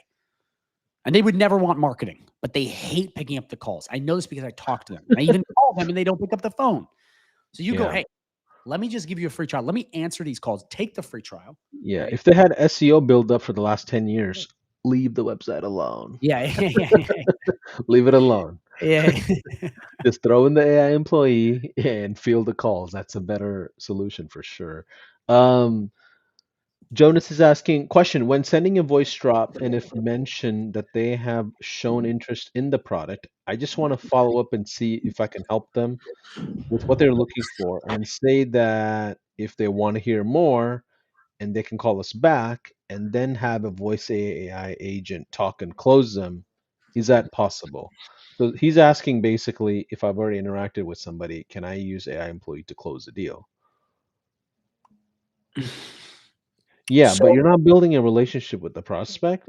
And they would never want marketing, but they hate picking up the calls. I know this because I talk to them. And I even call them and they don't pick up the phone. So you go,
yeah.
hey, let me just give you a free trial. Let me answer these calls. Take the free trial.
Yeah.
Right.
If they had SEO build up for the last 10 years, leave the website alone.
Yeah.
Leave it alone.
Yeah.
Just throw in the AI employee and field the calls. That's a better solution for sure. Um, Jonas is asking question when sending a voice drop and if mentioned that they have shown interest in the product, I just want to follow up and see if I can help them with what they're looking for and say that if they want to hear more and they can call us back and then have a voice AI agent talk and close them. Is that possible? So he's asking basically if I've already interacted with somebody, can I use AI employee to close the deal? Yeah, but
So
you're not building a relationship with the prospect.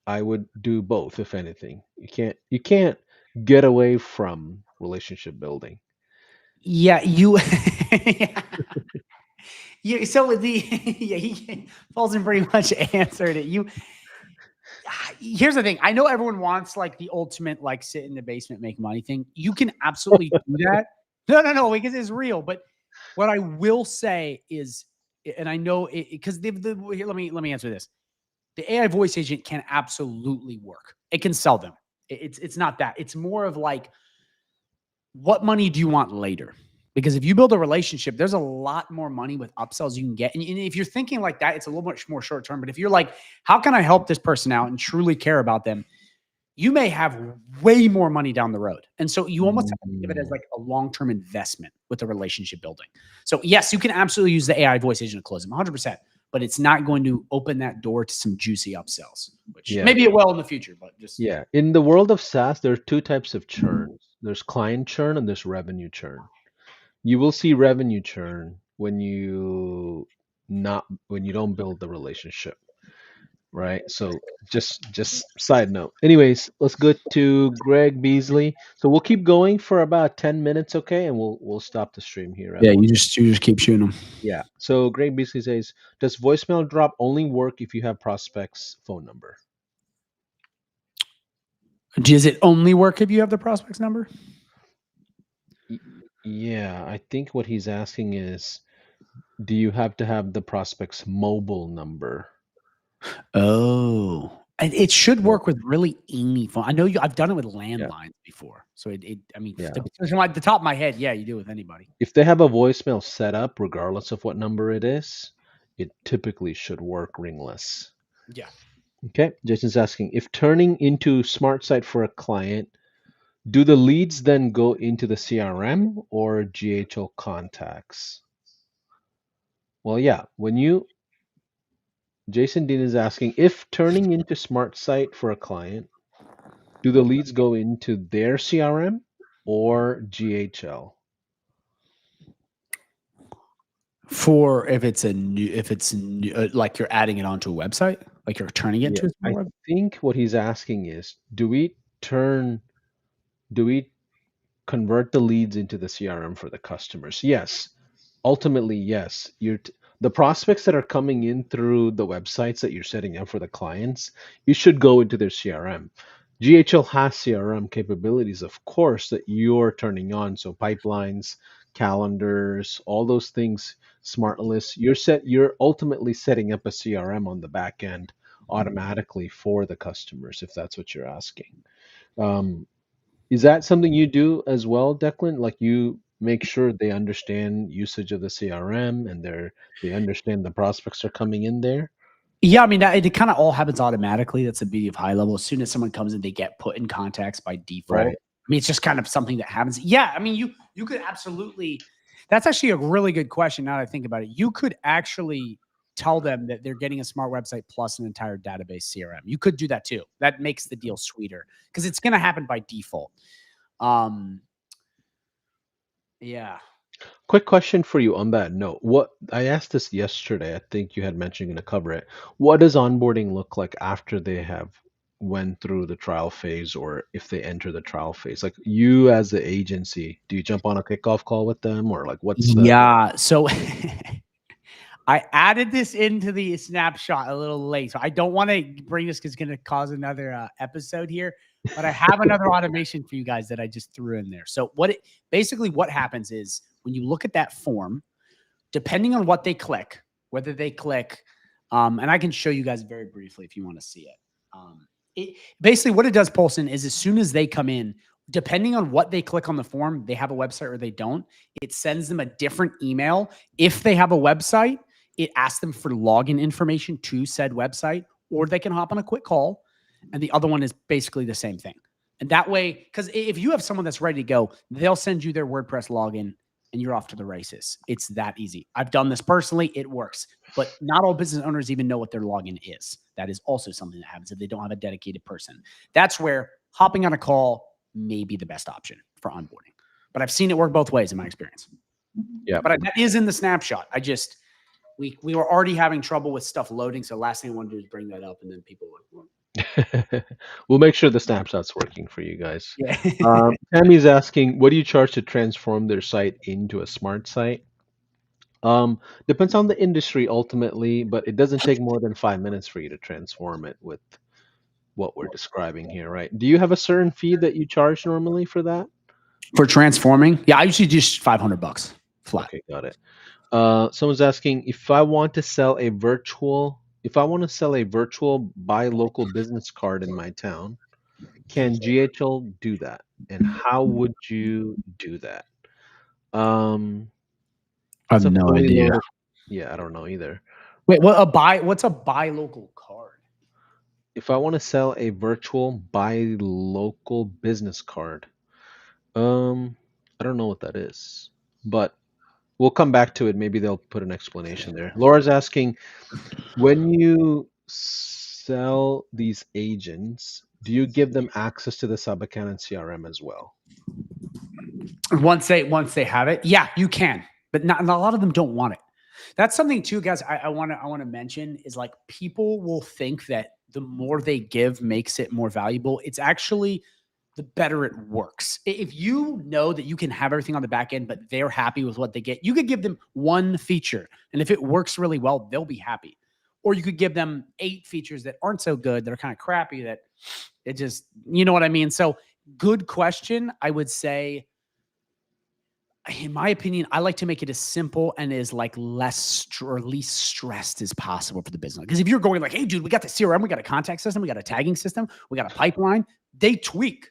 I would do both, if anything. You can't get away from relationship building.
yeah, you yeah. So the yeah, he Paulson pretty much answered it. Here's the thing. I know everyone wants like the ultimate like sit in the basement make money thing. You can absolutely do that. No, because it's real. But what I will say is, and I know it because here, let me answer this. The AI voice agent can absolutely work. It can sell them. It's not that. It's more of like, what money do you want later? Because if you build a relationship, there's a lot more money with upsells you can get. And if you're thinking like that, it's a little much more short term. But if you're like, how can I help this person out and truly care about them? You may have way more money down the road. And so you almost have to think of it as
Mm,
like a long-term investment with the relationship building. So yes, you can absolutely use the AI voice agent to close them 100%, but it's not going to open that door to some juicy upsells, which
yeah,
maybe it will in the future, but just,
yeah. In the world of SaaS, there are two types of churns. There's client churn and there's revenue churn. You will see revenue churn when you don't build the relationship, right? So just side note. Anyways, let's go to Greg Beasley. So we'll keep going for about 10 minutes, okay? And we'll stop the stream here at
yeah,
one.
you just keep shooting them.
Yeah. So Greg Beasley says, does voicemail drop only work if you have prospect's phone number?
Does it only work if you have the prospect's number?
Y- Yeah, I think what he's asking is, do you have to have the prospect's mobile number?
Oh. It should
So,
work with really any phone. I know I've done it with
yeah,
landlines before. So I mean,
yeah.
from the top of my head, yeah, you do it with anybody.
If they have a voicemail set up, regardless of what number it is, it typically should work ringless.
Yeah.
Okay, Jason's asking if turning into smart site for a client, do the leads then go into the CRM or GHL contacts? Well, yeah, Jason Dean is asking if turning into smart site for a client, do the leads go into their CRM or GHL?
For if it's new, like you're adding it onto a website, like you're turning it
Yeah,
to a
I
smart web.
think what he's asking is, turn, do we convert the leads into the CRM for the customers? Yes. Ultimately, yes. The prospects that are coming in through the websites that you're setting up for the clients, you should go into their CRM. GHL has CRM capabilities, of course, that you're turning on. So pipelines, calendars, all those things, smart lists. You're ultimately setting up a CRM on the back end automatically for the customers, if that's what you're asking. Um, is that something you do as well, Declan? Like you make sure they understand usage of the CRM and they understand the prospects are coming in there?
Yeah, I mean, it kind of all happens automatically. That's the beauty of high level. As soon as someone comes in, they get put in contacts by default.
Right.
I mean, it's just kind of something that happens. Yeah, I mean, you could absolutely. That's actually a really good question. Now that I think about it, you could actually tell them that they're getting a smart website plus an entire database CRM. You could do that too. That makes the deal sweeter because it's going to happen by default. Um, yeah.
Quick question for you on that note. What I asked this yesterday, I think you had mentioned you're going to cover it. What does onboarding look like after they have went through the trial phase or if they enter the trial phase? Like you as the agency, do you jump on a kickoff call with them or like what's the
Yeah. So I added this into the snapshot a little late, so I don't want to bring this because it's going to cause another episode here. But I have another automation for you guys that I just threw in there. So basically what happens is when you look at that form, depending on what they click, whether they click, and I can show you guys very briefly if you want to see it. It basically what it does, Paulson, is as soon as they come in, depending on what they click on the form, they have a website or they don't. It sends them a different email. If they have a website, it asks them for login information to said website, or they can hop on a quick call. And the other one is basically the same thing. And that way, because if you have someone that's ready to go, they'll send you their WordPress login and you're off to the races. It's that easy. I've done this personally. It works. But not all business owners even know what their login is. That is also something that happens if they don't have a dedicated person. That's where hopping on a call may be the best option for onboarding. But I've seen it work both ways in my experience.
yeah.
But that is in the snapshot. We were already having trouble with stuff loading. So last thing I want to do is bring that up and then people were like,
We'll make sure the snapshot's working for you guys.
yeah.
Tammy's asking, what do you charge to transform their site into a smart site? Depends on the industry ultimately, but it doesn't take more than 5 minutes for you to transform it with what we're describing here, right? Do you have a certain fee that you charge normally for that?
For transforming, yeah, I usually just $500 flat.
Okay, got it. Someone's asking if I want to sell a virtual buy local business card in my town, can GHL do that? And how would you do that? Um,
I
it's
have
a
no
fully
idea.
loaded. Yeah, I don't know either.
Wait, what's a buy local card?
If I want to sell a virtual buy local business card, I don't know what that is, but we'll come back to it. Maybe they'll put an explanation there. Laura's asking, when you sell these agents, do you give them access to the sub account and CRM as well?
Once they have it, yeah, you can, but not a lot of them don't want it. That's something too, guys. I want to mention is like people will think that the more they give makes it more valuable. It's actually the better it works. If you know that you can have everything on the back end, but they're happy with what they get, you could give them one feature, and if it works really well, they'll be happy. Or you could give them 8 features that aren't so good, that are kind of crappy, that it just, you know what I mean? So, good question. I would say in my opinion, I like to make it as simple and as like or least stressed as possible for the business. Because if you're going like, hey, dude, we got the CRM, we got a contact system, we got a tagging system, we got a pipeline, they tweak.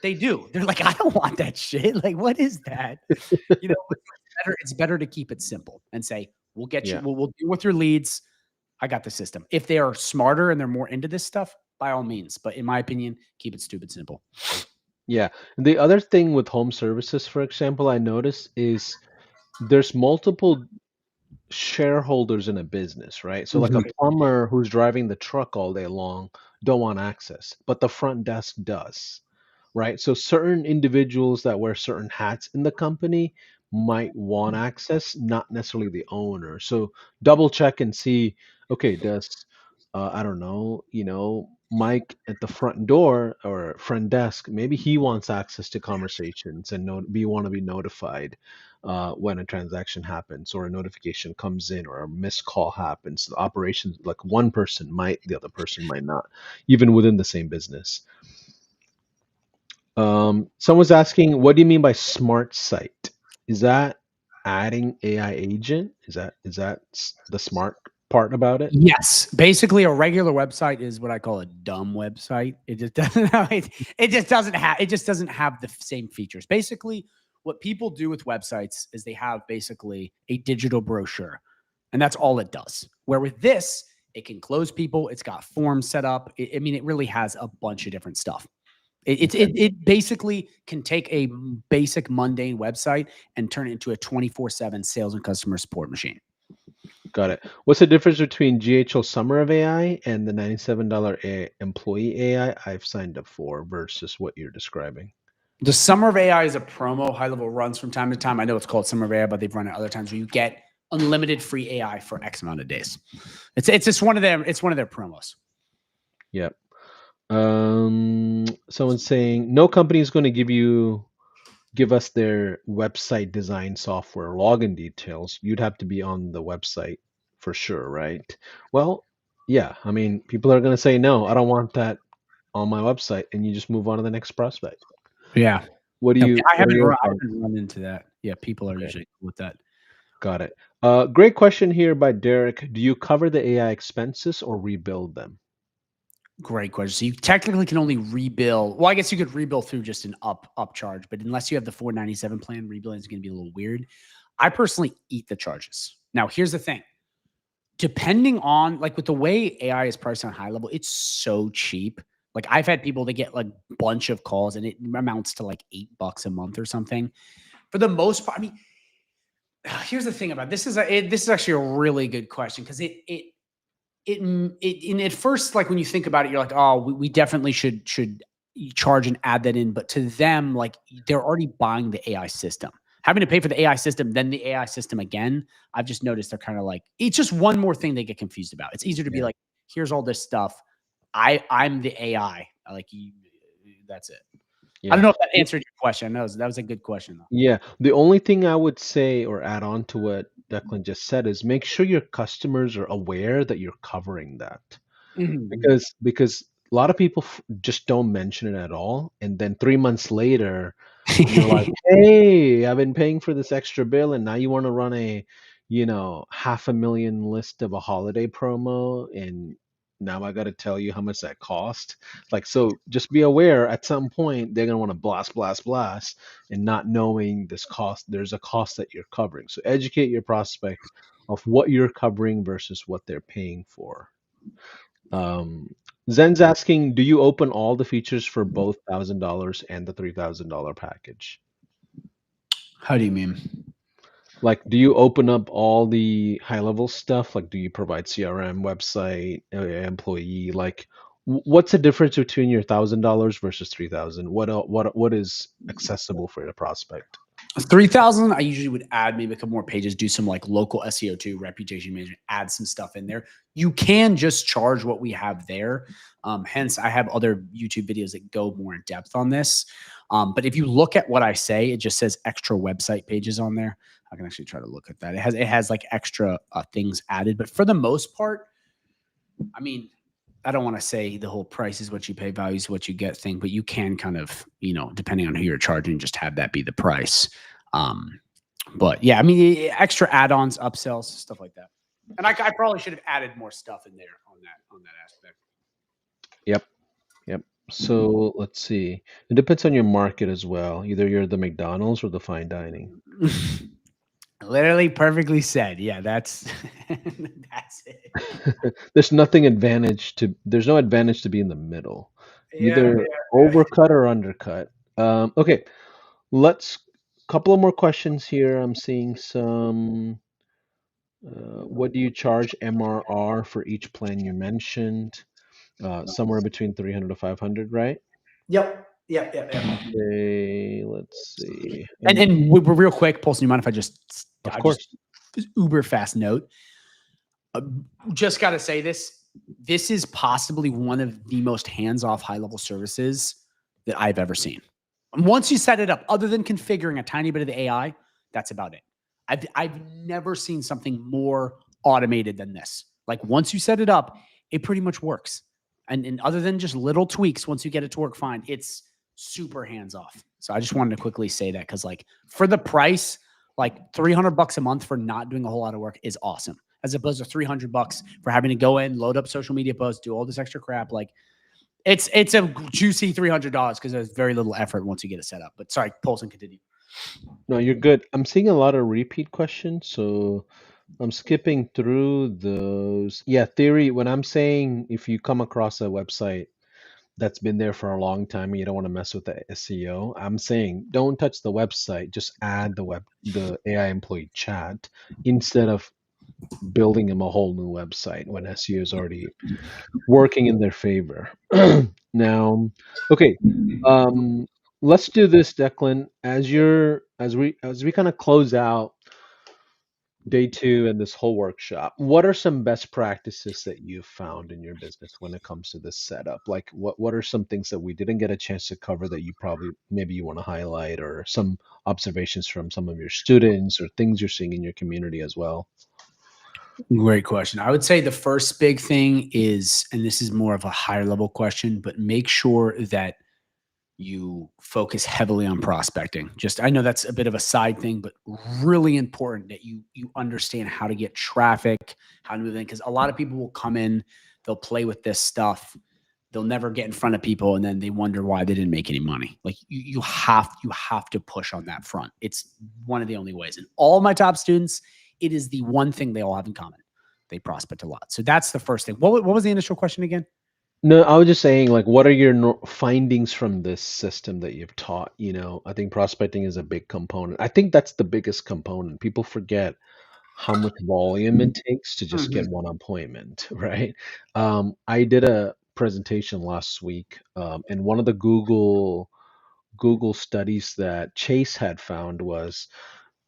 They do. They're like, I don't want that shit. Like, what is that? It's better to keep it simple and say, we'll get you,
Yeah.
we'll deal with your leads. I got the system. If they are smarter and they're more into this stuff, by all means. But in my opinion, keep it stupid simple.
Yeah. And the other thing with home services, for example, I notice is there's multiple shareholders in a business, right? So like a
Mhm.
plumber who's driving the truck all day long don't want access, but the front desk does, right? So certain individuals that wear certain hats in the company might want access, not necessarily the owner. So double check and see, okay, does I don't know, Mike at the front door or front desk, maybe he wants access to conversations and be want to be notified when a transaction happens or a notification comes in or a missed call happens. The operations, like one person might, the other person might not, even within the same business. Someone's asking, what do you mean by smart site? Is that adding AI agent? Is that the smart part about it?
Yes, basically, a regular website is what I call a dumb website. It just doesn't have it just doesn't have the same features. Basically, what people do with websites is they have basically a digital brochure, and that's all it does. Where with this, it can close people. It's got forms set up. I mean, it really has a bunch of different stuff.
Okay,
It basically can take a basic mundane website and turn it into a 24/7 sales and customer support machine.
got it. What's the difference between GHL Summer of AI and the $97 employee AI I've signed up for versus what you're describing?
The Summer of AI is a promo, high level runs from time to time. I know it's called Summer of AI, but they've run it other times where you get unlimited free AI for X amount of days. It's just one of them. It's one of their promos.
Yep. Someone's saying no company is going to give us their website design software login details. You'd have to be on the website for sure, right? Well, yeah. I mean, people are going to say no. I don't want that on my website, and you just move on to the next prospect.
Yeah.
What do
No,
you?
I
What are
haven't
your
run, I
thoughts?
haven't run into that. Yeah, people are
Okay,
usually cool with that.
got it. Great question here by Derek. Do you cover the AI expenses or rebuild them?
Great question. So you technically can only rebill. Well, I guess you could rebill through just an upcharge, but unless you have the 497 plan, rebilling is going to be a little weird. I personally eat the charges. Now, here's the thing. Depending on like with the way AI is priced on high level, it's so cheap. Like I've had people that get like a bunch of calls and it amounts to like $8 a month or something. For the most part, I mean, here's the thing about this this is actually a really good question because and at first, like when you think about it, you're like, oh, we definitely should charge and add that in. But to them, like they're already buying the AI system. Having to pay for the AI system, then the AI system again. I've just noticed they're kind of like, it's just one more thing they get confused about. It's easier to be
Yeah,
like, here's all this stuff. I'm the AI. That's it. I
yeah.
don't know if that answered your question. No, that was a good question though.
Yeah, the only thing I would say or add on to what Declan just said is make sure your customers are aware that you're covering that.
Mhm.
Because a lot of people just don't mention it at all, and then 3 months later, you're like, "Hey, I've been paying for this extra bill, and now you want to run a, 500,000 list of a holiday promo, and now I got to tell you how much that cost." Like, so just be aware. At some point, they're gonna want to blast, blast, blast, and not knowing this cost. There's a cost that you're covering. So educate your prospect of what you're covering versus what they're paying for. Um, Zen's asking, do you open all the features for both $1,000 and the $3,000 package?
How do you mean?
Like, do you open up all the high level stuff? Like, do you provide CRM, website, employee? Like, what's the difference between your $1,000 versus 3,000? What is accessible for the prospect?
3,000, I usually would add maybe a couple more pages, do some like local SEO too, reputation management, add some stuff in there. You can just charge what we have there. Hence, I have other YouTube videos that go more in depth on this. But if you look at what I say, it just says extra website pages on there. I can actually try to look at that. It has like extra things added, but for the most part, I mean, I don't want to say the whole price is what you pay, value is what you get thing, but you can kind of, depending on who you're charging, just have that be the price. But yeah, I mean, extra add-ons, upsells, stuff like that. And I probably should have added more stuff in there on that aspect.
Yep. Yep. So let's see. It depends on your market as well. Either you're the McDonald's or the fine dining.
Literally perfectly said. Yeah, that's that's it.
There's no advantage to be in the middle.
Yeah,
Either overcut or undercut. Okay, let's couple of more questions here. I'm seeing some what do you charge MRR for each plan you mentioned? Somewhere between 300 to 500, right?
yep, yep, yep, yep.
Okay, let's see.
And we're real quick, Paulson. You mind if
Of
I just
course.
uber fast note? Uh, just got to say this. This is possibly one of the most hands-off high-level services that I've ever seen. And once you set it up, other than configuring a tiny bit of the AI, that's about it. I've never seen something more automated than this. Like once you set it up, it pretty much works. And other than just little tweaks, once you get it to work fine, it's super hands off. So I just wanted to quickly say that because like for the price, like $300 a month for not doing a whole lot of work is awesome. As opposed to $300 for having to go in, load up social media posts, do all this extra crap. Like it's a juicy $300 because there's very little effort once you get it set up. But sorry, Paulson, continue.
No, you're good. I'm seeing a lot of repeat questions, so I'm skipping through those. Yeah, theory, when I'm saying if you come across a website that's been there for a long time and you don't want to mess with the SEO, I'm saying don't touch the website, just add the AI employee chat instead of building them a whole new website when SEO is already working in their favor. Now, okay, um, let's do this, Declan. As we kind of close out day two and this whole workshop, what are some best practices that you've found in your business when it comes to this setup? Like, what are some things that we didn't get a chance to cover that you probably maybe you want to highlight, or some observations from some of your students, or things you're seeing in your community as well?
Great question. I would say the first big thing is, and this is more of a higher level question, but make sure that you focus heavily on prospecting. Just I know that's a bit of a side thing, but really important that you understand how to get traffic, how to move in. Because a lot of people will come in, they'll play with this stuff, they'll never get in front of people, and then they wonder why they didn't make any money. Like you have to push on that front. It's one of the only ways. And all my top students, it is the one thing they all have in common. They prospect a lot. So that's the first thing. What was the initial question again?
No, I was just saying, like, what are your findings from this system that you've taught? I think prospecting is a big component. I think that's the biggest component. People forget how much volume it takes to just get
Mhm.
one appointment, right? I did a presentation last week, and one of the Google studies that Chase had found was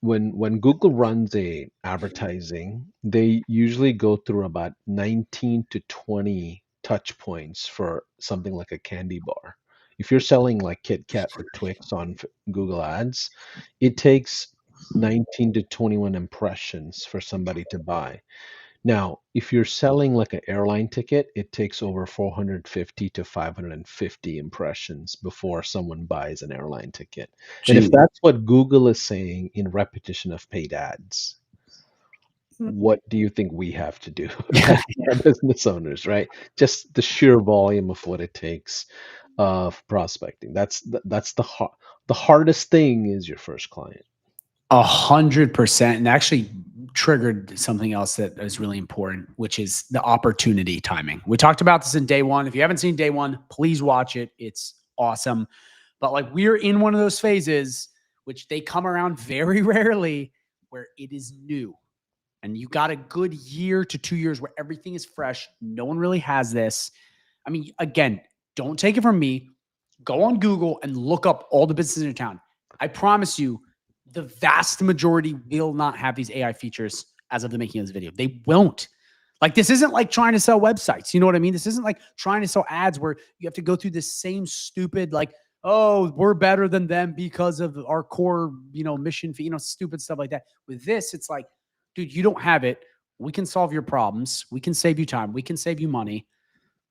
when Google runs a advertising, they usually go through about 19 to 20 touch points for something like a candy bar. If you're selling like Kit Kat or Twix on Google Ads, it takes 19 to 21 impressions for somebody to buy. Now, if you're selling like an airline ticket, it takes over 450 to 550 impressions before someone buys an airline ticket. And if
Gee.
that's what Google is saying in repetition of paid ads, what do you think we have to do
Yeah.
as business owners, right? Just the sheer volume of what it takes of prospecting. That's the hardest thing is your first client.
100%. And actually triggered something else that is really important, which is the opportunity timing. We talked about this in day one. If you haven't seen day one, please watch it. It's awesome. But like we're in one of those phases, which they come around very rarely, where it is new. And you got a good year to 2 years where everything is fresh. No one really has this. I mean, again, don't take it from me. Go on Google and look up all the businesses in your town. I promise you, the vast majority will not have these AI features as of the making of this video. They won't. Like, this isn't like trying to sell websites. You know what I mean? This isn't like trying to sell ads where you have to go through this same stupid, like, oh, we're better than them because of our core, mission, stupid stuff like that. With this, it's like, dude, you don't have it. We can solve your problems. We can save you time. We can save you money.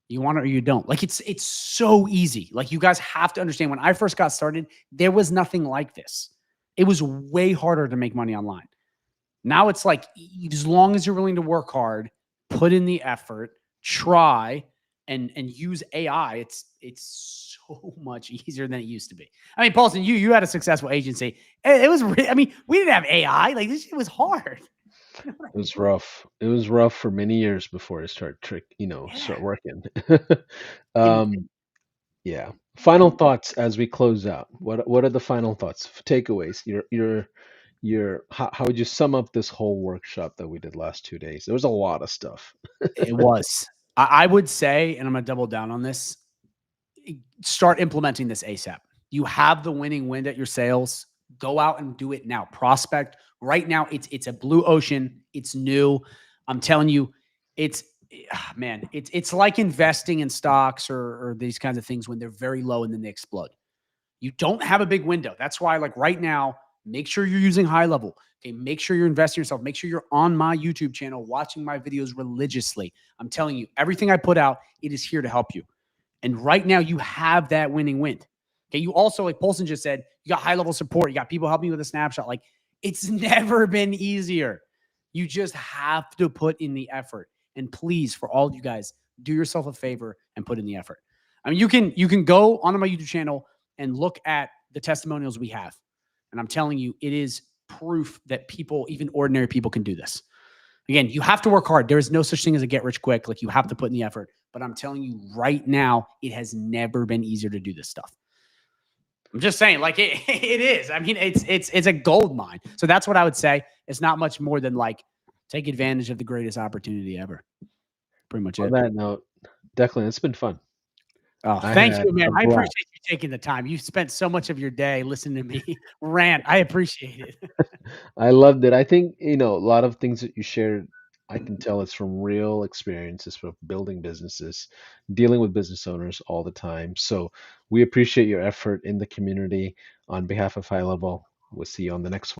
You want it or you don't. Like it's so easy. Like you guys have to understand when I first got started, there was nothing like this. It was way harder to make money online. Now it's like as long as you're willing to work hard, put in the effort, try and use AI, it's so much easier than it used to be. I mean, Paulson, you had a successful agency. It was I mean, we didn't have AI. Like this shit was hard. You know what
It
I
was
mean?
rough. It was rough for many years before it started
Yeah.
start working.
And
um, yeah. Final thoughts as we close out. What are the final thoughts, takeaways? How would you sum up this whole workshop that we did last 2 days? There was a lot of stuff.
it was. I would say, and I'm gonna double down on this, start implementing this ASAP. You have the winning wind at your sales. Go out and do it now. Prospect right now. It's a blue ocean. It's new. I'm telling you, it's man, it's like investing in stocks or these kinds of things when they're very low and then they explode. You don't have a big window. That's why, like right now, make sure you're using high level. Okay, make sure you're investing in yourself. Make sure you're on my YouTube channel, watching my videos religiously. I'm telling you, everything I put out, it is here to help you. And right now, you have that winning wind. Okay. You also, like Polson just said, you got high level support. You got people helping you with a snapshot. Like it's never been easier. You just have to put in the effort. And please, for all of you guys, do yourself a favor and put in the effort. I mean, you can go onto my YouTube channel and look at the testimonials we have. And I'm telling you, it is proof that people, even ordinary people, can do this. Again, you have to work hard. There is no such thing as a get rich quick. Like you have to put in the effort. But I'm telling you right now, it has never been easier to do this stuff. I'm just saying, like it is. I mean, it's a gold mine. So that's what I would say. It's not much more than like take advantage of the greatest opportunity ever. Pretty much
On
it.
that note, Declan, it's been fun.
Oh,
I
thank
had
you, man.
a
I
blast.
appreciate you taking the time. You spent so much of your day listening to me rant. I appreciate it.
I loved it. I think, a lot of things that you shared, I can tell it's from real experiences from building businesses, dealing with business owners all the time. So we appreciate your effort in the community. On behalf of High Level, we'll see you on the next one.